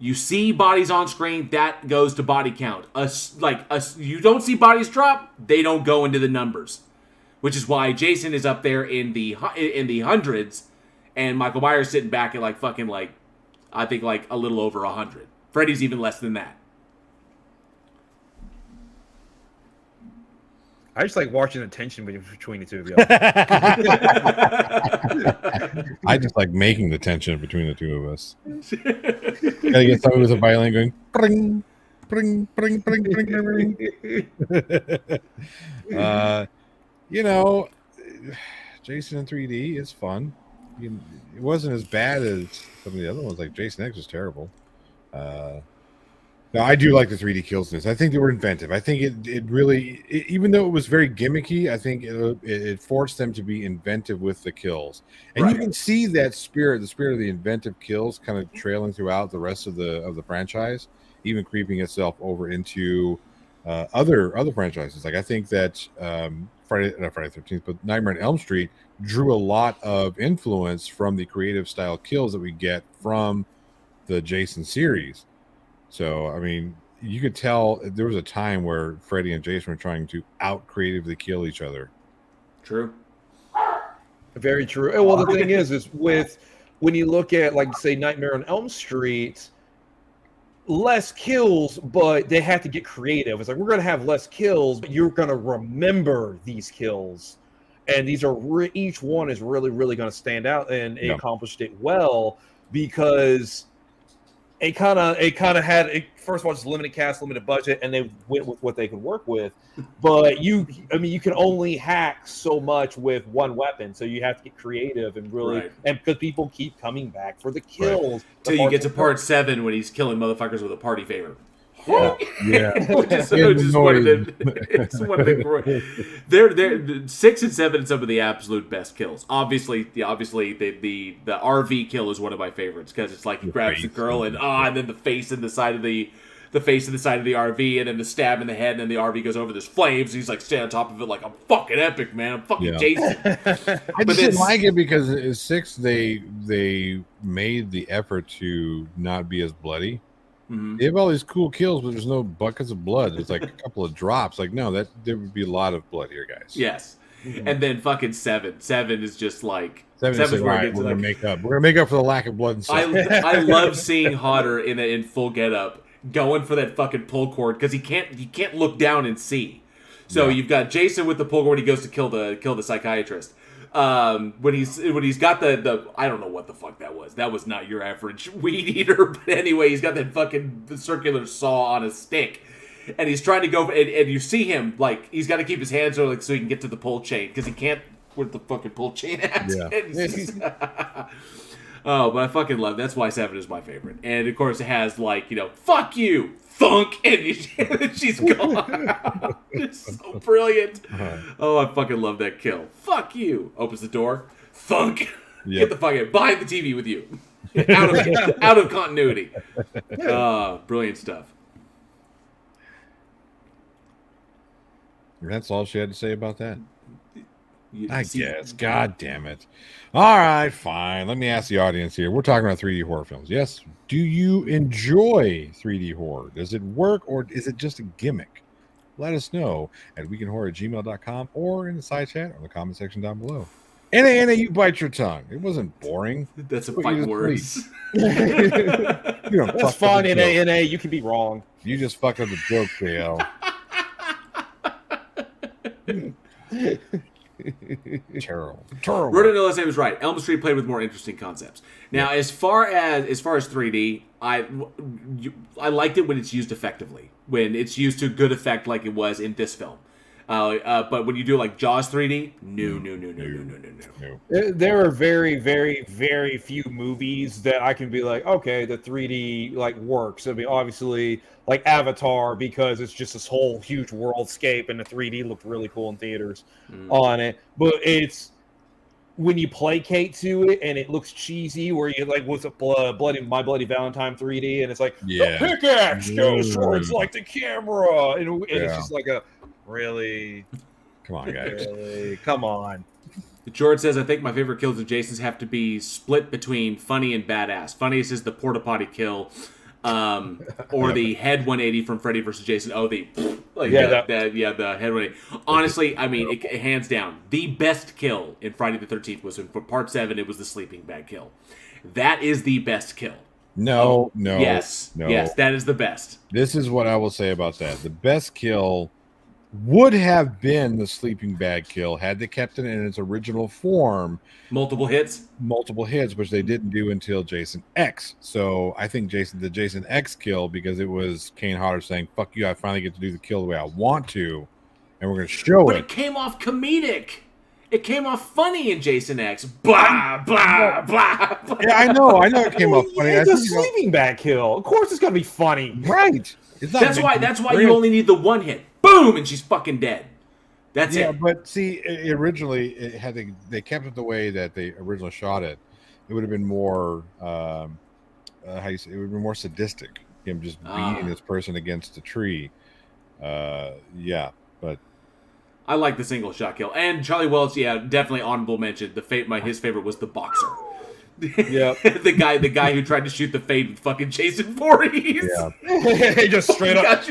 You see bodies on screen, that goes to body count. You don't see bodies drop, they don't go into the numbers. Which is why Jason is up there in the hundreds, and Michael Myers sitting back at I think a little over 100. Freddy's even less than that. I just like watching the tension between the two of you. I just like making the tension between the two of us. Gotta get somebody with a violin going pring, pring, pring, pring, pring, pring. Jason in 3D is fun. It wasn't as bad as some of the other ones. Like Jason X was terrible. No, I do like the 3D kills in this. I think they were inventive. I think it really, even though it was very gimmicky, I think it forced them to be inventive with the kills. And you can see that spirit, the spirit of the inventive kills, kind of trailing throughout the rest of the franchise, even creeping itself over into other franchises. Like I think that Friday the 13th, but Nightmare on Elm Street drew a lot of influence from the creative style kills that we get from the Jason series. So, I mean, you could tell there was a time where Freddy and Jason were trying to out-creatively kill each other. True. Very true. Well, the thing is when you look at, like, say, Nightmare on Elm Street, less kills, but they had to get creative. It's like, we're going to have less kills, but you're going to remember these kills. And these are each one is really, really going to stand out, and it accomplished it well because it kind of had first of all, just limited cast, limited budget, and they went with what they could work with. But you can only hack so much with one weapon, so you have to get creative and really, and because people keep coming back for the kills till you get to part 7 when he's killing motherfuckers with a party favor. It's one of the. They're 6 and 7 some of the absolute best kills. Obviously, the RV kill is one of my favorites because it's like he grabs the girl and then the face in the side of the RV, and then the stab in the head, and then the RV goes over. There's flames. And he's like standing on top of it like, I'm fucking epic, man. I'm fucking Jason. I just didn't like it because in 6 they made the effort to not be as bloody. They have all these cool kills, but there's no buckets of blood. There's like a couple of drops. Like, no, there would be a lot of blood here, guys. Yes. And then fucking 7 is just like 7 is right. We're gonna make up. We're gonna make up for the lack of blood and stuff. I love seeing Hodder in full getup going for that fucking pull cord because he can't look down and see. So you've got Jason with the pull cord when he goes to kill the psychiatrist. When he's got the I don't know what the fuck that was. That was not your average weed eater, but anyway, he's got that fucking circular saw on a stick, and he's trying to go. And you see him like he's got to keep his hands on so he can get to the pull chain because he can't with the fucking pull chain at. Yeah. Oh, but I fucking love. That's why 7 is my favorite, and of course it has fuck you. Thunk, and she's gone. It's so brilliant. Oh, I fucking love that kill. Fuck you. Opens the door. Thunk. Get the fuck out. Behind the TV with you. Out of continuity. Brilliant stuff. That's all she had to say about that. I guess. God damn it. All right, fine. Let me ask the audience here. We're talking about 3D horror films. Yes. Do you enjoy 3D horror? Does it work, or is it just a gimmick? Let us know at weekinhorror@gmail.com or in the side chat or in the comment section down below. Anna, you bite your tongue. It wasn't boring. That's a fight words. That's fine, NA. You can be wrong. You just fucked up the joke, KL. Terrible. Rodent last name is right. Elm Street played with more interesting concepts. Now, as far as 3D, I liked it when it's used effectively, when it's used to good effect, like it was in this film. But when you do like Jaws 3D, no. There are very, very, very few movies that I can be like, okay, the 3D like works. I mean, obviously, like Avatar, because it's just this whole huge worldscape, and the 3D looked really cool in theaters on it. But it's when you placate to it and it looks cheesy, where you like, what's a My Bloody Valentine 3D, and it's like the pickaxe goes towards like the camera, and it's just like a. Really? Come on, guys. Really? Come on. George says, I think my favorite kills of Jason's have to be split between funny and badass. Funniest is the porta potty kill, or the head 180 from Freddy versus Jason. Oh, the head 180. Honestly, I mean, it hands down, the best kill in Friday the 13th was in Part 7. It was the sleeping bag kill. That is the best kill. No. Yes, that is the best. This is what I will say about that. The best kill would have been the sleeping bag kill had they kept it in its original form. Multiple hits, which they didn't do until Jason X. So I think the Jason X kill, because it was Kane Hodder saying, fuck you, I finally get to do the kill the way I want to, and we're going to show but it came off comedic. It came off funny in Jason X. Blah, blah, blah, blah. Yeah, I know it came off funny. It's a sleeping bag kill. Of course it's going to be funny. Right. That's why you only need the one hit. Boom, and she's fucking dead. That's it. Yeah, but see, originally they kept it the way that they originally shot it. It would have been more it would have been more sadistic. Him just beating this person against a tree. But I like the single shot kill. And Charlie Welch, definitely honorable mention. His favorite was the boxer. Yeah, the guy who tried to shoot the Fade with fucking Jason Voorhees. Yeah, just straight up.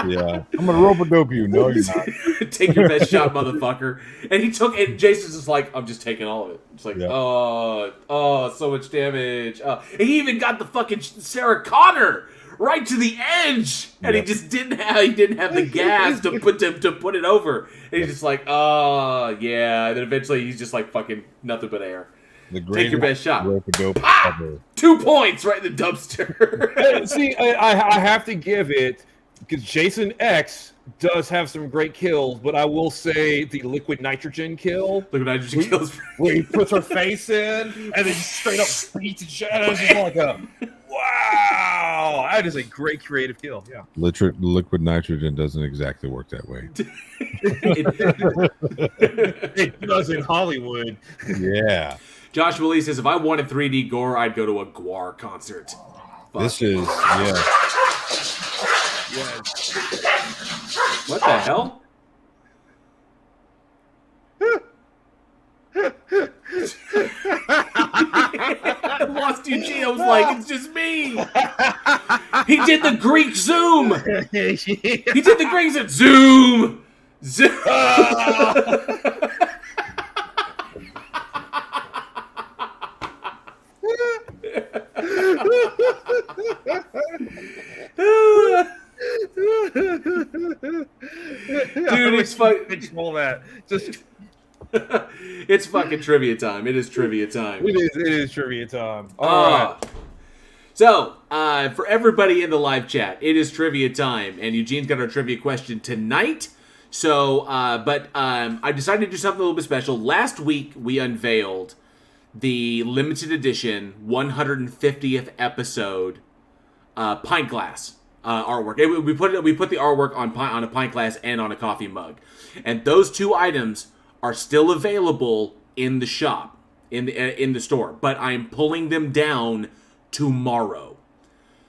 Yeah, I'm gonna rope-a-dope you. No, you're not. Take your best shot, motherfucker. And Jason's just like, I'm just taking all of it. It's like, oh, so much damage. And he even got the fucking Sarah Connor right to the edge, and he just didn't have the gas to put it over. And he's just like, oh yeah. And then eventually he's just like, fucking nothing but air. Take your best shot. 2 points right in the dumpster. See, I have to give it, because Jason X does have some great kills, but I will say the liquid nitrogen kill. Kills. Where he puts her face in and then just straight up beats the shit. It's just like wow, that is a great creative kill. Yeah. Liquid nitrogen doesn't exactly work that way. It does in Hollywood. Yeah. Joshua Lee says, if I wanted 3D gore, I'd go to a Gwar concert. This is, What the hell? I lost Eugene. I was like, it's just me. He did the Greek zoom. He did the Greek zoom. Zoom. Dude, it's fucking control that. Just it's fucking trivia time. It is trivia time. It is trivia time. All right. So, for everybody in the live chat, it is trivia time, and Eugene's got our trivia question tonight. So, I decided to do something a little bit special. Last week, we unveiled the limited edition 150th episode pint glass artwork. We put the artwork on a pint glass and on a coffee mug, and those two items are still available in the shop, in the store. But I'm pulling them down tomorrow.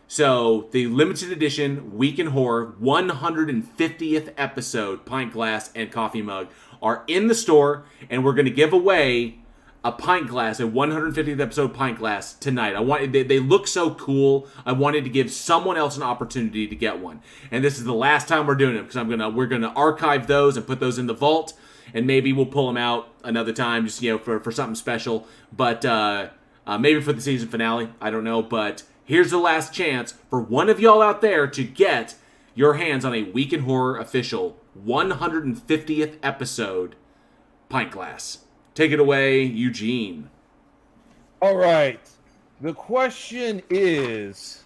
So the limited edition Week in Horror 150th episode pint glass and coffee mug are in the store, and we're going to give away a pint glass, a 150th episode pint glass tonight. They look so cool. I wanted to give someone else an opportunity to get one, and this is the last time we're doing it, because we're gonna archive those and put those in the vault, and maybe we'll pull them out another time, just for something special. But maybe for the season finale, I don't know. But here's the last chance for one of y'all out there to get your hands on a Week in Horror official 150th episode pint glass. Take it away, Eugene. All right. The question is,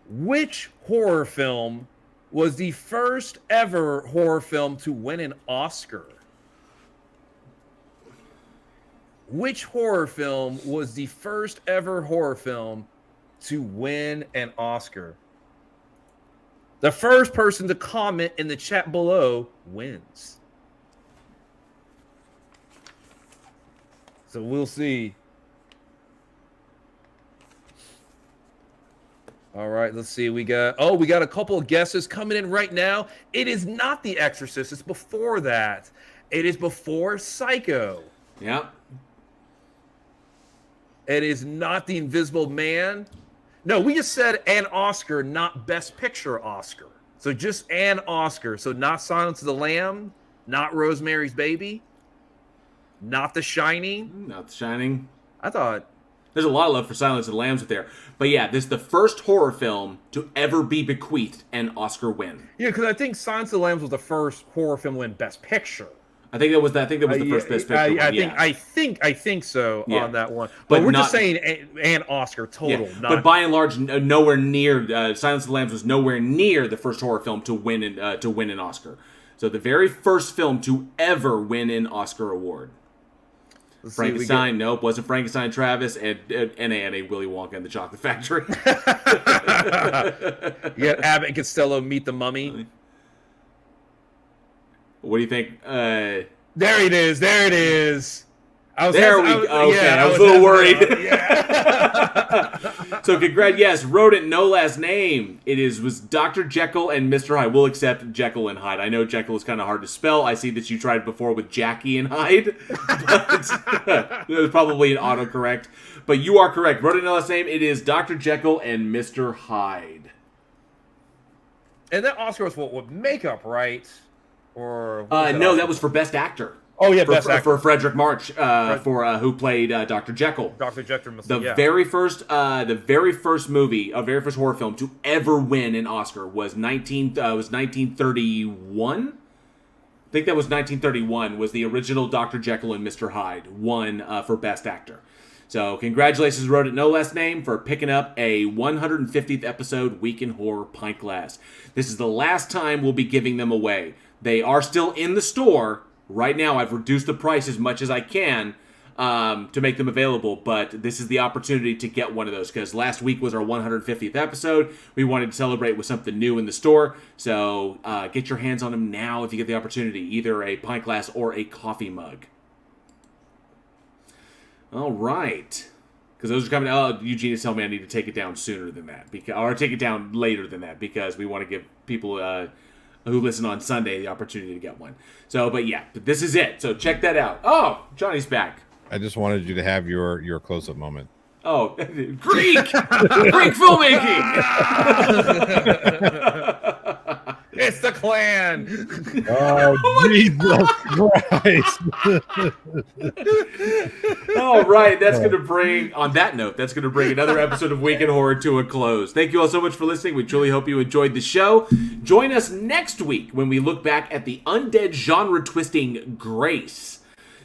which horror film was the first ever horror film to win an Oscar? Which horror film was the first ever horror film to win an Oscar? The first person to comment in the chat below wins. So we'll see. All right, let's see. We got a couple of guesses coming in right now. It is not The Exorcist. It's before that. It is before Psycho. Yep. It is not The Invisible Man. No, we just said an Oscar, not Best Picture Oscar. So just an Oscar. So not Silence of the Lamb, not Rosemary's Baby, not The Shining. Not The Shining. I thought... There's a lot of love for Silence of the Lambs there. But yeah, this is the first horror film to ever be bequeathed an Oscar win. Yeah, because I think Silence of the Lambs was the first horror film to win Best Picture. I think that was the first Best Picture one. I think so on that one. But But we're just saying an Oscar total. Yeah. Not... But by and large, nowhere near. Silence of the Lambs was nowhere near the first horror film to win an Oscar. So the very first film to ever win an Oscar award. Frankenstein, nope, wasn't Frankenstein. Travis and N.A. Willy Wonka and the Chocolate Factory. You got Abbott and Costello Meet the Mummy. What do you think? There it is. I was a little worried. So congrats. Yes, wrote it, no last name. It was Dr. Jekyll and Mr. Hyde. We'll accept Jekyll and Hyde. I know Jekyll is kind of hard to spell. I see that you tried before with Jackie and Hyde. But it was probably an autocorrect. But you are correct. Wrote it, no last name. It is Dr. Jekyll and Mr. Hyde. And that Oscar was what makeup, right? Or no, that was for Best Actor. Oh yeah, Best Actor for Frederick March, who played Dr. Jekyll. Dr. Jekyll. The very first movie, a very first horror film to ever win an Oscar was 1931. I think that was 1931. Was the original Dr. Jekyll and Mr. Hyde won for Best Actor. So congratulations, wrote it, no last name, for picking up a 150th episode Week in Horror pint glass. This is the last time we'll be giving them away. They are still in the store. Right now, I've reduced the price as much as I can to make them available, but this is the opportunity to get one of those, because last week was our 150th episode. We wanted to celebrate with something new in the store, so get your hands on them now if you get the opportunity, either a pint glass or a coffee mug. All right. Because those are coming out. Eugene is telling me I need to take it down sooner than that, or take it down later than that, because we want to give people who listen on Sunday the opportunity to get one. So, but this is it. So check that out. Oh, Johnny's back. I just wanted you to have your close-up moment. Oh, Greek filmmaking. It's the Klan. Oh, Jesus Christ. All right, that's going to bring another episode of Week in Horror to a close. Thank you all so much for listening. We truly hope you enjoyed the show. Join us next week when we look back at the undead genre-twisting Grace,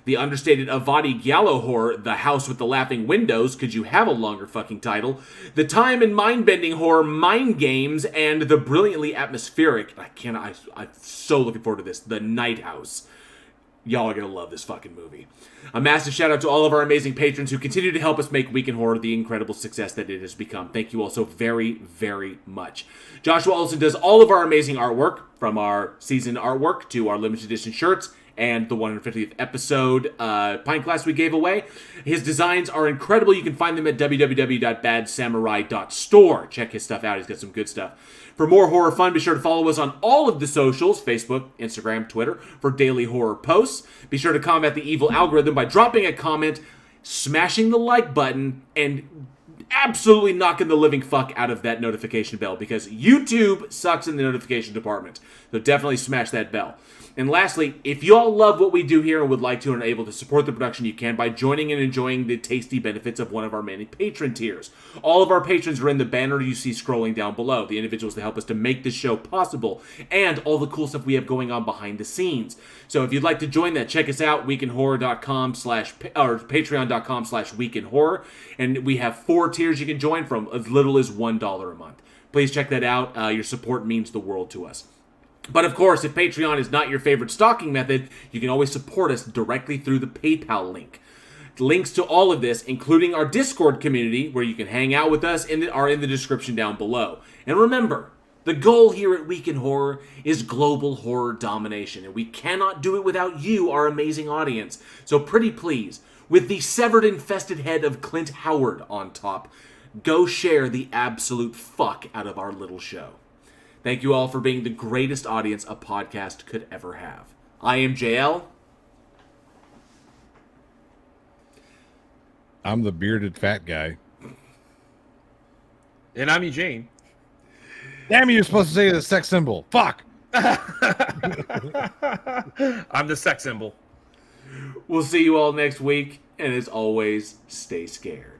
the understated Avadi Giallo horror, The House with the Laughing Windows, could you have a longer fucking title, the time and mind-bending horror Mind Games, and the brilliantly atmospheric, I'm so looking forward to this, The Night House. Y'all are going to love this fucking movie. A massive shout out to all of our amazing patrons who continue to help us make Week in Horror the incredible success that it has become. Thank you all so very, very much. Joshua Olsen does all of our amazing artwork, from our season artwork to our limited edition shirts, and the 150th episode pint glass we gave away. His designs are incredible. You can find them at www.badsamurai.store. Check his stuff out. He's got some good stuff. For more horror fun, be sure to follow us on all of the socials, Facebook, Instagram, Twitter, for daily horror posts. Be sure to combat the evil algorithm by dropping a comment, smashing the like button, and absolutely knocking the living fuck out of that notification bell, because YouTube sucks in the notification department. So definitely smash that bell. And lastly, if you all love what we do here and would like to and are able to support the production, you can by joining and enjoying the tasty benefits of one of our many patron tiers. All of our patrons are in the banner you see scrolling down below, the individuals that help us to make this show possible, and all the cool stuff we have going on behind the scenes. So if you'd like to join that, check us out, weekinhorror.com/ or patreon.com/weekinhorror, and we have 4 tiers you can join from as little as $1 a month. Please check that out. Your support means the world to us. But of course, if Patreon is not your favorite stocking method, you can always support us directly through the PayPal link. Links to all of this, including our Discord community, where you can hang out with us, are in the description down below. And remember, the goal here at Week in Horror is global horror domination, and we cannot do it without you, our amazing audience. So pretty please, with the severed infested head of Clint Howard on top, go share the absolute fuck out of our little show. Thank you all for being the greatest audience a podcast could ever have. I am JL. I'm the bearded fat guy. And I'm Eugene. Damn, you're supposed to say the sex symbol. Fuck. I'm the sex symbol. We'll see you all next week, and as always, stay scared.